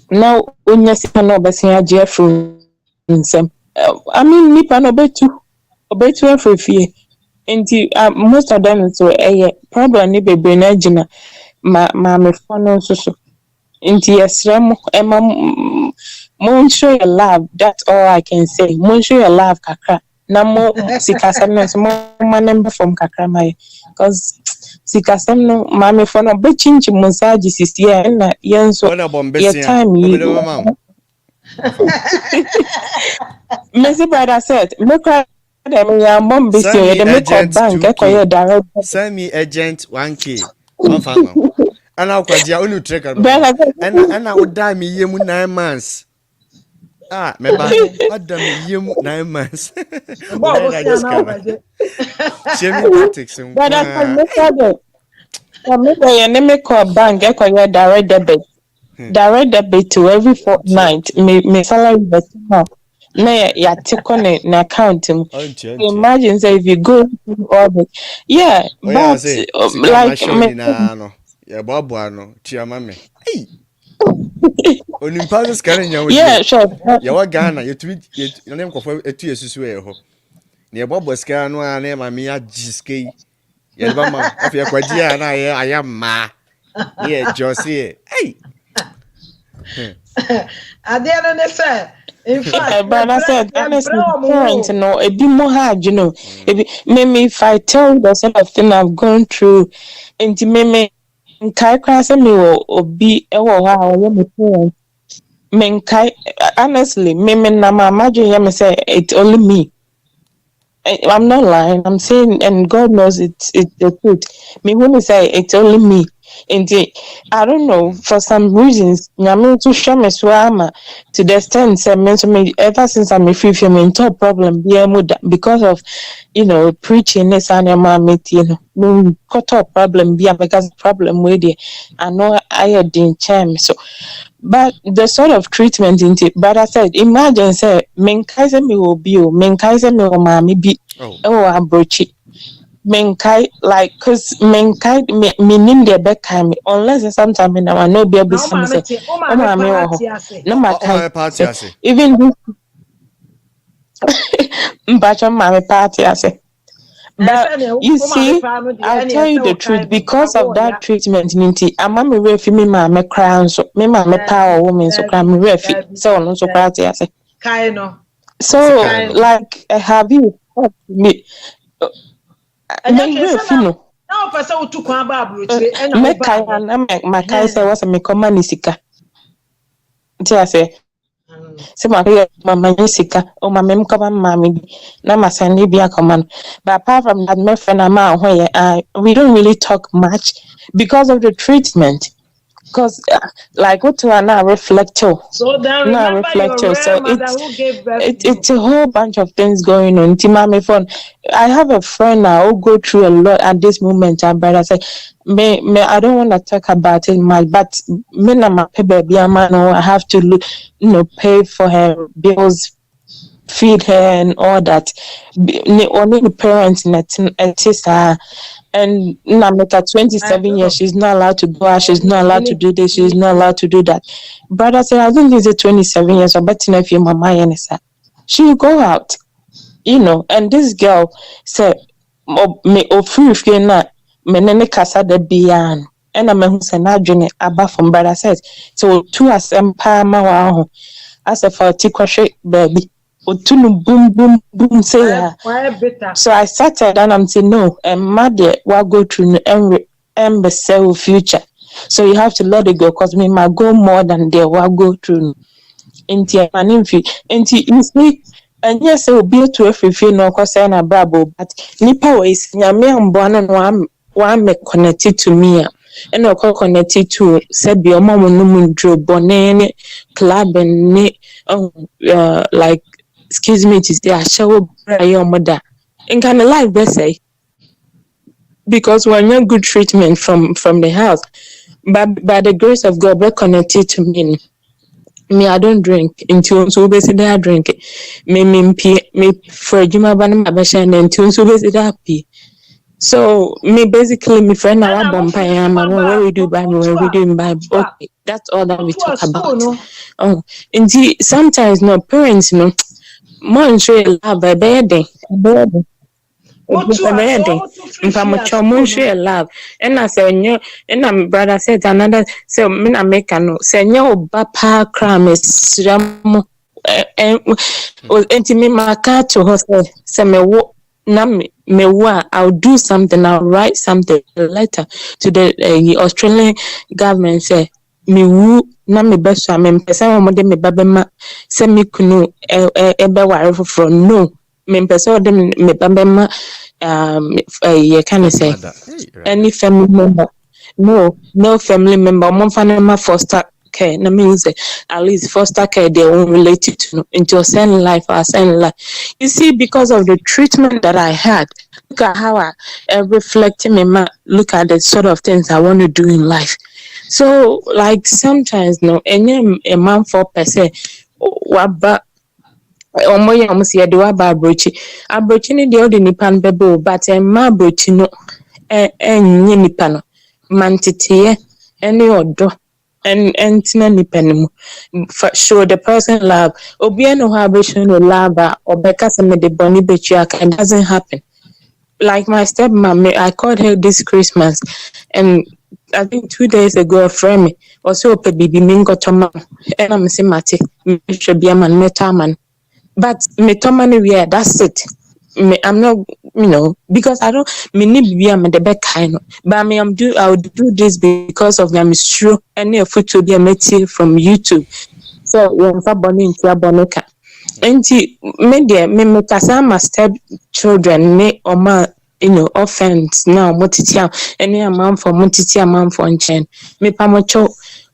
Now, when you see no Jeffrey, I mean, nipa no betu every fear. Most of them so problem ni bebe na jina ma phone so. Inti yesrem mo show your love. That's all I can say. Mo show your love kakra. Na mo sikasem no mo number from kakra mai because sikasem no mama phone no be chinchi mo saji sisi na yenso your time you Mr. Brother said, look at them, your mom be saying, the make up bank, direct. Send me agent 1K. And I'll quite the only trick. And I would die me 9 months. Remember, I done me 9 months. Jamie tactics. But I make up bank, direct debit. direct debit to every fortnight. Me salary but now. Na ya take on an account. Imagine say if you go through all the but like me. Yeah, sure. Ya Ghana, you tweet your name for a 2 years ho. Near Bob was Scano and Mamia Giske. Yabama, if you're quite dear, and I am ma. Yeah, Josie. Hey. At the end of the fair. In fact, but I said, honestly, parents, a bit more hard, Maybe if I tell the sort of thing I've gone through, and maybe me or be a parents. Honestly, maybe na imagine say it's only me. I'm not lying. I'm saying, and God knows it's the truth. Me when say it's only me. Indeed, I don't know, for some reasons, to show me to the extent ever since I'm a free film into problem because of preaching this and cut up problem because problem with it. I know I had in charm so. But the sort of treatment in it, but I said, imagine say, menkaise me will be, menkaise me will mommy be, I broach it. Menkai, like, cause menkai, me name the back time, unless sometimes I know be able to say, no matter, even but on my party, I say. But you see, I'll tell you the truth, because of that treatment, I'm a refi me my crown, so me my power woman, so I'm refi, so no so party, I say. So, like, have you me? Now, person to come back, my Kaisa was a Mekomanisika. I say. So my Sika or my mem command mammy, na my son Libya command. But apart from that, my friend Ama where we don't really talk much because of the treatment. Because like what to now reflector. So then remember your so who gave birth it's a whole bunch of things going on. Timame phone. I have a friend now who go through a lot at this moment. And brother say, me I don't want to talk about it much, but me na my baby man, I have to look, pay for her bills, feed her and all that. Only the parents and now make her 27 years, she's not allowed to go out, she's not allowed to do this, she's not allowed to do that. Brother said, I think it's 27 years, but if your mama and she will go out, and this girl said, me free na menene kasa de bian. And I'm who said, not doing it above from brother says, so 2 as empire ma as a 40 crochet baby. Boom, boom, boom, say so I started and I'm saying, no, and mother will go through and sell future. So you have to let it go because me might go more than they will go through into an infi. You see, and yes, it will be to every few no concern a brabo, but Nipa is Yami and Bonan one me connected to me. And I connected to said your mom no drew bonnet club and like excuse me to say I show your mother and kind of like they say because when you're good treatment from the house but by the grace of God we're connected to me I don't drink until so basically I drink me for Juma Banama Bashan and until so basically happy. So me basically my friend now what we do Bible when we do in Bible. Okay, that's all that we talk about. Indeed sometimes no parents more show love by baby. Love and I say and my brother said another so me I make no say bapa cram is and me my car to her say me I'll do something, I'll write something, a letter to the Australian government say me woo na me best I mean person me babema say me kunu ebe ware from no me person dem me babema you can say any family member no family member mon family foster care na me use at least foster care they won't relate it to into your send life or send life. You see, because of the treatment that I had, look at how I reflecting me look at the sort of things I want to do in life. So like sometimes no any a man for per se waba omoye omusi ye de waba abrochi ni de odi nipa no bebe but ma abrochi no enye nipa no mantete any odo and tina nipa no mu show the person love obi eno ha abrochi no love or beka se me de boni bechi aka, it doesn't happen. Like my stepmom, I called her this Christmas, and I think 2 days ago, a friend me also a baby mingo toma, and I'm saying mate, me should be a man, metaman, but me toma yeah, that's it. I'm not, because I don't me need be a man the back kind, but me I would do this because of them is true. Any of food to be a meti from YouTube, so when for bonnie into a bonoka. Enti me kasa ma step children ne oma offense now motitia any amount for motitia amount for nchen me pamocho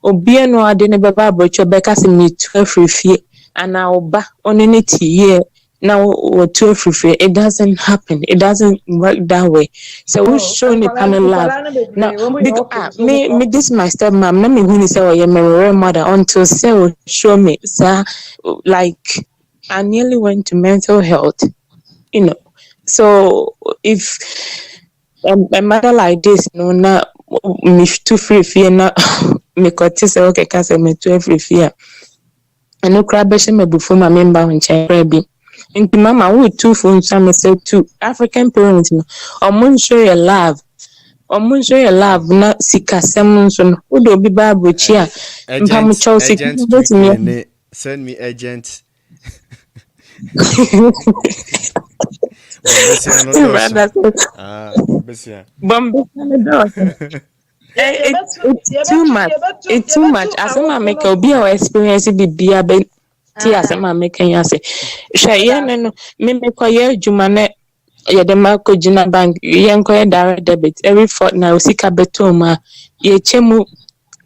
obi no ade ne beba abrocho beka se me 12 fie ana oba oneniti here now or 12 free. It doesn't happen. It doesn't work that way. So we show the panel love. Now, because me this my stepmom. Let me who say oh yeah, my mother until say show me sir like I nearly went to mental health. So if a mother like this, na me too free fear na me got say okay, can say me 12 free fear. I know crab me before my member when cherry. Into mama with 2 phones, I say 2 African parents. Or show your love. Or show your love, not sika someone who do be babu chia. Send me agent. It's too much. It's too much. As I make a be our experience be as I'm making you say, Shayan and Mimic Jumane Yademako Jina Bank, Yanko direct debit every fortnight, Sika Betoma, Ye Chemu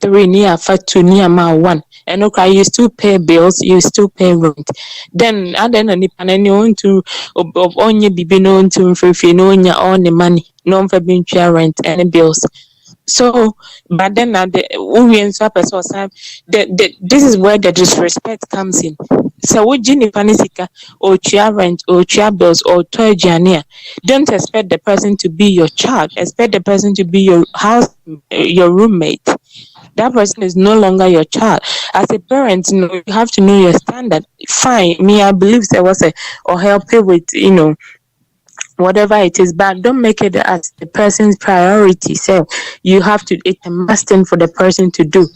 3 near 5 to near ma 1. And okay, you still pay bills, you still pay rent. Then I don't any pan want to only be known to free no on the money, no for being rent and bills. So, but then this is where the disrespect comes in. So, what Jenny Panisika or chia rent or chia bills or toy jania, don't expect the person to be your child. Expect the person to be your house, your roommate. That person is no longer your child. As a parent, you have to know your standard. Fine, me, I believe there was or help you with, whatever it is, but don't make it as the person's priority. So you have to, it's a must thing for the person to do.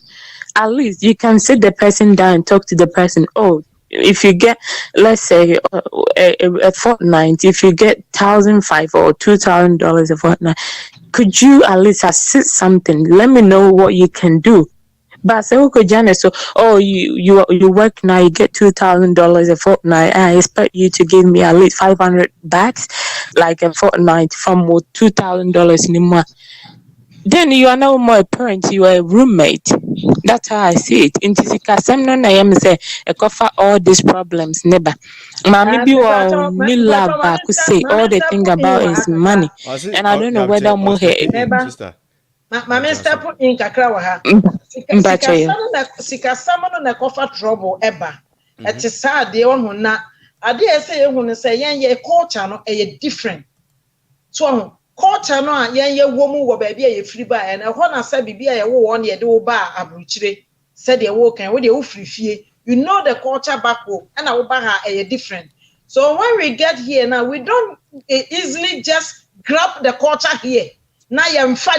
At least you can sit the person down and talk to the person. Oh, if you get, let's say, a fortnight, if you get $1,500 or $2,000 a fortnight, could you at least assist something? Let me know what you can do. But say okay, Janet, so you work now, you get $2,000 a fortnight. I expect you to give me at least $500 like a fortnight from $2,000 anymore. Then you are no more a parent, you are a roommate. That's how I see it. In Tisika, I am say a cover all these problems, never. Maybe you love back could say all they think about is money. And I don't know whether more sister. Maame step in kakra wa ha. Sika samano na kofa trouble eba. Eti sa de won na ade ese ye hu say yen ye culture no e different. So culture no a yen ye wo mu wo ba bia ye free ba e na ho na sa bibia ye wo won ye de wo ba abruchire. Said ye wo kan wo de wo free fie. You know the culture back wo and wo ba ha e different. So when we get here now, we don't easily just grab the culture here. Na yemfa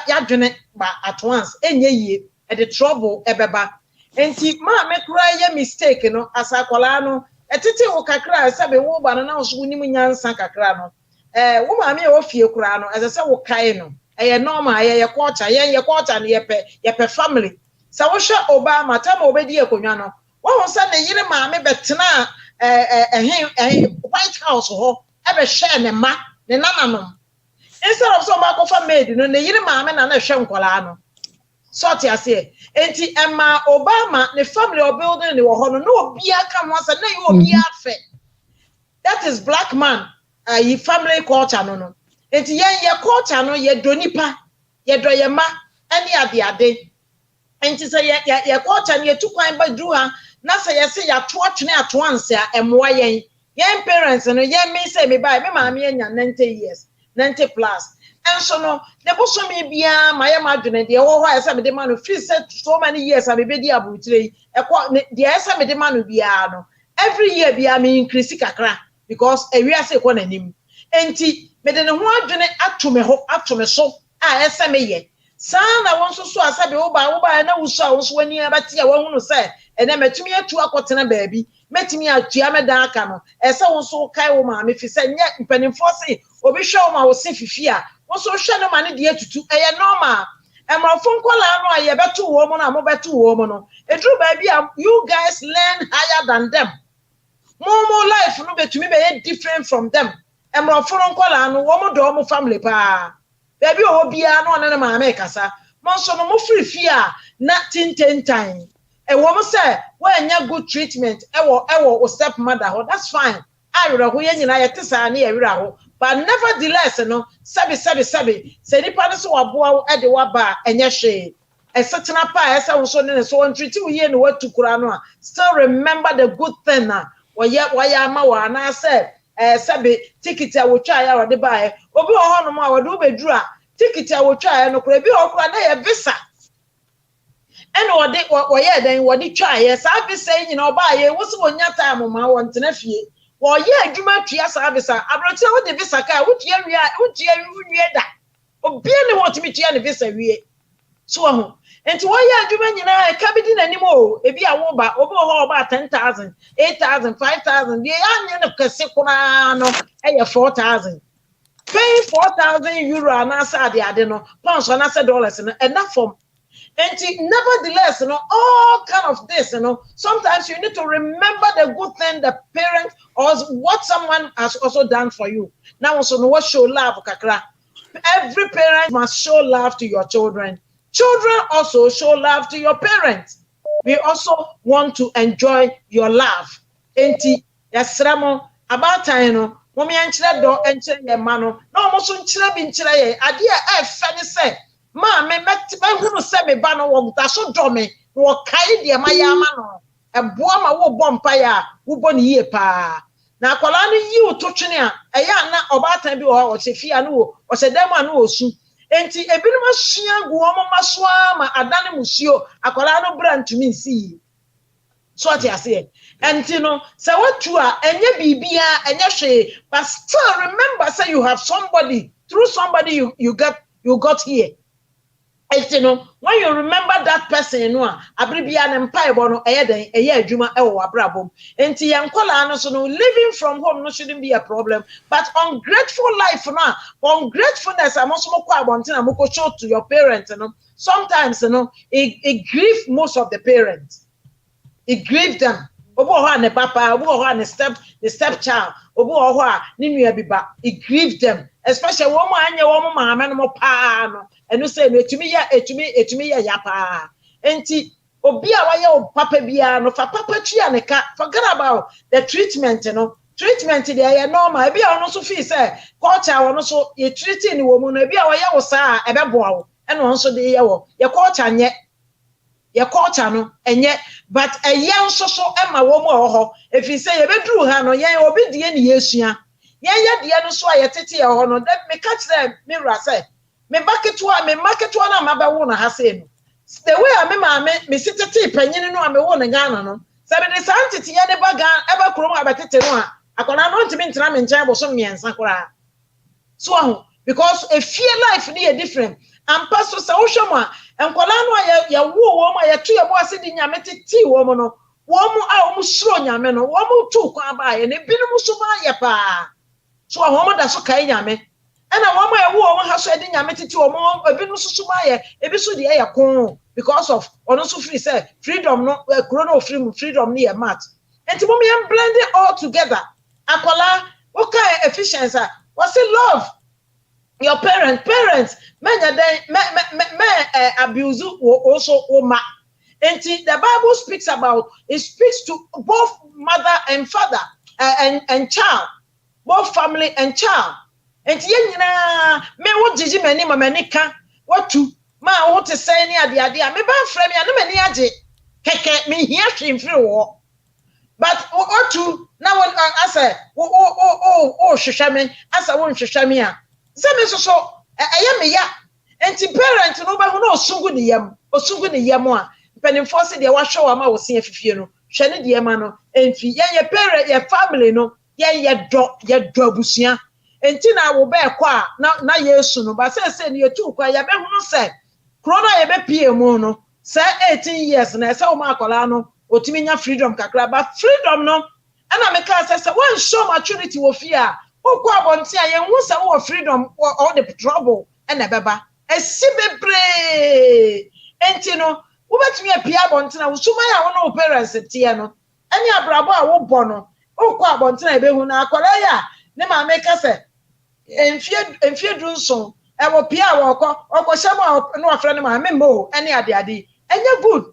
ya dwene ba at once enye yie e the trouble ebeba enti ma me kura ye mistake no asakwala no etete wo kakra sabe wo ba na so nim nyansa kakra no wo ma me wo fie kura no ase se wo kai no ye normal ye culture ne ye pe family sa wo hwe Obama tam obedi akonwa no wo ho sa ne yire ma me betena White House ho e be hwe ne ma ne nananom. Instead of some back maid, no, the yiri maame na hwe nkola no. Sort ya say, enti Emma Obama, the family or building the ho no obi aka mo say na you obi afe. That is black man, ye family culture no. Enti ye culture no ye do nipa, ye do ye ma, any ade. enti say ya culture ne tu kwan ba dru ha na say ya say ya to atwene ato anse a emoa yen parents no yen me say me buy me maame anya 90 years 90 plus and so no the boso me bia my madwene de wo ho esa me de man free set so many years I be di abutire de esa me de man bia no every year bia me increase kakra because ewia say ko nanim enti me de ne ho adwene ato me so a esa me ye sana won so asabe wo ba na wusu a won wani abati a won hunu say ene metumi atu akotena baabi metumi atua me dan aka no ese won so kai wo ma me fi say nye mpanimfo se obi hwe wo ma wo se fifi a won so hwe no ma ne de atutu eye normal emrofo nkola no a ye betu wo mo na mo betu wo mo no edru baabi a you guys learn higher than them more life no betumi be different from them emrofo nkola no wo mo do mo family pa baby obia no na maame kasa monso no mo free fear na tintentan e wo mo say we anya good treatment e wo step mother that's fine awira ho ye nyina ye tesa na ye wira ho but nevertheless no sabi se ni pa no so waboa e de waba enye hwe e setena pa e se wo so ne so won treat wo ye ne watu kura no a still remember the good thing na wo ye ama wa na say sabe ticket a wo twa ya wode bae obi ho hono ma wode obeduru a ticket a wo twa ya no kura bi okura na ye visa ene wode wo ye den wode twa ya sa visa nyina obae wo so wonya time ma wo ntena fie wo ye adwuma twa sa visa abrotia wo de visa ka wo tua wie da obi ne wo timi tua ne visa wie so ho enti wo ye adwuma nyina ka bi di nanim o ebi a wo ba obi ho ba 10,000 8,000 5,000 de anya ne kase kuna no eye 4,000 paying 4,000 euro anasa ade no pounds anasa dollars no enough for and nevertheless all kind of this sometimes you need to remember the good thing the parent or what someone has also done for you now also no what show love kakra every parent must show love to your children also show love to your parents we also want to enjoy your love enti yasramo about time mommy enchire do enchire ye ma no na omo so nchire bi nchire ye ade a efe ni se ma me hunu se me ba no wo ta so do me wo kai de ma ya ma no eboa ma wo bɔ mpa ya wo bɔ ni yie pa na akwala no yi utotwene a eya na obatan bi wo se fia no wo se dem anu osu enti ebinom asua gu omo maso ma adane musuo akwala no brantumi nsi so ati ase enti no se watu a enye bibia enye hwe but still remember say you have somebody through somebody you got here enti no when you remember that person no a abribia ne mpaebo no eye adwuma e wo abrabom enti yankola no so no living from home no shouldn't be a problem but ungrateful life no ungratefulness amoso mo kwa abontina mo ko show to your parents sometimes it grieve most of the parents. It grieved them. Obo ho ne papa, obo ho ne stepchild, obo ho a ne nua biba. It grieved them, especially wo mo anye wo mo maame no mo pa no. Enu say no etumi ya pa. Enti obi a waye o papa bia no fa papa tua ne ka. Forget about the treatment Treatment dey ya normal. Ebi a ono so feel say culture ono so ye treating ni wo mu no ebi a waye wo sa e be boa wo. Eno ono so dey ye wo. Ye culture nye ye culture no enye but yen so ema wo mo ho if you say ye bedru ha no yen obi die ne yesua yen ye die no so a ye tete ye ho no that me catch them me ra say me market na ma ba wo na ha say no the way a me ma me sitete panyin no a me wo na Ghana no say me the santete ye ne ba Ghana e ba krom abetete no a akona no ntimi ntra me nchen bo so miensa kora so ho because a fear life ni different and pastor say wo hwemo a enkola no ya wo ma ya tu ya bo ase di nyame titi wo mo no wo mo a wo mo suro nyame no wo mo tu kwa ba ye ne binu so ba ye pa so wo mo da so kai nyame ena wo mo ya wo mo ha so di nyame titi wo mo binu so ba ye ebi so di ya kon because of ono so free say freedom no corona freedom ni ya mat enti mo me blend it all together akola wo kai efficiency what say love your parents menya den abuse also oma enti the Bible speaks about it speaks to both mother and father and child both family and child enti yenyina me wo jiji mani mama nika watu ma wo te say ni ade a me ba frɛ me na mani age keke me hia hwemfiri wo but otu na won asa o hwehwɛ me asa won hwehwɛ me a sɛ me so ɛyɛ me ya enti parent no ba hu na osungu ne yam a penimfo se de wahwɛ wa ma wo se afifie no hwɛ ne de ma no emfi yɛ parent yɛ family no yɛ dɔ abusua enti na wo ba ekɔ a na Yesu no ba se ne yetu kwa yɛ be hu sɛ krona yɛ be pie mu no sɛ 18 years na sɛ wo ma akola no otimi nya freedom kakra ba freedom no ana me ka sɛ one show maturity wo fie a okɔ abonti a yɛn hu sɛ wo freedom all the trouble na beba esi bebre enti no wo betumi apia abonti na wo suma ya wo no parents tie no ani abrabo a wo bɔ no okɔ abonti na ebehu na akola ya ne ma me ka sɛ enfie dunso e wo pia wo okɔ hyɛ no afra ne ma me mo ani ade enye good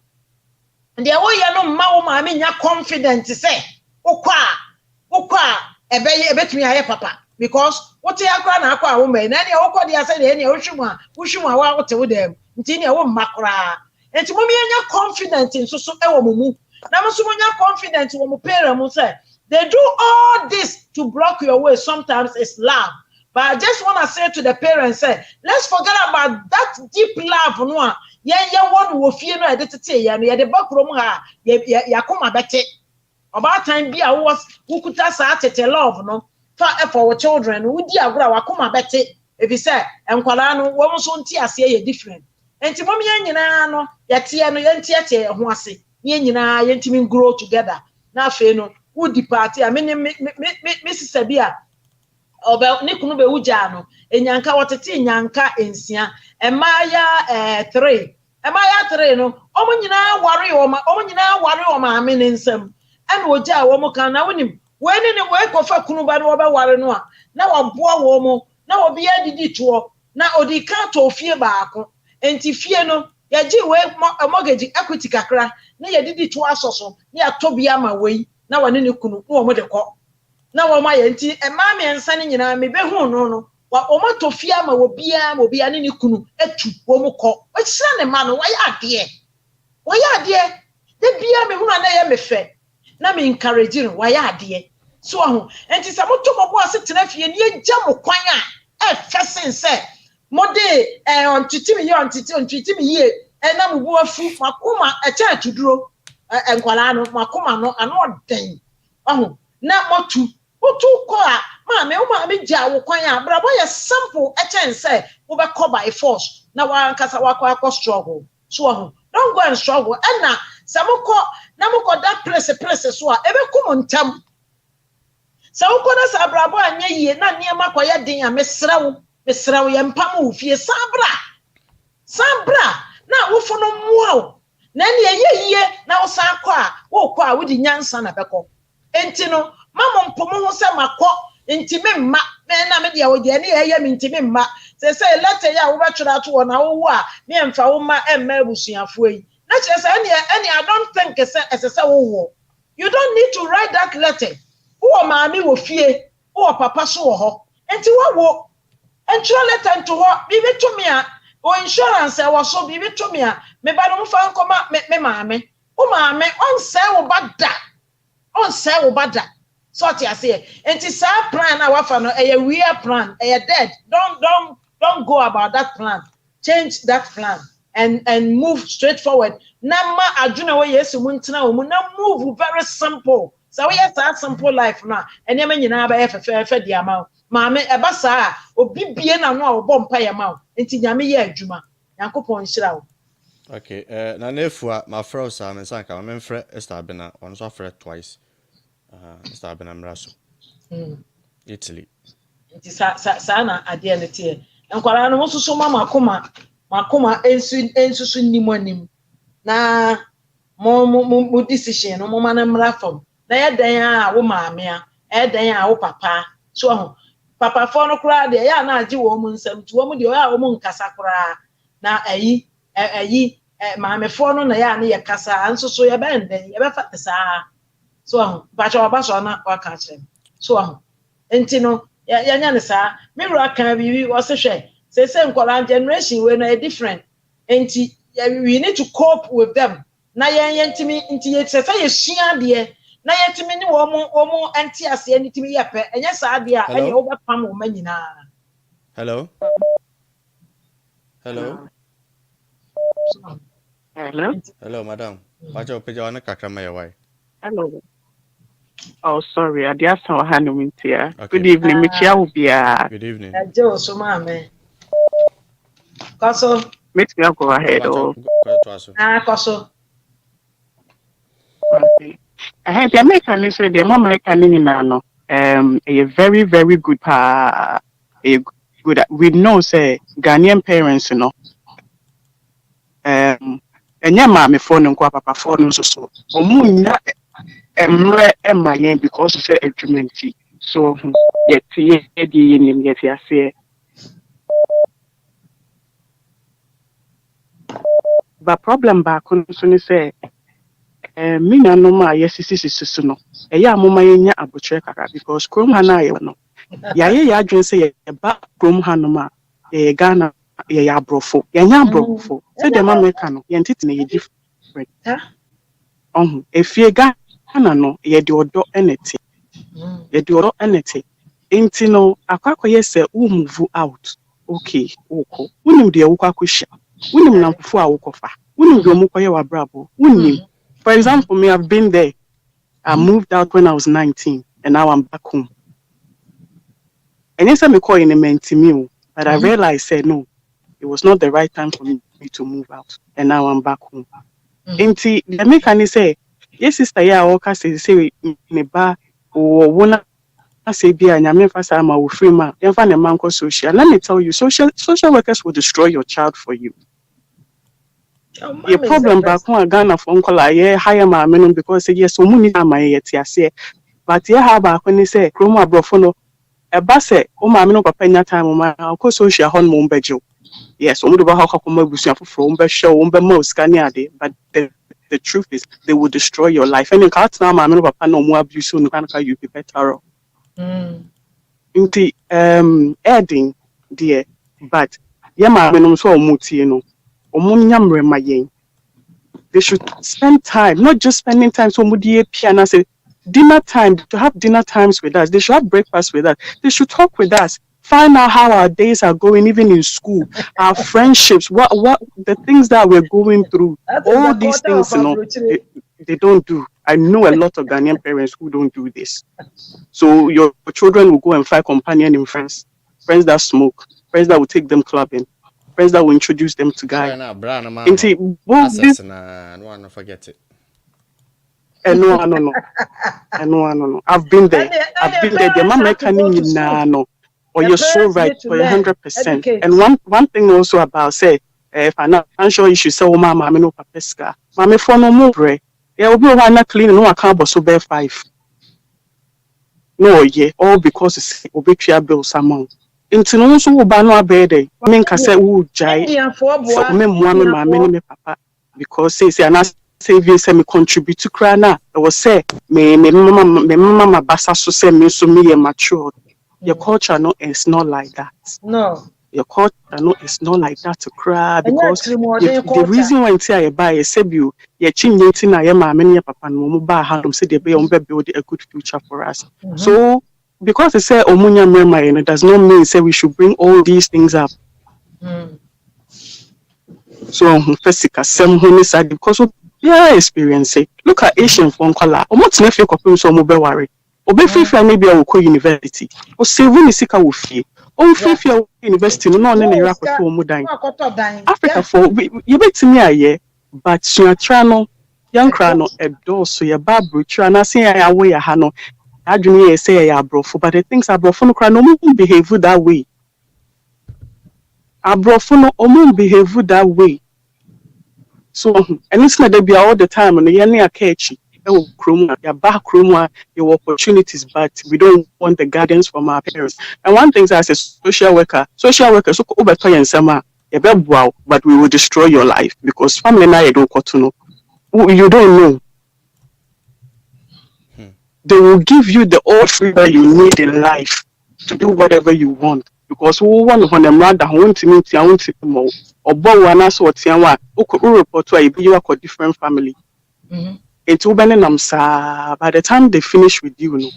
nde wo ye no mma wo ma me nya confident say wokɔ a ebetumi aye papa because what ya kra na akɔ a wo mai na ne wokɔ dia say ne wohwum a wa wote wo dem nti ne wo mma kra enti mo me nya confident nso so e wo mu na mo so mo nya confident wo mo parent mo say they do all this to block your way. Sometimes it's love, but I just want to say to the parents, say, let's forget about that deep love no one wo fie no edetete ya no ye de bakrom ha ya koma bete about time bi a was wukuta sa tete love no for children wo di agora wa koma bete if you say enkwala no wo so nti ase ye different enti mom ye nyina no ye tie no ye ntiete ho ase ye nyina ye ntimi grow together na afi no wo di party a me sister bi a oba ne kunu be wuja no enyanka wotete nyanka ensia emaya 3 emaya 3 no omo nyina ware o ma ame ne nsam ena oja wo mo kan na wonim we ne we kofa kunu ba no oba ware no a na waboa wo mo na obi adidi to na odi ka to fie baako enti fie no ya ji we mortgage equity kakra na ya didi to asoso na ya to bia ma we na wane ne kunu wo mo de ko na wo ma ye nti ema me ensa ne nyina me be hu no wa o ma to fie ma wo bia ne kunu atu wo mo ko o hira ne ma no wa ya ade de bia me hu na ye me fe na me encourage no wa ya ade so ho enti sa mo to mo bo ase tena fie ne agya mo kwan a fesen se mo de on titimi ye na mo bo afu makoma e cha tuduro enkwala no makoma no ano den ho na motu ko a ma me gya wo kwan a brabo ye simple e chen say wo be call by force na wa nkasa wa kwa struggle so ho don't go and struggle and na samoko na moko that place so a ebe kum ntam samoko na sa brabo anya yie na niam akoye den a mesrawo ye mpam wo fie sabra na wo fono muo na ne yie na wo san kɔ a wo kɔ a wo di nyansa na bɛkɔ enti no mama mpomo ho sɛ makɔ enti me mma na me dia wo dia ne yɛ me enti me mma sɛ letter ya wo bɛtwera to wɔ na wo wo a me mfa wo ma emma abusuafo yi na kyerɛ sɛ any I don't think sɛ wo wo you don't need to write that letter wo maame wo fie wo papa so wɔ hɔ enti wo entro letter to hɔ bi beto me a o insurance e was so bi to me a me ba no mfa nkoma me maame o maame on say wo bada so ti ase enti sa plan na wafa no e wear plan e dead don't go about that plan change that plan and move straight forward na ma adwuna wo yesu mu ntena wo mu na move very simple so we have that simple life na enema nyina ba ye fefe di ama maame eba saa obi bie na no a wo bompa ye ma enti nyame ye adwuma yankopon hyira wo okay na nefua ma fro sa me sanka ma memfrɛ Esther Bena on so afrɛ twice Esther Bena mraso Italy enti sa na ade ne tie enkwara no so makoma ensusu nimonim na mo decision no mo ma na mra fam na ye dan a wo maame a dan a wo papa so ho papa fo no kura de ya na age wo mu nsam ti wo mu de ya wo mu nkasa kura na ayi maame fo no na ya na ye kasa anso so ye ben den ye be fa saa so ho ba cha ba so na wa ka kire so ho enti no ya nya ne saa me ru aka bibi wo se hwe se nkwala generation we na different And we need to cope with them. Na yentimi nti yetse say yesua de na yentimi ne wo anti ase anitimi yepe enye saa de a ene wo bepam wo manyina. Hello. Hello. Hello, madam. Pacho peja na kakra ma yewai. Hello. Oh, sorry. I just saw Hanumintia. Good evening, Michia Ubia. Good evening. Joe, so Maame. Koso. Make me go ahead. Koso. Okay. I had the American say the American in a very, very good good. We know say Ghanaian parents, you know. And your mommy phone and papa phone so. Emre because of the agreement. So yet I say. But problem back on so say me na no ma yes is no. Eya mama yenya abutre kaka because krom ha na ye no. Ya adwen say ye ba krom ha no ma ye Ghana ye ya brofo. Ye nya brofo. Say the man make no ye ntiti na ye different. Efie Ghana no ye de odo enete. Ye de odo enete. Enti no akwakoye say wo move out. Okay, oko. Wonu de wo kwakohia. Wonu na mfo a wokofa. Wonu de mo koye wa brabo. Wonu. For example, me I've been there. I moved out when I was 19 and now I'm back home. And yes, I'm calling a mentee, but I realized said no, it was not the right time for me to move out. And now I'm back home. And the mechanic say, yes, sister, yeah, okay, say me ba or wanna say be and I'm a free man, and find a man social. Let me tell you, social workers will destroy your child for you. Your problem back home Ghana for uncle hire my minimum because yes, so many my yet say, but yeah, how back when they say Chroma brofono a basse, oh my minimum papa time my uncle social hon mumbejo. Yes, only about how come we from show most Scania, but the truth is they will destroy your life. And in cards now, my minimum papa no more abuse soon can you be better. Inti adding dear, but yeah, my minimum so muti, you know. They should spend time, not just spending time so piano say dinner time to have dinner times with us. They should have breakfast with us. They should talk with us, find out how our days are going, even in school, our friendships, what the things that we're going through. All these things, you know, they don't do. I know a lot of Ghanaian parents who don't do this. So your children will go and find companion in friends that smoke, friends that will take them clubbing. Friends that will introduce them to guys. No, forget it. No. I've been there. The mama can no. Or you're so right for 100%. And one thing also about say financial issues. So mama, I no papeska. Mama for no more bread. Yeah, we will not clean. No, I can't. But so bear 5. No, yeah, all because it's obituary bills amount. Into no so bano abede. I mean, can say who jai for me, me papa because say and I say me contribute to crana. I was say me mama basa so say me so me mature. Your culture no is not like that. No. Your culture no is not like that to cry because the reason why I buy a sebu ye chinyetin na ye mama papa no mo ba ha say they be build a good future for us. So because they say omunya mema, it does not mean say we should bring all these things up. So physical some side because yeah experience it. Look at Asian phone color. Almost never feel so mobile worry. Obe free maybe I will go university. Or say when sika will fee. Oh free university no na Iraq for omudan. Africa for you bet me aye but suatrano young crano edo so your babu trana say I away ya hano. I don't say I brofo, but the things I brofo no behave that way. I brofo no behave that way. So and it's not be all the time and the a catchy. Your back room, your opportunities, but we don't want the guidance from our parents. And one thing as a social worker so over and summer, but we will destroy your life because family now you don't know. You don't know. They will give you the all freedom you need in life to do whatever you want. because who one on them rather want to meet your own more or bow so what's your report to a be a different family. It's Ubenam sa by the time they finish with you, no.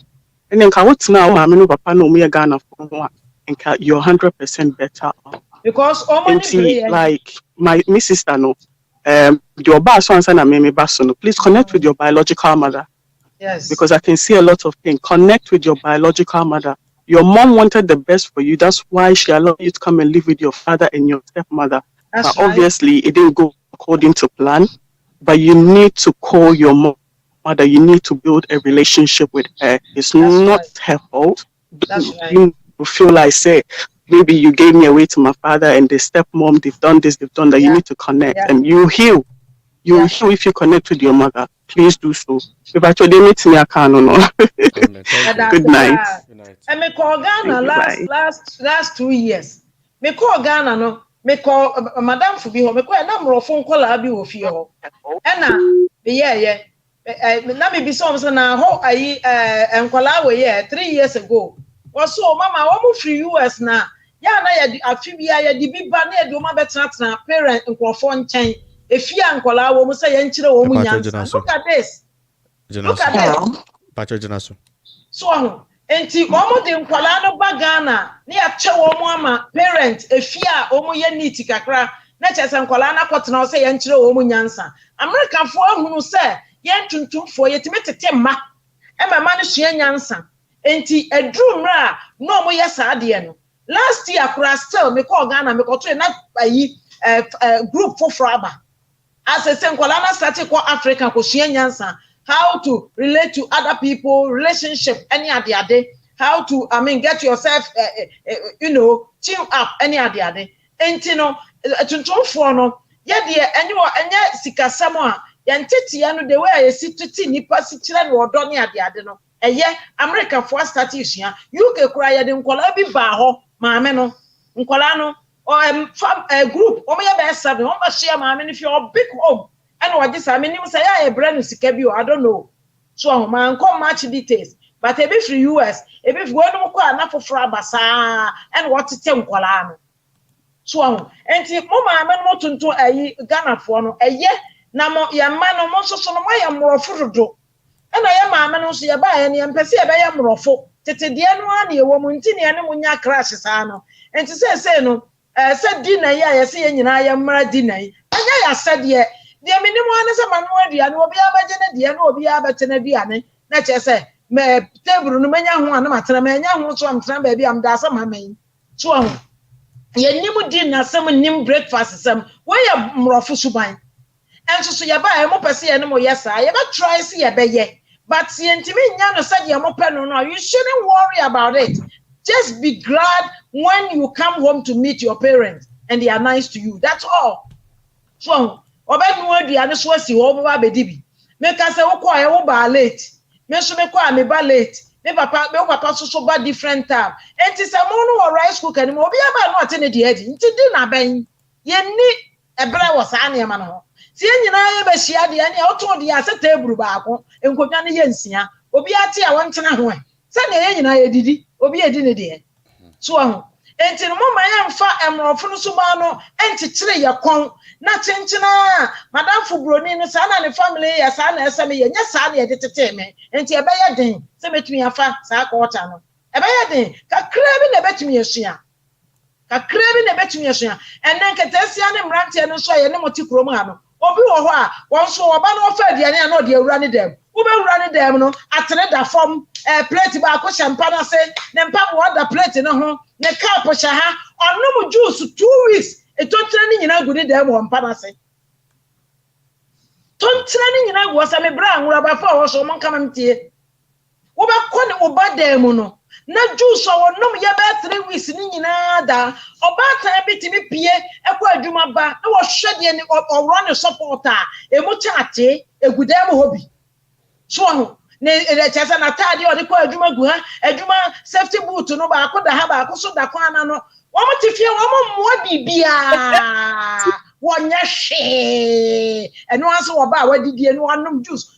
And then what's now I mean papa no me a Ghana for one and you're 100% better. Because like my sister no your boss once and I made me please connect with your biological mother. Yes. Because I can see a lot of things. Connect with your biological mother. Your mom wanted the best for you. That's why she allowed you to come and live with your father and your stepmother. That's but obviously, it didn't go according to plan. But you need to call your mother. You need to build a relationship with her. It's not her fault. You feel like, say, maybe you gave me away to my father and the stepmom, they've done this, they've done that. You need to connect and you heal. You will heal if you connect with your mother. Please do so. If I told you meet me, I can't. No. Good night. And me call Ghana last 2 years. Me call Ghana no. Me call Madame Fubi ho. Me call number of phone call abi wo fie ho. And na me be so na ho ayi enkwala we 3 years ago. Was so mama wo free US na. Ya na ya afibia ya di biba na e do ma betena parent nkrofo nchen. Efia nkwala wo mu say ye nchire wo mu nyansa. Look at this. Look at this. Pacho Janaso. So enti omo de nkwala no ba Ghana na ya che wo mu ama parent efia omo ye neat kakra na chese nkwala na kotena say ye nchire wo mu nyansa. American fo ahunu say ye ntuntumfo ye timetete ma e ma ma no sua nyansa. Enti edru mra no omo ye sa de no. Last year kura still me call Ghana me koto na ayi group for fraba. As I say, Nkwala started call Africa ko sua nyansa, how to relate to other people, relationship, any ade, how to get yourself team up any ade. Enti no tuntumfo no ye de enye sikasam a ye ntete no the way ye sititi nipa si kire no odo ne ade no eye America for start isua UK kura ye de Nkwala bi ba ho maame no Nkwala no or a group o me be 7 o ma share maame if you're big home and what this I mean say ya e brand sika bi I don't know so man come match details but e be free US e be go no kwa na foforo abasa and what tete Nkwala no so enti mo maame no tonto ayi Ghana fo no eye na mo ya ma no mo so no mo ya mrofo dodo and I maame no so ya ba ya ne empese e be ya mrofo tete de no a na e wo mu nti ne ne mo nya crash sa no enti say no said dinner ya say nyina ya mra dinner anya ya said ye de minimu ane se manu adua no obi abaje ne de no obi abete na duane na che say me table no manya ho ana matena manya ho so amtena ba bi am da asama man so ho ye nimu dinner sam nim breakfast sam we ya mrofo suban enso so ye ba e mo pese ye ne mo yesa ye ba try see ye be ye but ye ntimi nya no said ye mo pe no you shouldn't worry about it. Just be glad when you come home to meet your parents and they are nice to you. That's all. So, obey no do and so si wo ba be dibi. Make us say wo kwa e wo ba late. Me so me kwa me ba late. Me papa so ba different time. Enti say mo no rice cooker ni mo obi aba no atene de adi. Nti di na ban. Ye ni ebra wo sa na ma no. Si enyina ye be hia de ani o to de ase table ba ko. Enkodwa ne ye nsia. Obi ate a won tena ho. Say na ye nyina ye didi. Obi edi ne de so ahu enti no mama ya mfa emrofo no so ba no enti kire ye kon na chenchena madam fubroni no sa na ne family ya sa na eseme ye nya sa na ye detete me enti e be ye den se metumi afa sa ka ota no e be ye den ka kra bi na betumi esua enen ketesia ne mrante no so ye ne moti krom ha no obi wo ho a won so oba no ofa aduane a no de awura ne dem wo be wura ne dem no atere da form plate ba ko champagne say ne mpa mo da plate no ho ne cup sha ha onum juice 2 weeks e tontre ni nyina gu ne dem ho mpa na say tontre ni nyina gu sa me bra anwura ba fa wo so mo nka mamtie wo be ko ne oba dem no na juice onum ye be 3 weeks ni nyina da oba tan bitimi pie e ko adwuma ba na wo hwede ni owro ne supporter e mu chaate egu dem ho bi so ne chesa na tade o de ko adwuma gu ha adwuma safety boot no ba ko da ha ba ko so da kwa na no wo mo tifie wo mo mo bibia wonya hwe eno aso wo ba wadidie no anom juice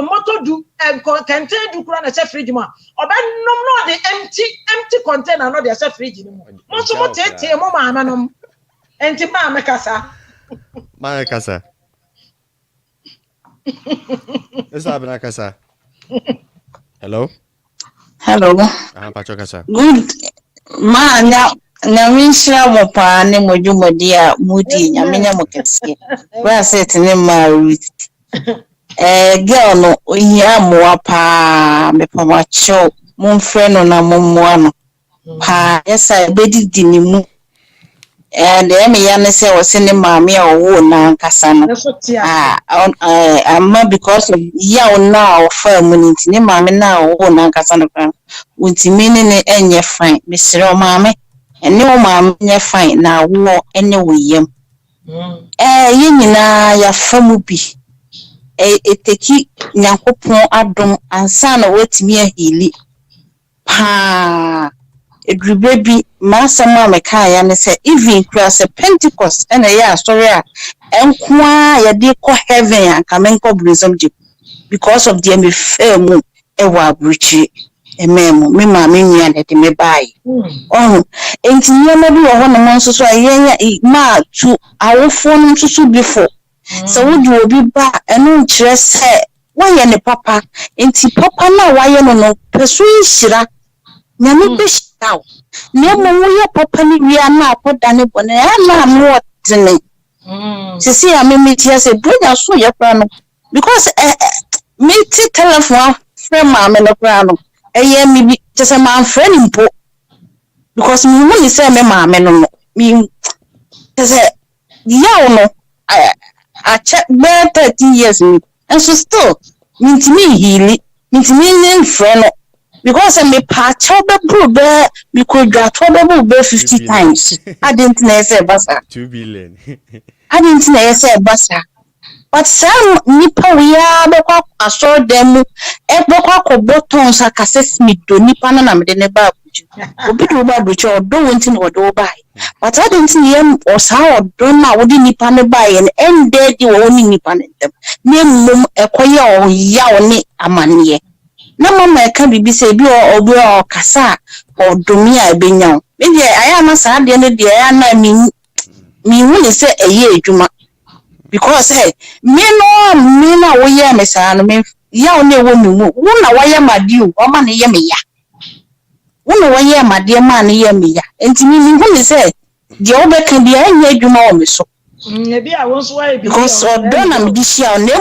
moto du contain do kura na che fridge mu oba nom no the empty container no the che fridge mu mo so mo tete mo maame nom enti maame kasa Esa abena kasa. Hello. Pacho kasa. Good. Ma na winshira mo pa ne modwumodi a mudi nyamenya mo kese. Wa set ne ma Ruth. Girl no ohia mo pa me pa ma cho mo mfre no na mo mo no. Pa yesa bedidi ni mu. And me ya ne say was ne maame a wo na nkasa no. Amma because of ya na ofa mu nti ne maame na wo na nkasa no kan. Untimi ne enye fine. Me sire o maame ene o maame enye fine na wo ene wo yam. Ye nyina ya famu bi. Eteki nyankopon adom ansa na watimi ahili. Pa edrube bi masama meka ya ne se even class Pentecost ena ya story a enkoa ya de ko heaven anka menko brism di because of the me femu ewa abruchi ememu me ma me nua de me bai enti nyama bi wo hono monso so ayenya ma tu awofo no so before so would you be ba enu kire se waye ne papa enti papa na waye no pesu nhira nyame be shitaw ne mo wo papa ni wi ana akoda ne bone na mo tene sisi ya me tia se bronya so ye pra no because me ti telephone frame ma me no pra no eye mi bi just man friend impo because me woni say me ma me no me say ya no I check better 30 years and so still me healing me friend because me patch up the bro we could got trouble 50 times. I didn't know say basa 2 billion. I didn't know say basa but some nipa we are beko aso dem e beko ko buttons akase me do nipa na me de ne ba buju obi do ba buju odo wonti no odo ba but I didn't know or sa odo na wodi nipa ne ba ye en de di wo ni nipa ne dem ne mum ekoye o ya oni amane na mama eka bibi se bi obi o kasa o domi a benya me de aya na sa de ne de aya na mi hu ne se eye adwuma because me na wo ye me sa no me ya o ne wo mi mu wo na wo ye made o ma ne ye me ya wo na wo ye made ma ne ye me ya enti mi hu ne se de o be kan bia anya adwuma o me so bi a won so wa bi because o do na me di shia o ne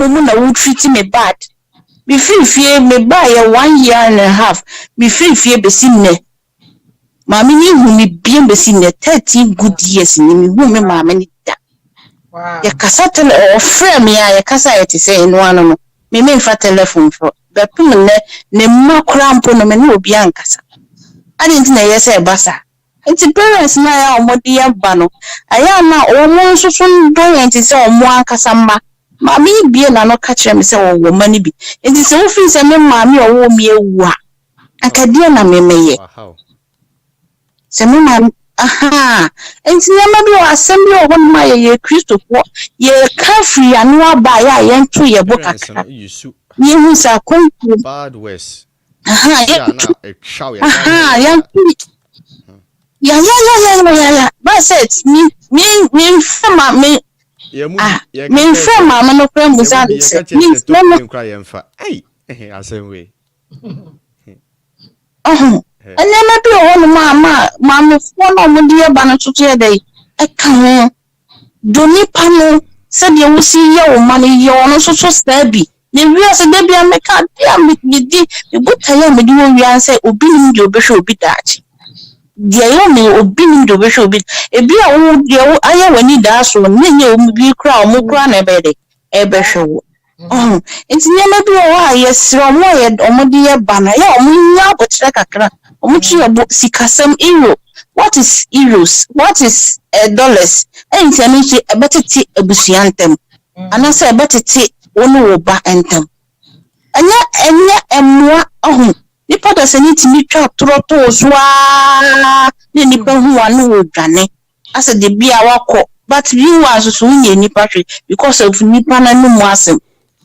mo na wo treat me bad. Me feel me buy 1 year and a half. Me feel besinne. Mami ni hu mi bien besinne 13 good years ni mi hu me mama ni da. Wow. Ya kasa tele o frame ya kasa ya te say no ano no. Me mfa telephone for. Be pum ne makura mpo no me ni obi ankasa. Adi nti na yesa e basa. Nti parents na ya omodi ya ba no. Aya na o mo nso so ndo enti say o mo ankasa mma. Mami bie na no ka kire me se wo mani bi enti se wo fin se me mami owo mi ewu a akadie na me meye se me mami enti na ma bi o asem bi o ho ma ye Kristo po ye ka free anu aba ya ye ntu ye bo kakra ye hu sa konku bad west ya ba set me fama me me friend mama no friend musa means no cry emfa asem we and then maybe o mama fo no mo die ba no tutu e dey e ka ho doni pano se de wo si ye o ma ne ye ono so stabi ne wi ase de bia me ka dia me di me gutaya me di wo wi an say obi nim de obehwe obi daachi dia yo me obi nim de obehwe obi e bia wo de wo aya wani da so ne nye o bi kra o mo kra na ebe de ebehwe wo enti nyama bi wo a yesro mo ye omodi ye bana ya omunya botre kakra omuchi ye sikasem euro. What is euros? What is dollars? Enti anichi ebetiti ebusuantem anase ebetiti onu wo ba entem enya emwa nipa da se nitimi twa toroto zoa ne nipa hu anu wo dwane ase de bia wako but bi wa so nye nipa hwe because of nipa na no mu asem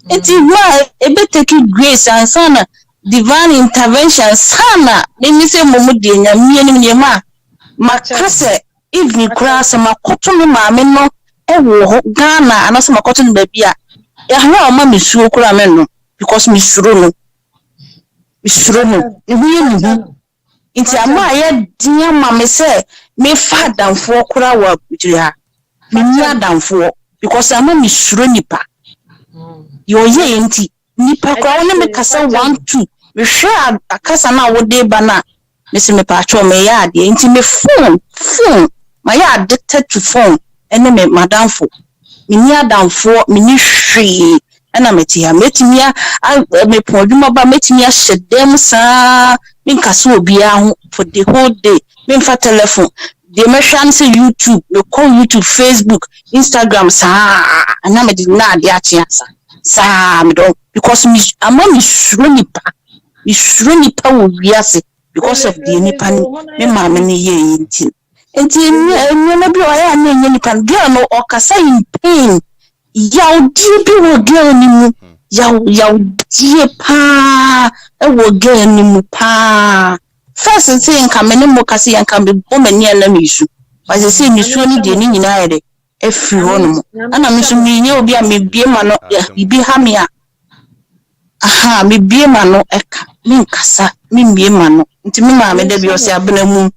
It is why a bit taking grace and son divine intervention sana let me say momudi nya me ma makase if you cross makoto me maame no ewo Ghana anase makoto no baby a ya ho ma misuo kura me no because misuro no ehuye ni hu inti ama ye dia ma me say me fa danfo kura wa bujiri ha me nya danfo because ama misuro nipa yo ye inti nipa kwa wona me kasa 1 2 me hwe akasa na wo de ba na me se me pa cho me ya de inti me phone my addicted to phone ene me madamfo me ni adamfo me ni hwe ena metia metimia me podwuma ba metimia hyedem saa me nkasa obi a for the whole day me mfa telephone de me hwan se YouTube me call YouTube Facebook Instagram saa na me de na ade ache asa saa me don because me ama me suro nipa wo wiase because of the nipa me maame ne ye yinti enti me bi o ya na nye nipa girl no okasa in pain yaw di bi wo girl ni mu yaw die pa e wo girl ni mu pa first thing ka me ne mo kase yan ka me bo mani na me isu ba se ni su ni de ni nyina yede e free wono ana me so me nye obi a me bie ma no ibi ha me a aha me bie ma no eka me nkasa me bie ma no nti me maame da bi o se abena mu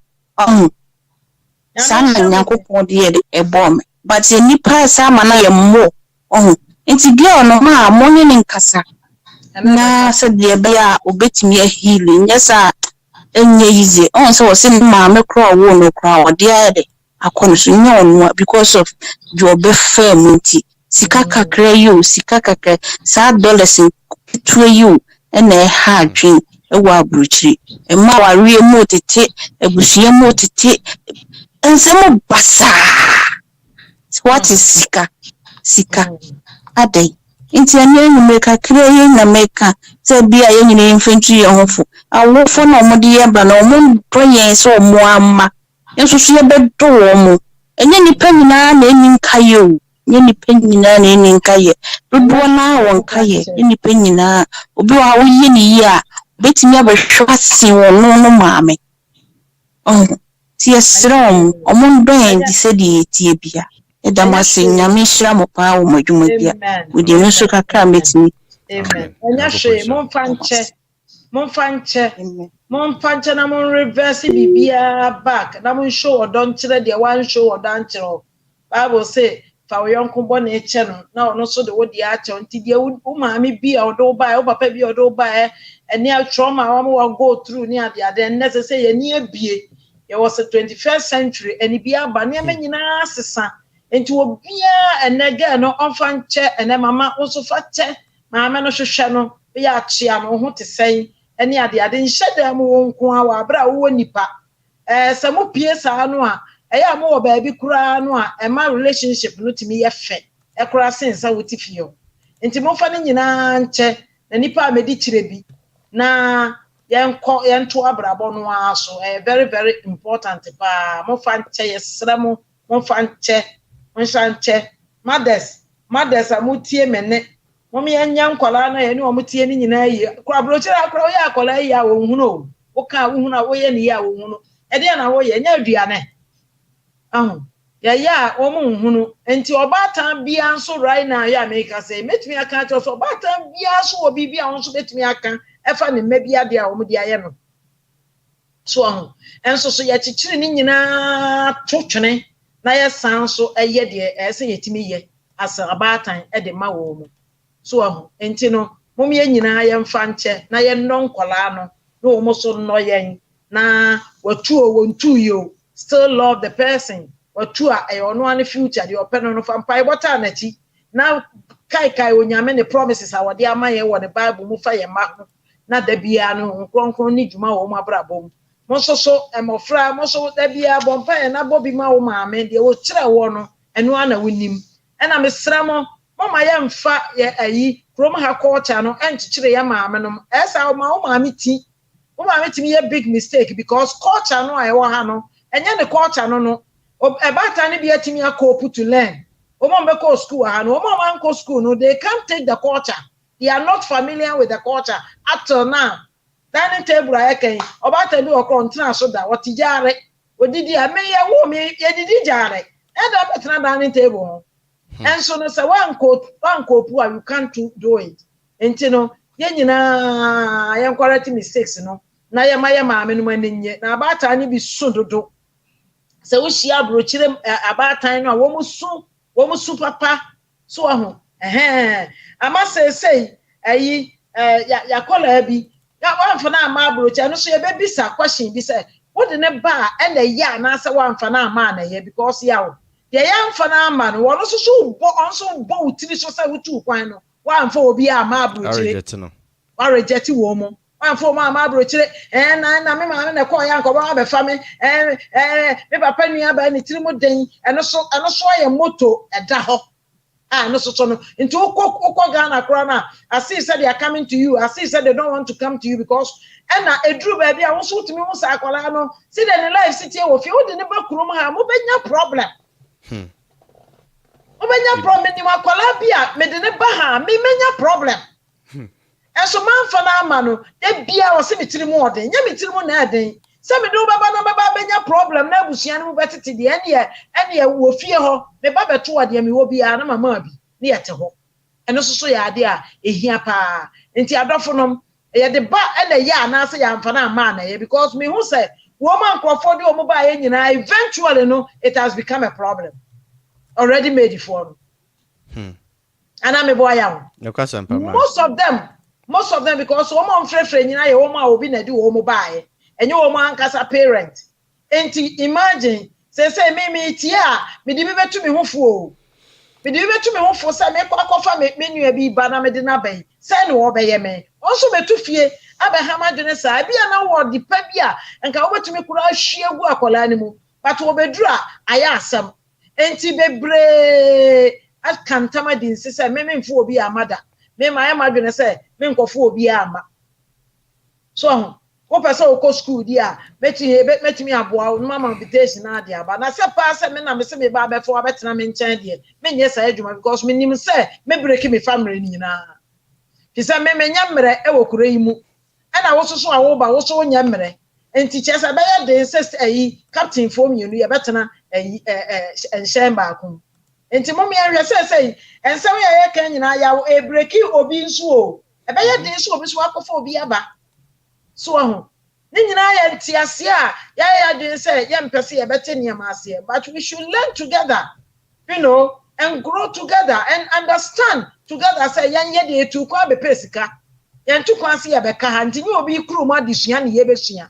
sana Nyankopon de ye e bom but nipa sa ma na ye mo nti girl no ma mo ne nkasa na se de be ya obetimi a healing yesa enye easy so o se maame kro wo no kro o de ade akono so nya onu because of your be firm nti sika kakra you sika kakra sa dollars to you ene ha dwen e wa abruchiri e ma wa wie mo tete ebusuye mo tete ensemo basa what is sika adai inti anya nyume kakra ye na meka se bia ye nyine infantry ye hofo awofo na omode ye ba na omo toyen so omo amma ensusu ye bedo omo enye nipa nyina na eni nkaye o nye nipa nyina na eni nkaye dodo na won kaye nipa nyina obi wa wo ye ni ye a betimi abehwa si won no maame ti esrom omo ndo di se di tie bia edamase nyame hira mo pa wo madwuma bia wo de nso kakra metini amen anya hwe monfanche na mon reverse bibia back na mon show odon kire de one show odon kire Bible say fa wo yonko bo na eche no na ono so de wo de ache nti de wo maame bi a odo ba wo papa bi odo ba eni a trauma wa go through ni ade necessary ye ni abie ye was the 21st century eni bi aba ne ma nyina sesa enti obia enege no onfanche ene mama oso fache maame no hwehwe no ya ache am ho te sen ene ade nhyedam wo nko a wa abra wo nipa se mo pie saa no a eya mo wo ba bi kura no a ema relationship no timi ye fe e kura sensa woti fio enti mo fa ne nyina nche na nipa amedi kire bi na yento abrabo no aso very very important pa mo fa nche yesra mo fa nche mothers amutie mene mo me anya nkwala na ye ne o mutie ni nyina yi kura brochira akura ye akola yi a wo hunu o ka wo hunu a wo ye ne ya wo hunu e de na wo ye nya aduane ya o mu hunu enti obatan bia nso right now ya make say metimi aka cho so obatan bia so obi bia nso metimi aka efa ne mabia de a wo mu de aye no so enso so ya chichiri ni nyina twotwene na ye san so eye de ese yetimi ye asa obatan e de ma wo mu so enti no mum ye nyina ye mfa nche na ye no nkola no no wo so no yen na watu o wontu yo still love the person watu a ono an future the open no fampai bota na chi na kai onyame ne promises a wode amaye wo ne Bible mu fa ye ma na da bia no kronkron ni djuma wo mu abrabom mo so emofra mo so da bia bompa ye na bobi ma wo maame de wo kire wo no eno ana wonim ena mesra mo mama ye mfa ye ayi krom ha culture no enchikire ya maame no esa wo maame ti wo maame ti ye big mistake because culture no ayewo ha no enye ne culture no ebata ne bia timi akopu to learn o mom be go school ha no o mom an go school no they can't take the culture they are not familiar with the culture up till now. Dining table I can about to do a contrast so that what jare what did you may ya woman ye did jare and up at dining table. And so no say one coat poor you can't do it. And you know, I am correcting mistakes, you know. Na ya maya maame no manenye na abata ni bi so dodo se wo hia brochire abata no wo mu su papa so aho ama say ayi ya kola bi ya wanfa na ama brochire no so ye be bisa question bi say wo de ne ba e na ya na say wanfa na ama na ye because ya wo de ya wanfa na ama no wo no so bo utiri so say wo tu kwan no wanfa obi ama brochire wa reject wo mo for my brochire and na me ma na call yanko ba be fa me me papa nua ba ni tiri den eno so ye moto eda ho no so no into ukọ Ghana kra na I see said they are coming to you I see said they don't want to come to you because and na edru ba bia wo so timi wo sa akwala no see the life city wo fi wo de ne ba kurom ha mo benya problem mo benya problem ni akwala bia me de ne ba ha me menya problem. And so man for na mano e bia wo se mitiri mu oden nya mitiri mu na eden se me do baba na baba benya problem na abusua no betete de ene wo fie ho me baba to ade me wo bia na mama bi ne yete ho eno so ya ade a ehia pa enti adofo nom ye de ba ene ya na se ya mfa na ma na ye because me who say wo man crofo de o mo ba ye nyina eventually no it has become a problem already made for no ana me boy ya most of them because woman frefre nyina ye woman obi na di wo mo bae enye woman ankasa parent enti imagine say me tia me di betu me hofuo say me kwakofa me nua bi ba na me di na ben say no obeye me onso betu fie abehama dwene sa bia na wo di pa bia enka wo betu me kura ahwie gu akola ni mu but wo bedru a aya asam enti bebre akantama di nsese me mfo obi amada me my imagine say me nkofo obi ama so wo pese o ko school dia metimi aboa no mama invitation na dia ba na se pa se me na me se me ba befo abetena me nchen dia me nye sa adwuma because me nim say me break me family ni na fi se me nya mre e wo kuro yi mu e na wo so awo ba wo so nya mre enti che se be ya de insist ayi captain form you ye betena ayi enshen ba akon enti mo me ahwe say ensem ya kan nyina ya wo e break obi nso o e be ya de nso obi so akofo obi aba so ahu ni nyina ya ntiase a ya de say ya mpese ye bete niam ase but we should learn together you know and grow together and understand together say yan ye de etu kwa be pesika yan tu kwa se ya be ka ha nti ni obi kru ma disua ne ye be sua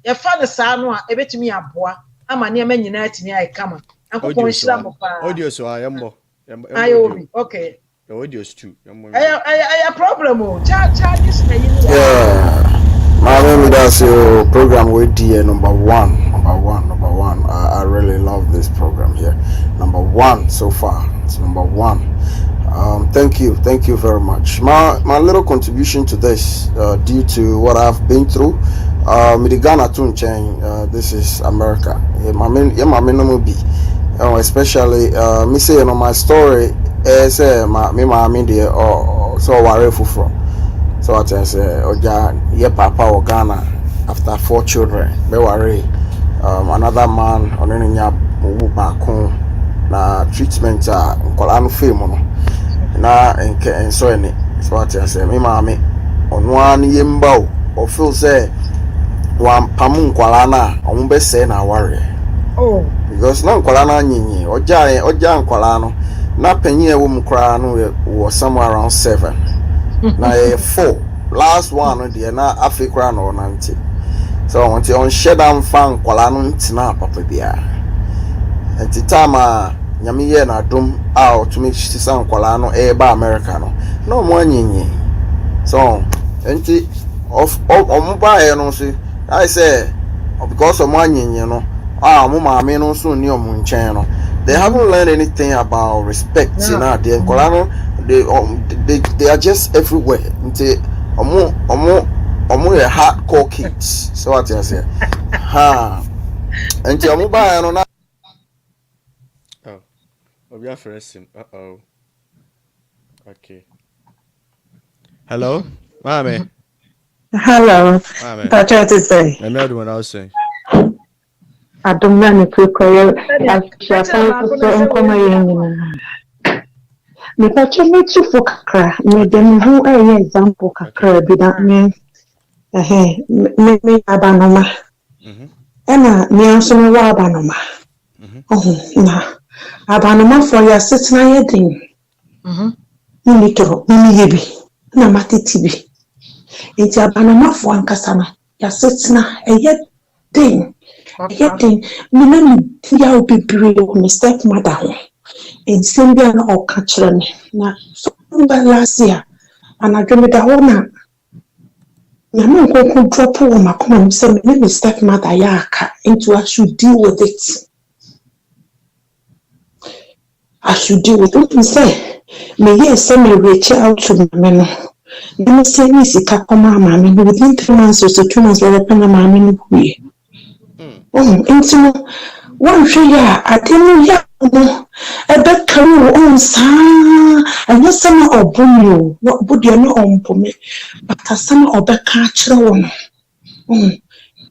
ye fa ne sa no a e betimi aboa ama ne ma nyina atimi ai kama akopon shira mo pa audio so ayambo ayobi okay the audios too I problem o cha this na yin yeah Maame that's your program with the number one. I really love this program here. Number one so far. It's number one. Thank you very much. My little contribution to this, due to what I've been through, Midigana Tunchen, this is America. Especially me say my story say my there or so worry for. So I say oja ye papa or Ghana after 4 children. Be worry another man onene nya wo baako na treatment nkola no fame no na enke enso ene so I say me maame ono an ye mba o feel say wan pamu nkola na omo be say na worry because na nkola na nyinyi oja nkola no na panyi e wo mkra no was somewhere around 7 na 4 last one there na Africa no 90 so I want to on share down fan kwala no ntina papa bia enti tama nyame ye na dum out to make sure kwala no e ba America no mo anyinyi so enti of mobile no so I say because of mo anyinyi no mo maame no so ni omo nchen no they haven't learned anything about respect in our day kwala no they are just everywhere enti omo ye hardcore kids so what you say enti omo ba no na obi afresim okay Hello, Maame. Hello. Maame. That's what to say. I'm not the one I was saying. I don't know if you call it. Me pacho me chufu kakra me dem ho example kakra bi da me me abanoma ena me anso me wa abanoma na abanoma for ya setna yedin ni toro ni yebi na matiti bi enti abanoma for ankasa na ya setna yedin me na mi dia obibire me step mother ho in Sambia or Catchran. Now, so last year, and I dreamed the owner. Yaman could drop on my common, some little stepmother yaka into I should deal with it. I should deal with it. Say, may yes, send me reach out to my men. Then say, Missy Kakoma, mammy, within 3 months or so, 2 months, let a pen of my mini. Oh, into 1 year, I didn't know. I bet you on sa and yes, some or boom, what would you know on me? But a son or back catcher on.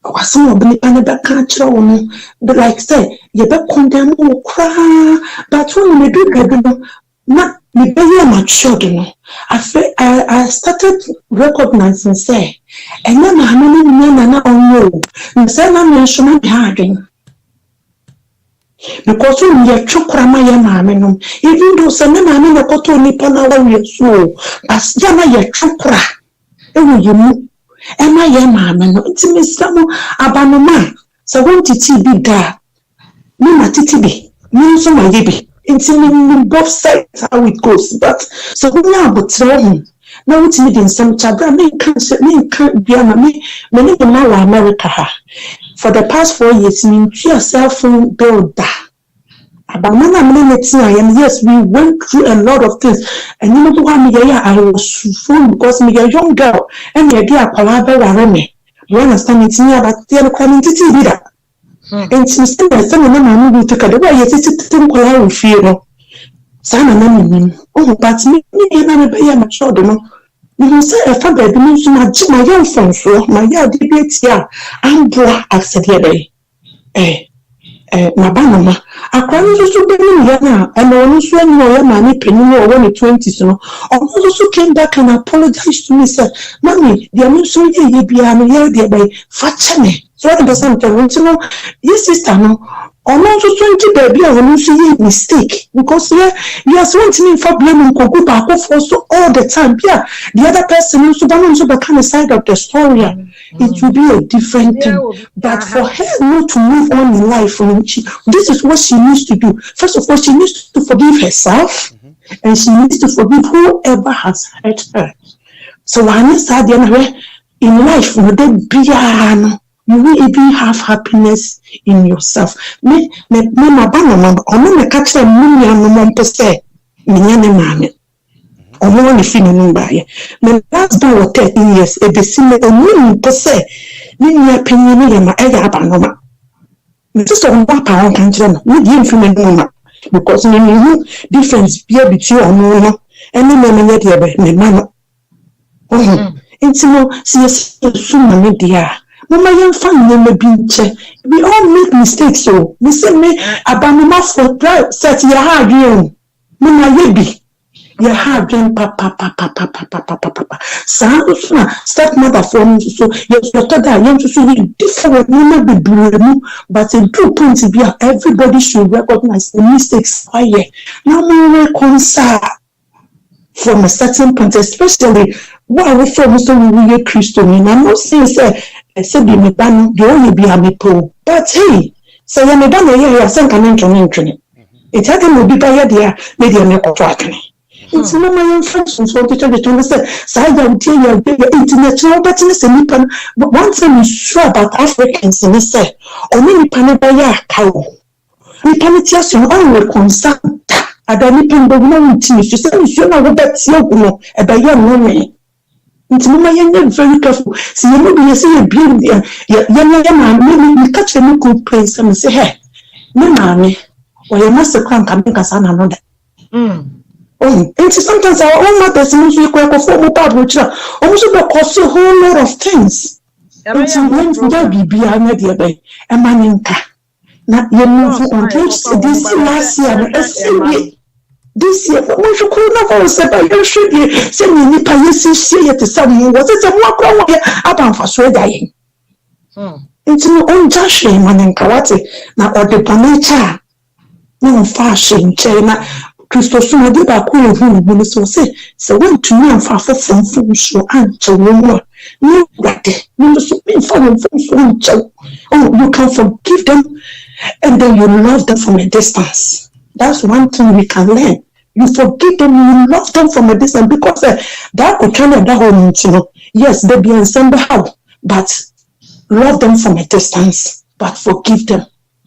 Or some of the back catcher on. But like say, you bet condemn or cry, but when we do, not me very much children. I started recognizing, say, and then how many men are on you? And say, I'm mentioning behind. Because when you chokra my mammy, even though some mammy no koto nipa na wa so, as jama ye chokra, ewu you mu, ema ye mammy no, inti misamo abanoma, so when titi bi da, me ma titi bi, me so ma yebi, inti me both sides how it goes, but so when you are home, now it's me in some chabra, me can't be a me na America ha. For the past 4 years, me your cell phone bill da. Abamana minutes yes, we went through a lot of things. And you know what I was full because me a young girl and the idea of me. You understand it's me about the community leader. And since then, I said, Maame Ruth Seth Ekow, why you sitting with fear? Sana name. Oh, but me and I am sure no. You say a father dimension my young son, so my yard debate here. I'm bra accident. Mabanoma. I can't also be now, and I also know money penny or 20s. No, I also came back and apologized to me, said, Mommy, the amusement ye be a million by Fatchame. So I understand the yes, sister, no. I'm also trying to baby, I will see mistake because you are wanting for blaming Kogu back for so all the time. Yeah, the other person also become a side of the story. It will be a different thing. But for her not to move on in life, this is what she needs to do. First of all, she needs to forgive herself and she needs to forgive whoever has hurt her. So I understand in life, you will even have happiness in yourself. Me banana, or me catch a million no more per se, me or more if you know by me last about 13 years, a bit a million per se, me opinion in my banana. Just on one pound country, we give him a moment because no difference here between no and the man yet me man. It's no see soon, dear. Mama young family we all make mistakes, so we say me abanoma for try set your hard you. Mama yebi your hard dream papa. Stepmother for me so your daughter young to so different mama be blue, but a true point to be everybody should recognize the mistakes. Now we reconcile from a certain point, especially what we from so we Christian. I'm not saying say I said me ban the only be a me po. But hey, say ya me ban ya sen kan ntwene. It had to be by there, maybe me ko twatene. It's no my friends so to say say ya international but in say nipa. But one thing is sure about Africans in say o me nipa ne ba ya kawo. Nipa ne tia so on we concern. Adani pembo no ntimi so say you na wo betie oguno e ba ya no me. It's mama very careful. See, you know, you say a beauty, you catch a good place and say, hey, no, mammy, or you must come and make us another. Oh, and sometimes our own mothers most we go for mobile which almost cost a whole lot of things. And sometimes we be another day and maninka. Now you move on this last year. This year, we should call now for separate. You should be saying you pay see it to some was it a more crowd about for swear dying. It's no own Joshua maninka what now or the panacha. No fashion China. Christos no de ba ko ehun bi so say when to me amfa from so ancho wo no rade no so be from so ancho. Oh, you can forgive them and then you love them from a distance. That's one thing we can learn. You forgive them, you love them from a distance because that could turn that whole you know. Yes, they be in somehow, but love them from a distance, but forgive them.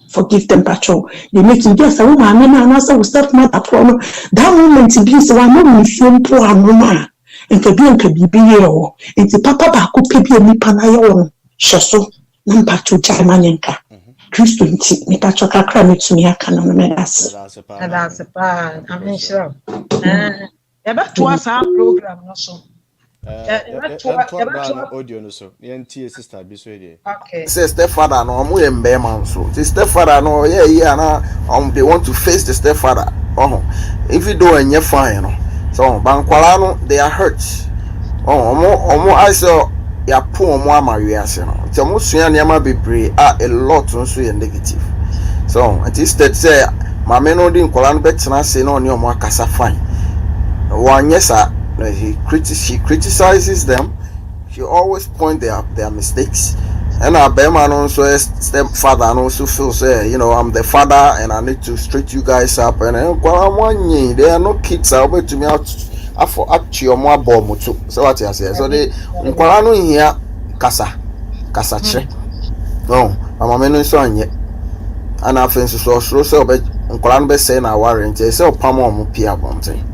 Forgive them, patrol. They make you guess. Oh, my man, and also step mother problem. That moment to be so I'm not feeling poor and woman. And to be here. And the papa back could be a panayon. Shaso, number 2 Germanenka. Christo, me patroka cram to me. I cannot menace. That's a bad. I'm sure. About to us our program, also. Audio no so nt sister bi so dey Okay. Say stepfather no omo embe man so. The stepfather no na they want to face the stepfather. If you do enye fine no. So bankwala no they are hurt. Omo I say ya po omo amawe ase no. Ti omo sua niam bebre a lot nso ye negative. So instead say mama no di nkwala no betena se no ne omo akasa fine. Wanye sa she criticizes them. She always point their mistakes. And our Bema also stepfather and also feels I'm the father and I need to straighten you guys up. And there are no kids out to me out for actually more bomb too. So what I say? So they no here kasa che. No, mama no so anye. And I feel so but be say na warrant say pamo mo pia bomte.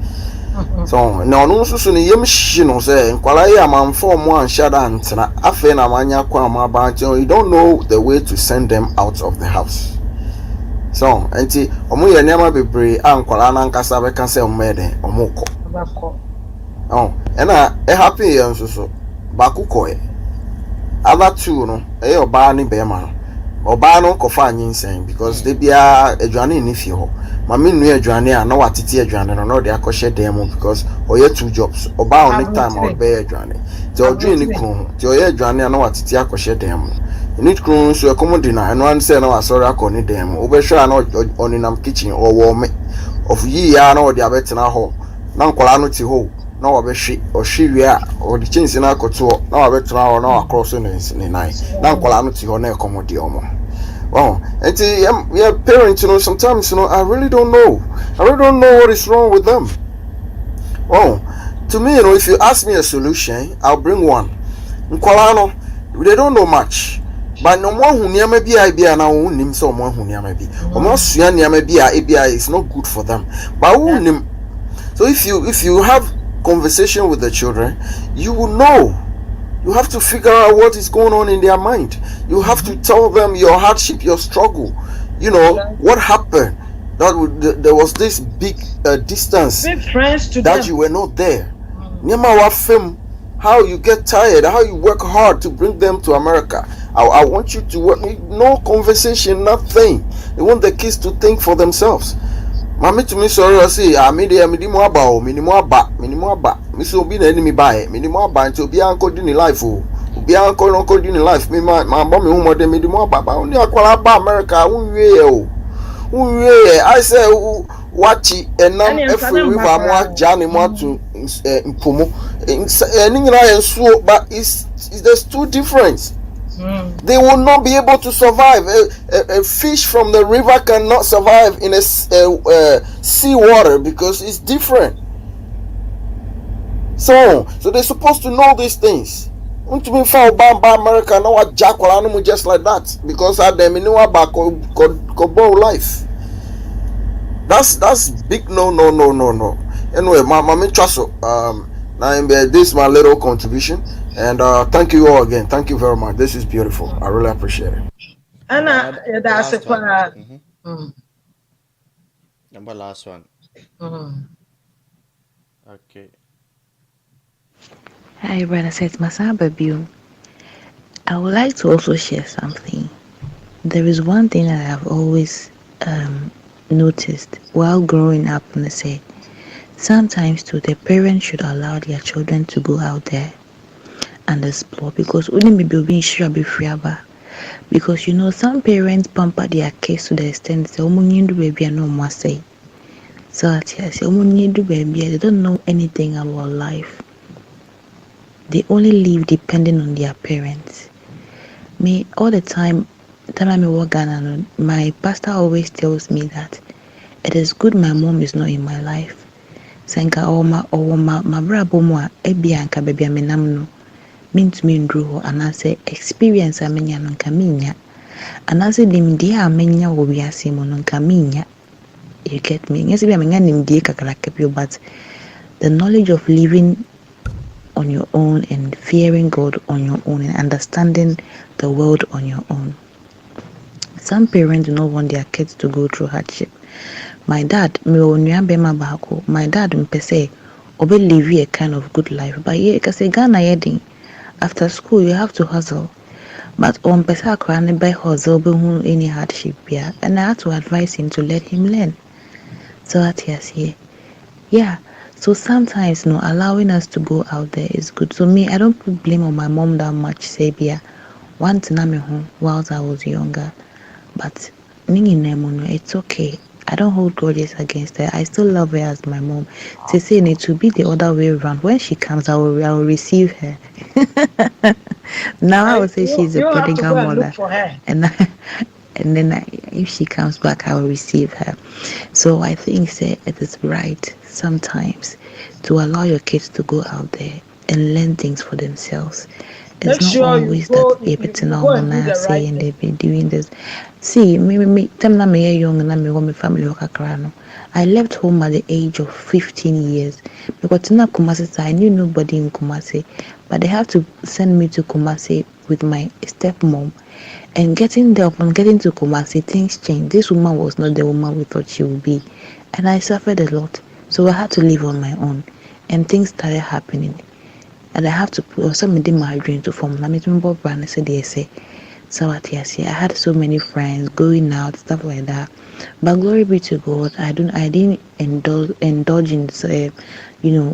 So no so ni yem no say nkwala ya manfo mo anshada antena afa na manya kwa ma ba you don't know the way to send them out of the house. So enti omo ye niam bebre ankwala na nkasa be kan say omede omoko and happy yan so baku koye other two no oba ni be ma oba no kofa anyinsen because they bia adwane ni fie ho mama nu adwane a na watete adwane no de akɔhye dem because oye 2 jobs oba only time or be adwane ti odwe ni kru ti oye adwane a na watete akɔhye dem ni kru so accommodate na no an say na wasori akɔni dem obehwa na oninam kitchen owo me of yi ya na ode abetena ho na nkola no ti ho na wabehwe ohwe wi a ode chinsi na akoto na wabetena ho na wakroso ne nai na nkola no ti ho na accommodate omo. Oh, and yeah, parents, sometimes, I really don't know. I really don't know what is wrong with them. Oh, to me, if you ask me a solution, I'll bring one. Nkwalano, they don't know much. But no more who near maybe I be an own so more who near maybe. Or more swan near maybe ABI is not good for them. But so if you have conversation with the children, you will know. You have to figure out what is going on in their mind. You have to tell them your hardship, your struggle. What happened. There was this big distance that you were not there. How you get tired, how you work hard to bring them to America. I want you to work. No conversation, nothing. They want the kids to think for themselves. Mami to me sorry I say minimum aba me so be na enemy buy minimum aba until be anko di ni life be anko di ni life me my mom me hu modern minimum aba only akwala ba America unwie I say wachi enam every river mo jani mo to impomo any nyina enso but is there's two difference. They will not be able to survive. A fish from the river cannot survive in a sea water because it's different. So they're supposed to know these things. To be found by America, no what Jack will animal just like that because I them know about life. That's big no. Anyway, my trust. Now this is my little contribution. And thank you all again. Thank you very much. This is beautiful. I really appreciate it. And that's it. Number last one. Okay. Hi, brother Seth Masababu. I would like to also share something. There is one thing that I've always noticed while growing up, and I say sometimes too the parents should allow their children to go out there and explore because only maybe being sure be free about. Because you know some parents pamper their kids to the extent say do baby and no more say. So that yes, do baby they don't know anything about life. They only live depending on their parents. Me all the time I work Ghana, my pastor always tells me that it is good my mom is not in my life. Senka my brabo mo a ebia anka baby amenam no mintumi nduru ho anase experience amenya no nka minya anase nimdie amenya wo wiase mo no nka minya. You get me? Yes, be amenya nimdie kakraka bi but the knowledge of living on your own and fearing God on your own and understanding the world on your own. Some parents do not want their kids to go through hardship. My dad, my dad say, obe live a kind of good life. But yeah, because Ghana yeding, after school you have to hustle. But on pesa krane by hustle be any hardship yeah. And I had to advise him to let him learn. So that yes, yeah. So sometimes no allowing us to go out there is good. So me, I don't put blame on my mom that much, say yeah. One time home whilst I was younger. But it's okay. I don't hold grudges against her. I still love her as my mom. They say it to be the other way around. When she comes, I will receive her. Now I would say she's a prodigal mother, and then if she comes back, I will receive her. So I think it is right sometimes to allow your kids to go out there and learn things for themselves. It's not always that everything I say and they be doing this. See, me time na me young and me want my family work around. I left home at the age of 15 years because in Kumasi I knew nobody in Kumasi, but they have to send me to Kumasi with my stepmom. And getting there, upon getting to Kumasi, things changed. This woman was not the woman we thought she would be, and I suffered a lot. So I had to live on my own, and things started happening. And I have to put somebody my dream to form. I mean, Bob Brand said they say. So at yes, I had so many friends going out, stuff like that. But glory be to God, I didn't indulge in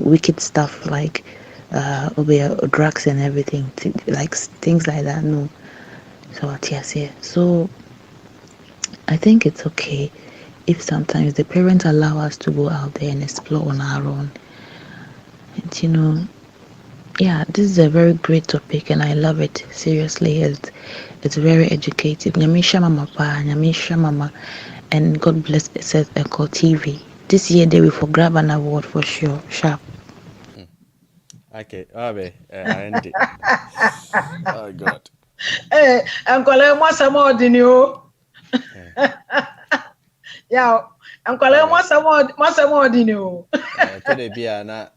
wicked stuff like drugs and everything, like things like that. No. So at yes, so I think it's okay if sometimes the parents allow us to go out there and explore on our own. And yeah, this is a very great topic and I love it. Seriously, it's very educative. Nyamisha mama pa, nyamisha mama, and God bless SethEkow TV. This year they will for grab an award for sure. Sharp. Okay, Abe, Andy. Oh God. Uncle what's more than you? Yeah, Uncle what's more than you? Today be na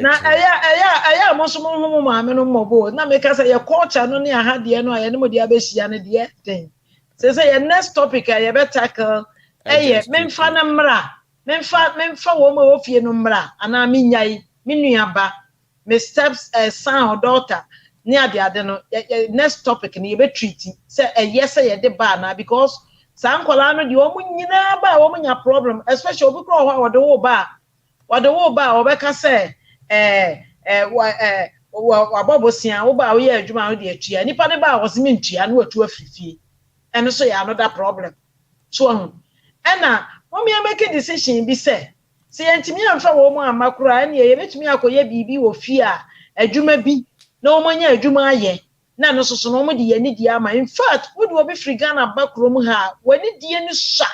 Na aya mo so mo ho maame no mmobo na me ka say your culture no ne aha de no aye no mo de abehia ne de den say your next topic aye be tackle memfa na mra memfa wo ma ofie no mra ana me nyai me nuaba me steps son or daughter ne ade no next topic ne be treat say yes say de ba na because san kwala no de o mu nyina ba o mu nya problem especially obi kro ho wo de wo ba obeka say wabobosia wo ba wo ye adwuma wo de atua nipa ne ba wo se mentua na watu afifie eno so ya another problem so na wo me make decision bi say yentimi amfa wo mu amakura na ye betumi akoye bibi wo fie a adwuma bi na wo manya adwuma aye na no so no mo de ye ni di ama in fact wo de obi free Ghana bakro mu ha wani die ni sha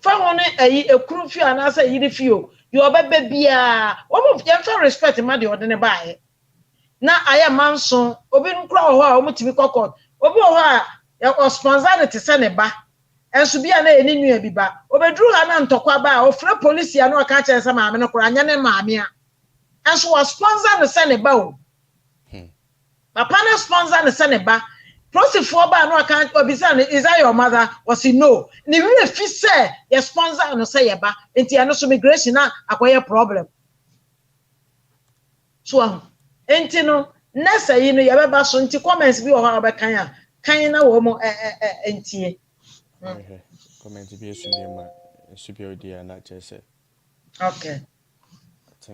fa hono ekuru fi anasa yiri fi o yo bebe bia wo mo yemfa respect ma de odene baaye na aya manso obi nkura ho a wo mutimi kokot obi ho a ya sponsor ne tese ne ba enso bia na eni nua bi ba obedru ha na ntokwa ba o fra police ya na o ka kyense maame no kura anya ne maame a enso wa sponsor ne se ne ba o papa na sponsor ne se ne ba Process for ba no account obisa is that your mother? Was he no? Ni we fi say your sponsor no say yeba. Enti ano so migration na akoye problem. So enti no na say no yebeba so enti comments bi wo ha obekan a kan na wo mo entie. Okay. Comment be a superior dear not just Okay.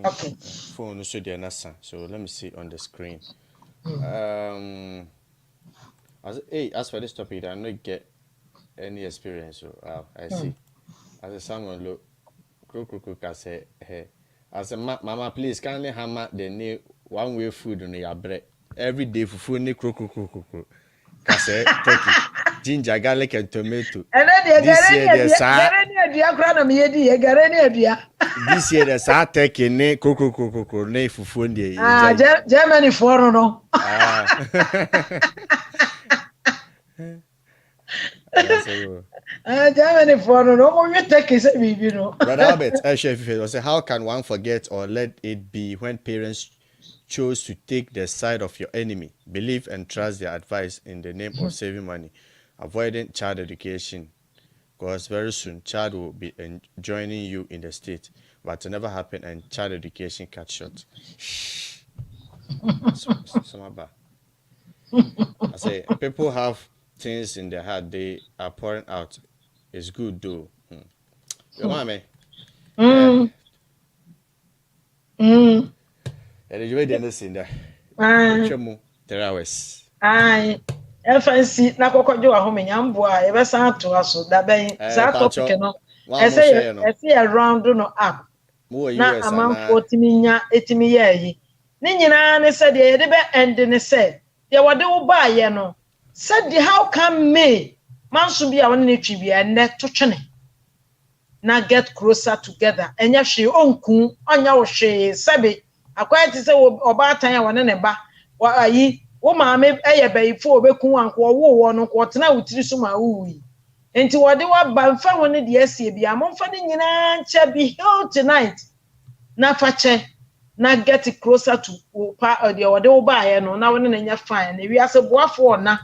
Okay. Phone so dear nasa. So let me see on the screen. As for this topic, I don't get any experience. So I see. As a someone look, I say, hey, as a mama, please kindly hammer the new one way food on your bread every day for food. Ni Kase turkey, ginger, garlic, and tomato. This year there's this year there's a turkey ne cocoa ne fufundi. Germany for no. Germany for no more you take is you know. Brother Albert, how can one forget or let it be when parents chose to take the side of your enemy, believe and trust their advice in the name of saving money, avoiding child education, because very soon child will be joining you in the state, but it never happen and child education cut short. I say people have things in their heart they are pouring out. It's good though. Your mommy. And you made anything there. 3 hours. Aye. FNC na kokọjo ahome nyambo a ye be san to aso da ben za topic no. I say around no up. Na amanfo timinya etimi ye yi. Ni nyina ne se de ye de be end ne se. De wode wo ba ye no. Said how come me manso bia won ne twi bia ne to twene. Na get closer together. Enya hwe onku, onya wo hwe sabe. Akwai ti se oba tan ya won ne ba. Wa ayi wo maame eye bayifo obekun anko wo no ko tena wutiri so ma wuyi. Enti wode wa ba mfa won de asie bia momfa ne nyina ncha be healed tonight. Na fache na get closer to pa de wode wo ba ye no na won ne nya fine na wi ase boafo na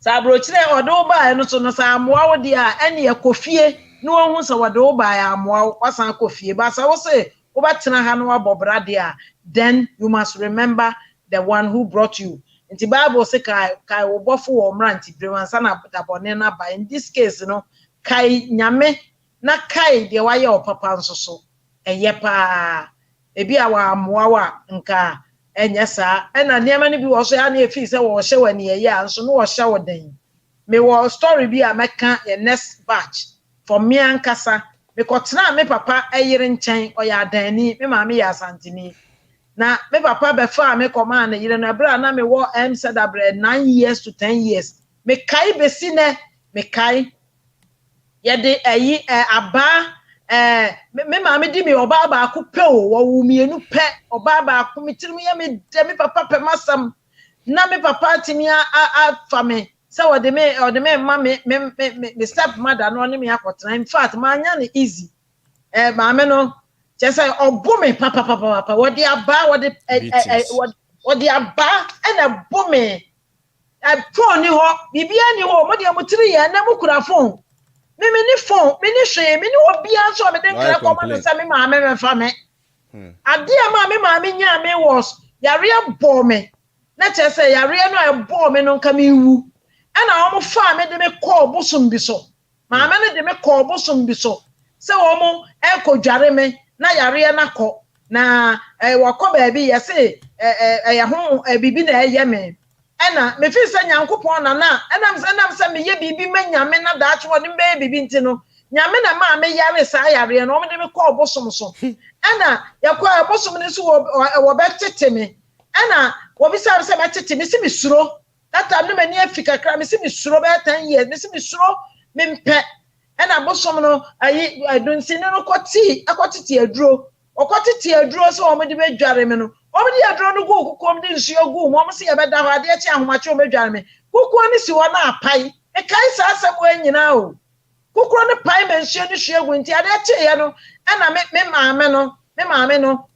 sa brochire wode wo ba ye no so no sa amoa wo de a ene ye kofie no won so wode wo ba ye amoa wasan kofie ba sa wo se wo ba tena ha no abobra de a then you must remember the one who brought you. Inti Bible say kai wo bofo wo mranti brewansa na dabone na ba. In this case no kai nyame na kai de waye o papa nso so eye pa ebi awa amoa wa nka enye sa ena niam ne bi wo so ya na efi se wo hye wani eye anso no wo hye wo den me wo story bi a meka the next batch for me ankasa me kotena me papa eyire nchen oyadani me maame ya asantini na me papa be fa me command yire na bra na me wo said abre 9 years to 10 years me kai besi ne me kai ye de ayi aba me maame di me oba ba ko pe o wo mienu pe oba ba ko me tiri me me de me papa pe masam na me papa timi a fa me so wo de me ma me step mother no ne me akotena. In fact ma anya ne easy maame no just say obume papa what the aba what the aba and a bume a phone ho bibia ni ho mo de mutiri ye na mukura phone me ni phone me ni hwe me ni obi anso me den kra ko mo say me ma me fa me ade ma me nya me was yare abo me na che say yare no abo me no nka me wu ana o mo fa me de me call bosom bi so ma me ne de me call bosom bi so se o mo e ko dware me na yare na ko na wakọ baabi yese ya ho bibi na eye me ena me fi se nyankopon na enam se me ye bibi manyame na daacho woni be bibi nti no nyame na ma me yare sa yare no me de me ko obosom so ena yakọ obosom ni so wo be tete me ena wo bi sa me tete me si me suro that time no me ni afika kra me si me suro be 10 years me si me suro me mpe ena bosom no ayi adunsi no akotiti aduro okotiti aduro so o me de be dware me no o me de aduro no go kukom de nsuo gu mo se ye be da ho ade achi ahomache o me dware me kukuo ni si wo na apai e kai sa asem wo anyina o kukuo ni pai me nsuo ni hwe gu nti ade achi ye no ena me maame no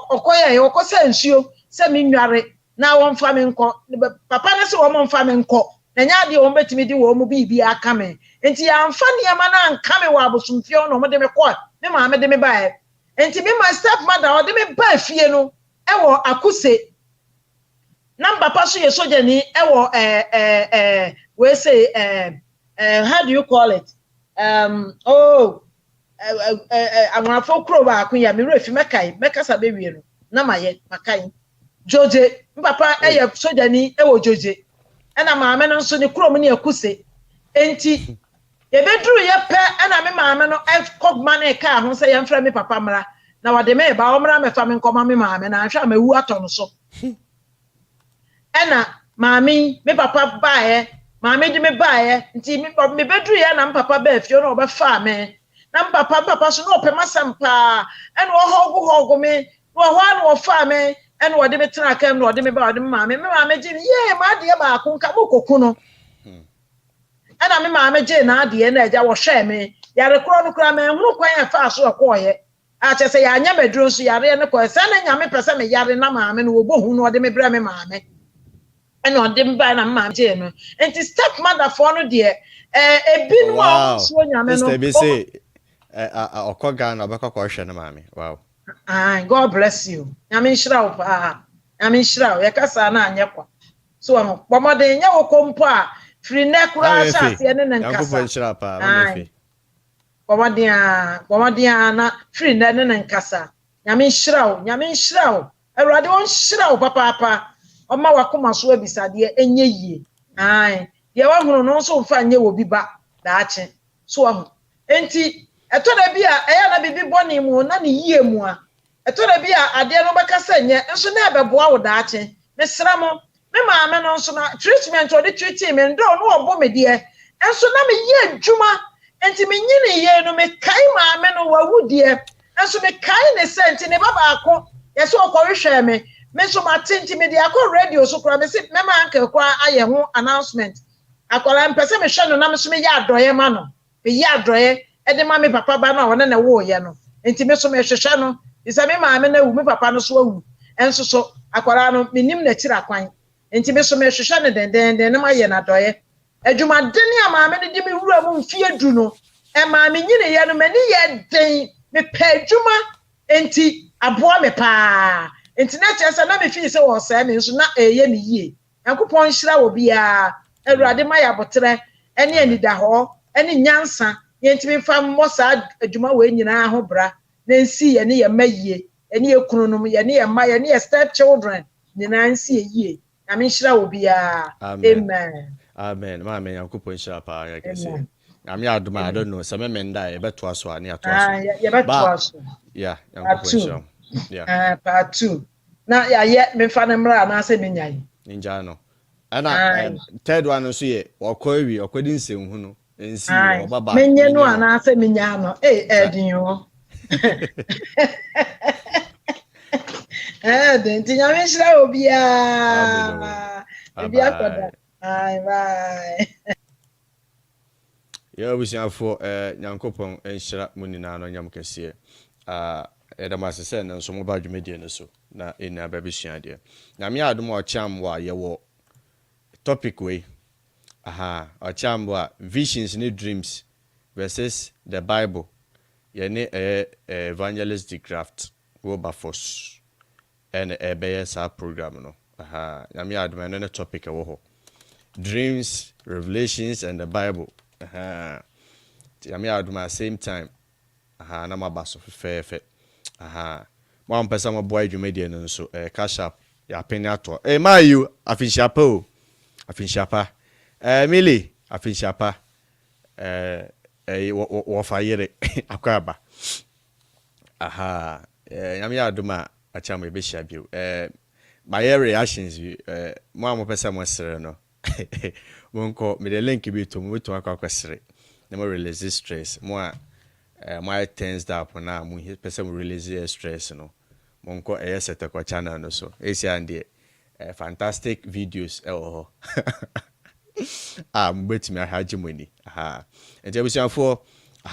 okoye okosa nsuo se me nware na won fa me nko papa ne se won fa me nko na nya de won betimi di wo mu bibi aka me enti ya mfa ne ma na nka me wa abosomfie no mo de me ko me ma me de me bae enti me my step mother o de me ba fie no e wo akuse na papa so ye soja ni e wo we say how do you call it amanafo kro ba akun ya me refi mekasa be wie no na maye makai joje papa eye soja ni e wo joje ana maame no so ni kro mu ni akuse enti ye bedru ye pe ana me maame no kop mane ka ho se ye mfra me papa mra na wade me ba omra me fa me nkoma me maame na ahwa mawu ato so ana maame me papa baaye maame di me baaye nti me bedru ye na papa ba afio na obefa me na papa so no pema sampa ene wo hogo me wo ho an wo fa me ene wo de me tena kam no wo de me ba wo de me maame ji ye ma de ba akon ka mokoku no ana me maame ji na ade na eja wo hwe me yare kro no kra me hunu kwan ya fa so akoye a che se ya anya medro so yare ne ko se na nya me pese me yare na maame no wo bohu no wo de me bra me maame ene wo de me ba na maame ji no enti step mother for no de ebi no wo so nya me no Okogana bakakosha na mami. Wow. God bless you. Nyame nhyira pa. Nyame nhyira wo. Yakasa na anyekwa. So am pomode nya wo kompo a free neck ra sha se ne nkasa. Yanko nhyira pa. Mamefi. Pomode na free ne nkasa. Nyame nhyira wo. Nyame nhyira wo. Awurade won nhyira wo papa. Oma wakoma so abisade enye yie. Ye wa hunu no so mfa nye wo bi ba daache. So am. Enti etona bia eya na bibi boni mu na ne yie mu a etona bia ade no bekasa nye nso na ebeboa wo daache mesra mo me maame no nso na treatment o de treat me ndo no obo me de enso na me ye adwuma enti me nyine ye no me kai maame no wawu de enso me kai ne senti ne baba akọ yeso okorehwe me so matenti me de akọ radio so kura me se me ma anka kwa aye ho announcement akola mpese me hwe no na me so me ya adoye ma no me ya adoye ede ma me papa ba na wona na wo ye no enti me so me hwehwe no isa me maame na wu me papa no so awu enso so akwara no menim na kira kwan enti me so me hwehwe ne den na ma ye na doye adwuma den ya maame ne di me wura mu mfie du no e maame nyine ye no mani ye den me pa adwuma enti aboa me pa enti na kyesa na me fi se wo sa me nso na eye me yie yankopon hyira wo bia awurade ma ya botere ene anida ho ene nyansa yentimi fam mosa adwuma we nyina ho bra na nsi ye ne ye mayie ene ye kununum ye ne ye ma ye ne ye step children nyina nsi yie na me nhyira wo bia amen ma me yankopon hyira pa ya kese na me aduma I don't know se me menda ye beto aso ani ato aso ye beto aso yeah yankopon hyira yeah part 2 na ya ye me fa ne mra na se me nyai ninja no ana third one so ye okowi okodi nsem hu no ensi obaba menye no ana se menya no edin yo den ti nyame hira obi a obi akoda bye ya busiafo nyankopon enhyira munina no nyam kese edamase se na nso mo ba dwumedie no so na ena babesua de na me adom o cham wa ye wo topic we ochambwa visions and dreams versus the Bible. Yene evangelistic craft Wilberforce and BSR program no. Yami admire no topic wo dreams, revelations and the Bible. Yami admire same time. Na mabaso fe. One person my boy Jumedia no so cash up ya penato. Mayu afinshapa afinshapa. Mili afinshapa wo fayere akwaba yami aduma achama be shabio my reactions mo amopesa mo sere no monko me the link bi to mo to akwasere na mo release stress mo my tensed up na mo pesa mo release stress no monko SethEkow channel no so esi ande fantastic videos mbetimi ahaje moni enti abusianfo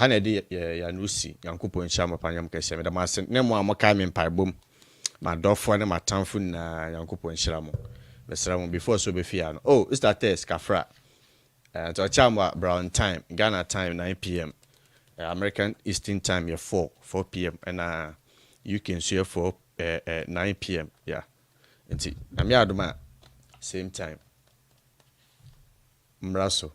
na de ya nusi yankopon chama panyam kese me da masen ne mo amaka me mpaibom my dofo and my tamfo na Yankopon Shiramo. Mesramo before so be fear. Oh, it's that test Kafra. To a chamba Brown time, Ghana time 9 p.m. American Eastern time 4 p.m. and UK share for 9 p.m. Yeah. And I'm yaduma same time. Mraso,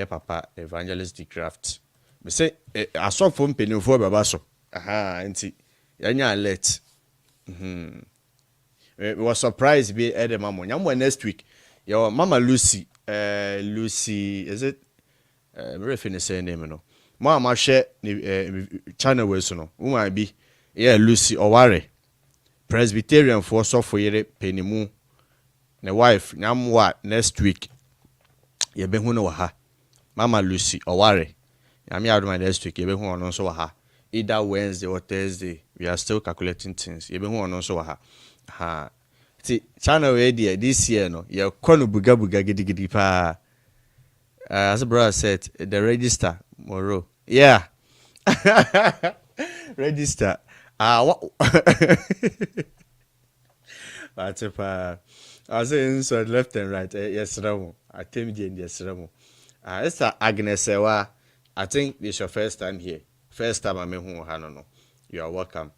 papa evangelist de craft. Me say I saw from penny for babaso. Aha, auntie. Yanya alert. We was surprised be at the mama. Nyamwa next week. Your mama Lucy. Lucy, is it? Very finish say name no. Mama share channel we so no. Who be? Yeah, Lucy Oware. Presbyterian for so for yere penny mu. Ne wife nyamwa next week. Ye be hu no ha. Mama Lucy Oware. Yami aduma next week ye be hu ono so ha. Either Wednesday or Thursday, we are still calculating things. You be one also ha. See, channel idea this year no. You kono buga gidi pa. As a brother said, the register Moro. Yeah. Register. What? But if I was saying so left and right. Yes, Ramo. I tell me yes, Ramo. It's Agnes Ewa. I think this is your first time here. First time I'm home, no. You are welcome.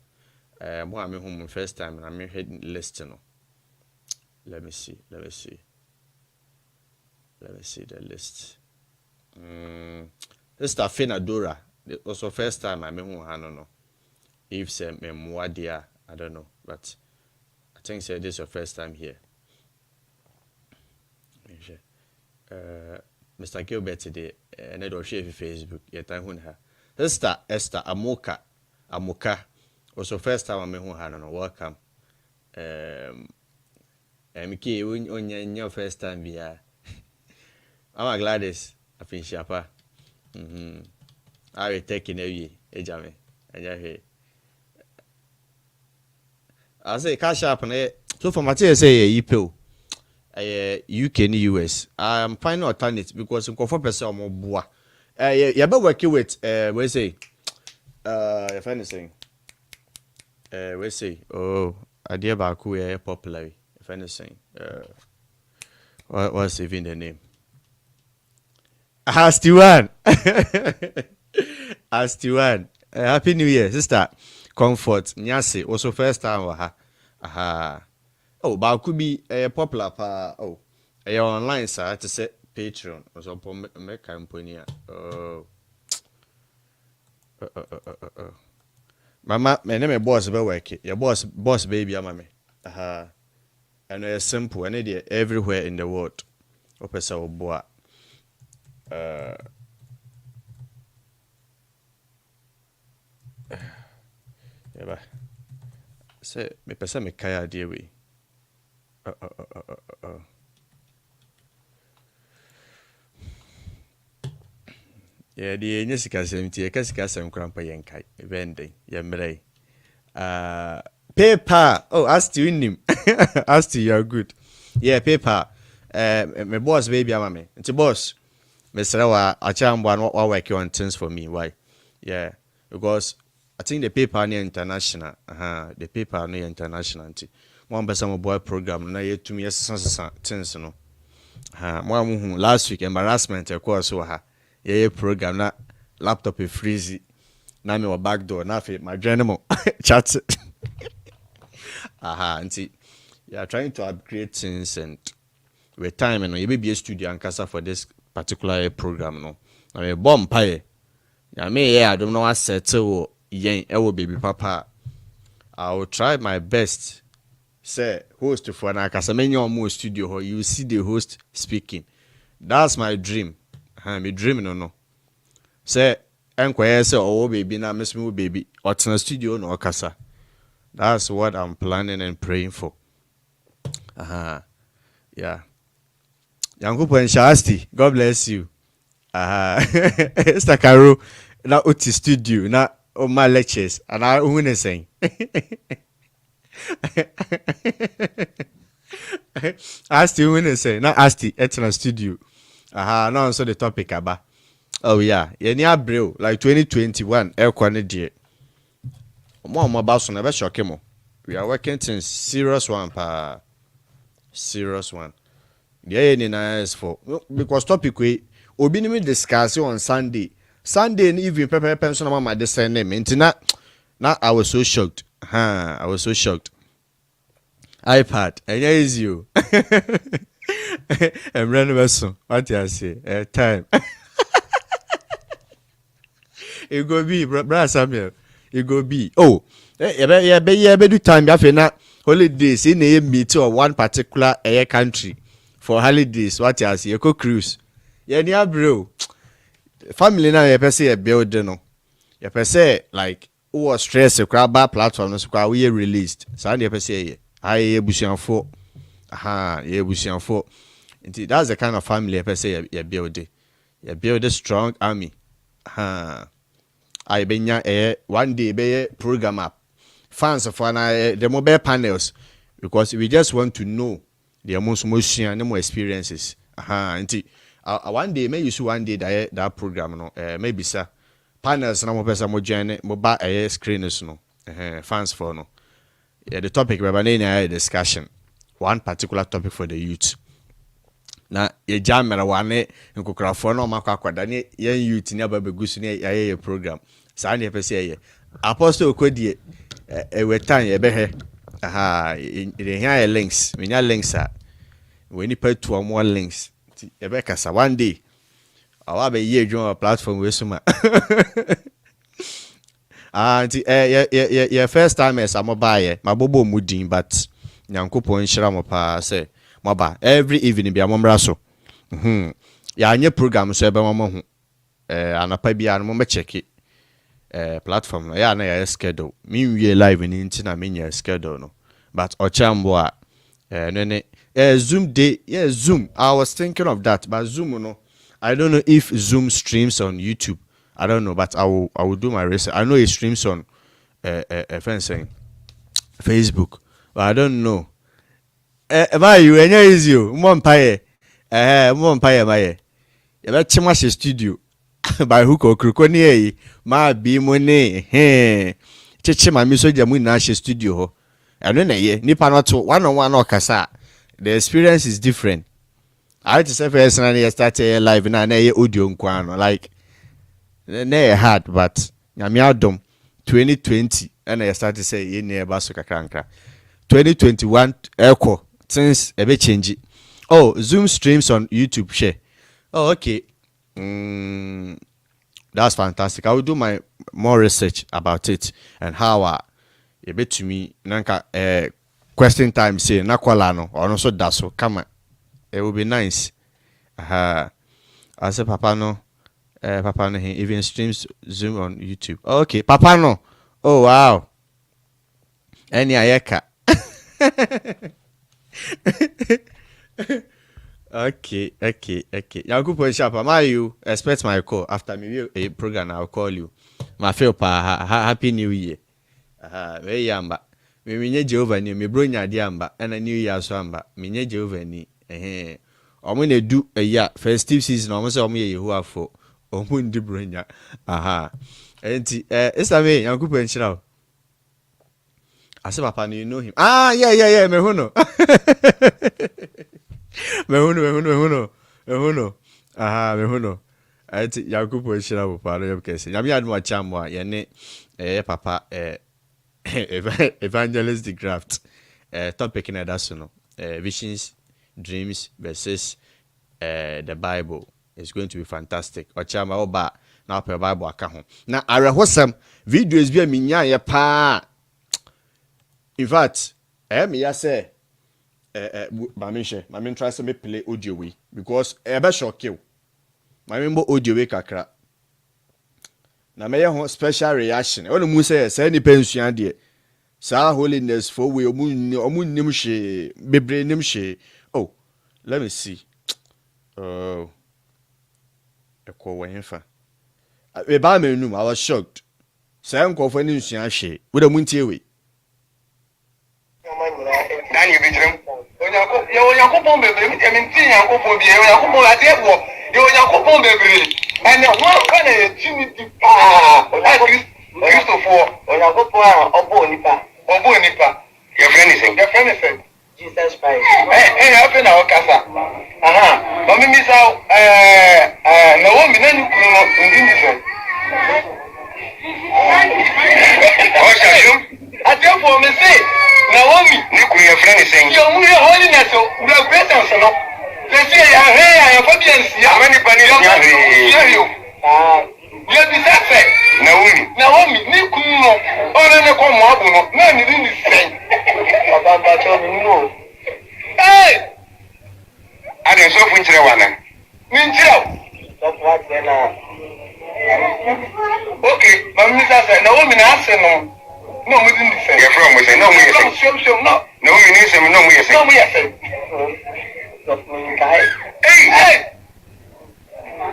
I'm home first time and I'm heading list. No. Let me see the list. This is Fina Dora. Also first time I'm home, no. If say Memoadia, I don't know, but I think say this is your first time here. Mr. Gilbert today, and I don't share Facebook yet. I won't have. Esther Amoka. Also first time I'm home, no. Welcome. Miki, when your first time be I'm Gladys. I finish Shapa. I will take in every ejame. And I say cash up on it. So for Matthias say you pay. UK and US. I'm finding alternate because in conform person more bois. You be working with we say if anything we say idea back who popular if anything what's even the name Astiwan Happy New Year sister Comfort Nyase also first time aha oh but could be popular pa online sir to say Patreon or some make company. Mama, my name is boss be work. Your boss baby mama. And it's simple and it everywhere in the world. Opesa oboa. Yeah, say me pesa me kaya die we. Yeah, the Nessica 70, a Casca some crampa yankai, vending, Yamre. Paper, oh, ask you in him. Ask you, you're good. Yeah, paper. My boss, baby, I'm me. It's a boss. Mr. Rawa, I charm one what work you on things for me. Why? Yeah, because I think the paper near international. The paper near international. One person boy program, na yet to me, yes, things, no. One last week, embarrassment, of course, so yeah, program na laptop is freezy. Na me wa backdoor na fit my journal chat. Auntie. You are trying to upgrade things and with time and you be a studio and casa for this particular program no. Na me bomb pie. Ya me I don't know what settle yen e wo baby papa. I will try my best. Say host for na casa me your studio ho you see the host speaking. That's my dream. Me dreaming no. Say enquire say oh baby na miss me baby. What's in the studio no kasa. That's what I'm planning and praying for. Yeah. Yankupo and Shasti, God bless you. SethEkow na uti studio na my lectures and I win saying. Asti win say na Asti etna studio. Now so the topic aba. Oh yeah, ye ni abril like 2021 e kwa ne die. Mo baso na be shock mo. We are working things serious one pa. Serious one. The any nice for because topic we obi ni me discuss on Sunday. Sunday even pepper pension mama the same name. Now I was so shocked. I was so shocked. iPad, and here is you. I'm running vessel. What do I say? Time. You go be, brother Samuel. You go be. Oh, yeah, do time. You have holidays in a meet or one particular country for holidays. What do I say? You go cruise. Yeah, bro. Family now, you say a building. No, you say like who stress a crab platform. So we released. So you say. I busianfo. Busianfo. That's the kind of family I say you build. You build a strong army. I been one day be program up. Fans of the mobile panels because we just want to know the most motion and more experiences. One day maybe you one day that program no maybe sir panels na mo pesa mo join mobile screens no fans for no. Yeah, the topic we're going to discussion. One particular topic for the youth. Now, you jam me one in Kukrafon or Makakwadani, young youth in your baby a program. Sandy say, Apostle Cody, a time a behe. In here links, when your links are when you pay 2 or more links. Rebecca, one day I'll be here join a platform with some. Yeah, first time as I'm a buyer, my bobo mudding, but Yankopo and Shiramopa say, Maba, every evening be a mombrasso. Ya new program so ebe and a pay be a moment check it platform. Ya na schedule. Me we live in internet me schedule no. But ochamboa nene Zoom day, yeah, Zoom. I was thinking of that, but Zoom no. I don't know if Zoom streams on YouTube. I don't know, but I will do my research. I know it streams on fencing Facebook, but I don't know. Why you? Where is you? Mompaye, my. You bet Chimash studio by hook or crook ma be money. Chichima miso jamu nash studio. I don't know ye. Nipa not one on one or kasa. The experience is different. I just say first and I started live and I audio nkwano like. Ne hard, but I'm out 2020 and I started to say in near Basuka Kranka 2021 echo since a bit change. Oh, Zoom streams on YouTube share. Oh, okay. That's fantastic. I will do my more research about it and how a bit to me nanka question time say nakwalano or no so daso come. It will be nice. I say papa no. Papa no, he even streams Zoom on YouTube. Okay, Papa no. Oh wow. Any ayeka. Okay. Yankupo Shapa, ma you expect my call after me a program. I'll call you. My feel pa happy New Year. Very yamba. Me nye Jehovah ni me bro nya diamba and a New Year so amba. Me nye Jehovah ni. Omwe do a year festive season. Omwe se omwe Yehovah for. Omundi bronya enti esame Yankupo enchira ase papa no you know him yeah me huno me huno me huno enti Yankupo enchira papa no yekese nyame adu achamo ye ne papa evangelist the graft topic na that so no visions dreams versus the Bible. It's going to be fantastic. Ochama oba na open Bible aka ho. Na arehosam videos bi aminya ye pa. In fact, me ya say Maame try to me play audio we because e be shock you. Maame mbo audio we kakra. Na me ye ho special reaction. Onu mu say ni pensuan de. Sa holiness for we omu nim hwe bebre nim hwe. Oh, let me see. Oh. We buy me room. I was shocked. Say I'm going for any share. With a muntie way. Danny Vigil. You come baby. I mean, you come baby. You come on. I tell you, you come baby. And one kind of Timothy. Christopher. You come on. Obo nipa. kasa. Aha. Mami misa na wo mi na ni kunu ndi ndi so. Oh, shashum. Atefo me say Naomi ni kunu ye friend say. Yo mu ye holiness o, we grace and so no. Say ya he ya Fabian si. Amani pani ya yo. Ye bi say Naomi ni kunu no. Ona ne ko mo abu no. Na ni ndi say. Baba to mi no. Hey! I didn't so finish the one. Okay, but Mr. said, no woman answer no. No, we didn't say. You're from, we say, no, we say. No, we need some, no, we say. No, we say. Hey!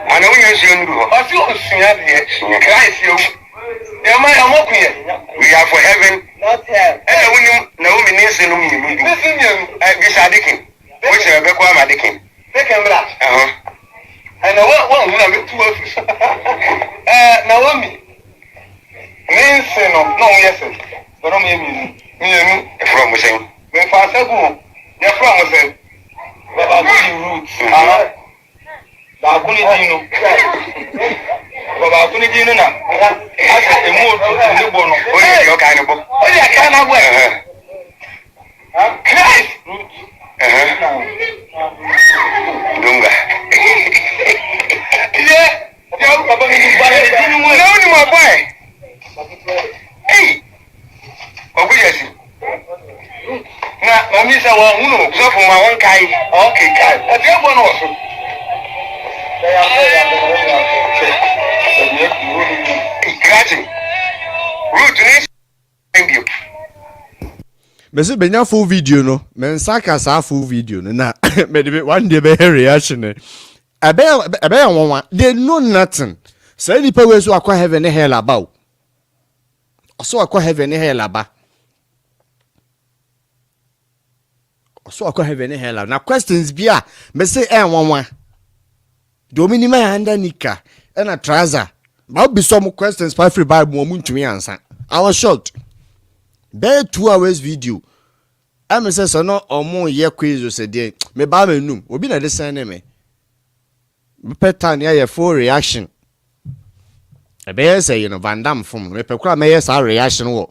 I know you're soon. I feel the same here. Christ, you. I'm up here. We are for heaven. Not hell. Hey, when you know me, listen to me. Listen, you are digging. Which are the Quama digging? They can laugh. And I want one of the two officers. Naomi. Listen, no, yes, but don't me from within. When Fasabu, you're from within. Baba Ruth. Bakunidino. Baba Kunidino na. Asa emu to bono. Oye yo kind of book. Oye kind of way. Christ. Dunga. Yeah. Yo baba ni ba. No ni my boy. Hey. Ogu yesi. Na mamisa wa uno. So for my one kai. Okay kai. Ati e bono so. Mese benya full video no men saka sa full video no na me de one day be reaction ebe wonwa they know nothing say ni pe we so akwa heaven hell about so akwa heaven hell aba so akwa heaven hell na questions bia me say wonwa domini ma handa nika na trouser ba be some questions for free bible mo ntumi ansa. I was shocked. Be 2 hours video. I'm say so no omo ye quiz so dey me ba manum obi na dey send me. Me pattern ya full reaction. E be say you know Van Dam from me pe kura me yes reaction wo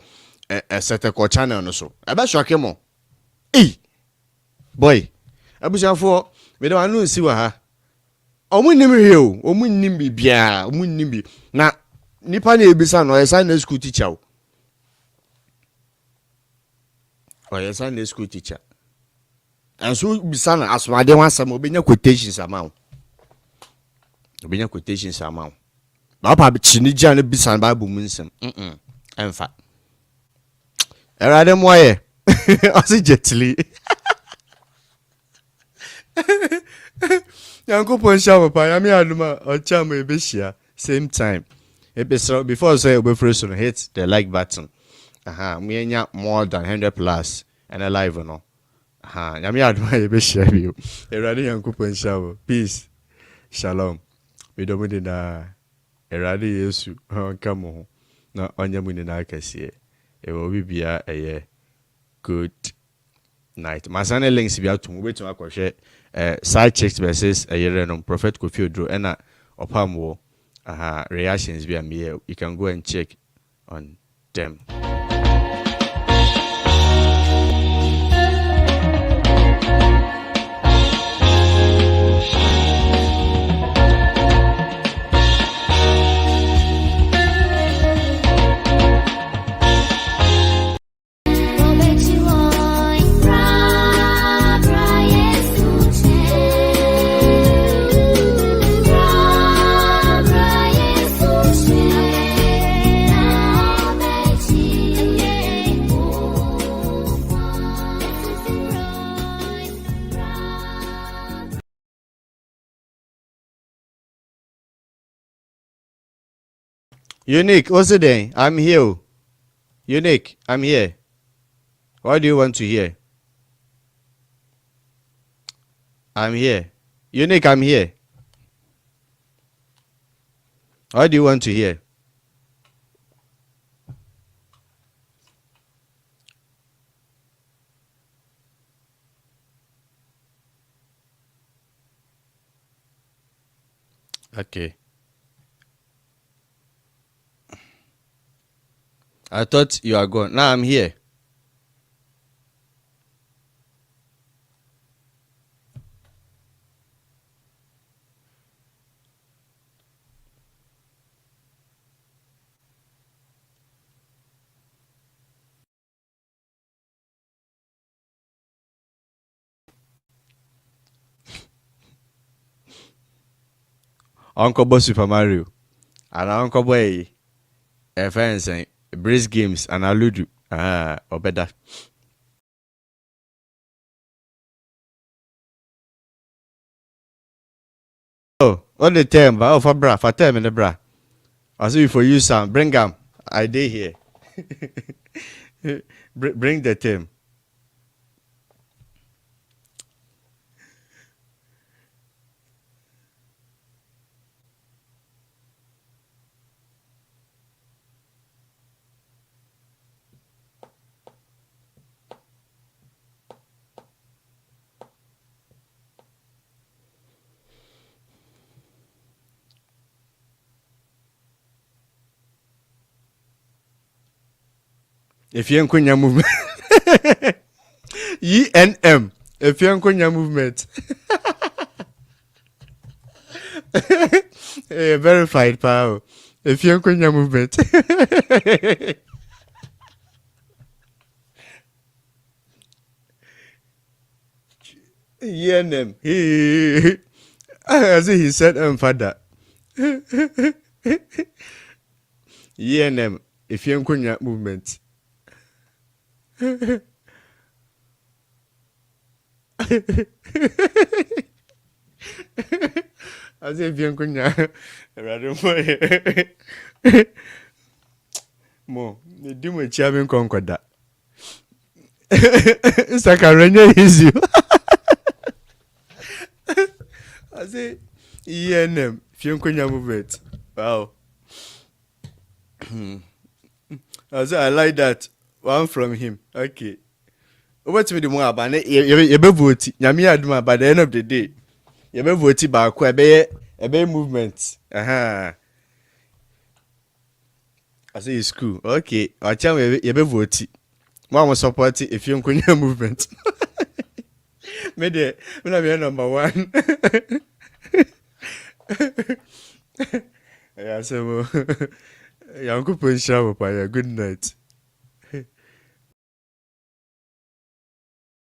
SethEkow channel no so. E be shock mo. Boy. Abusiafo me dey wan no si wa ha. Omunim heo, omunim bibia, omunim bi. Na nipa na ebisa no esa na school teacher o. Oye Sunday school teacher. And so bisa na asomade wan sam obenya quotations amount. Obenya quotations amount. Ba pa bi chini gya na bisa na Bible mu nsem. Emfa. Erade moye. Osi jetli. Yanko pon shawo pa ya mi aduma o chama e be shia same time. Episode before say obefresh no hit the like button. We enya more than 100 plus and a live no. Yami aduma e be share you. Erade yanko pon shawo. Peace. Shalom. We do mudi na erade Yesu come ho. Na onya mudi na akese. E wo bibia eye good night. Masane links bia to mo betu akohwe side checks versus Yerenom Prophet Kofi Odro ena opamwo reactions be am here. You can go and check on them. Unique, what's it then? I'm here. Unique, I'm here. What do you want to hear? I'm here. Unique, I'm here. What do you want to hear? Okay. I thought you are gone. Now I'm here. Uncle Boy Super Mario. And Uncle Boy friends and Breeze Games and Aludu. Or better. Oh, all the time, but for bra, for time in the bra. I see for you, Sam. Bring them. I did here. Bring the team. If you ain't your movement, ENM. If you ain't your movement, verified power. If you ain't your movement, ENM. I see he said father. ENM. If you ain't your movement. As if you could rather more. The doom chairman conquered that. It's like a rainy issue. I say, ENM, Fianconia movement. Wow. I say, I like that. One from him. Okay. What's with the more about it? You be voting. Yami aduma by the end of the day. You be voting by a be movement. I say it's cool. Okay. I tell you, you be voting. One was supporting if you don't movement. Maybe be number one. Yeah, so. Good night.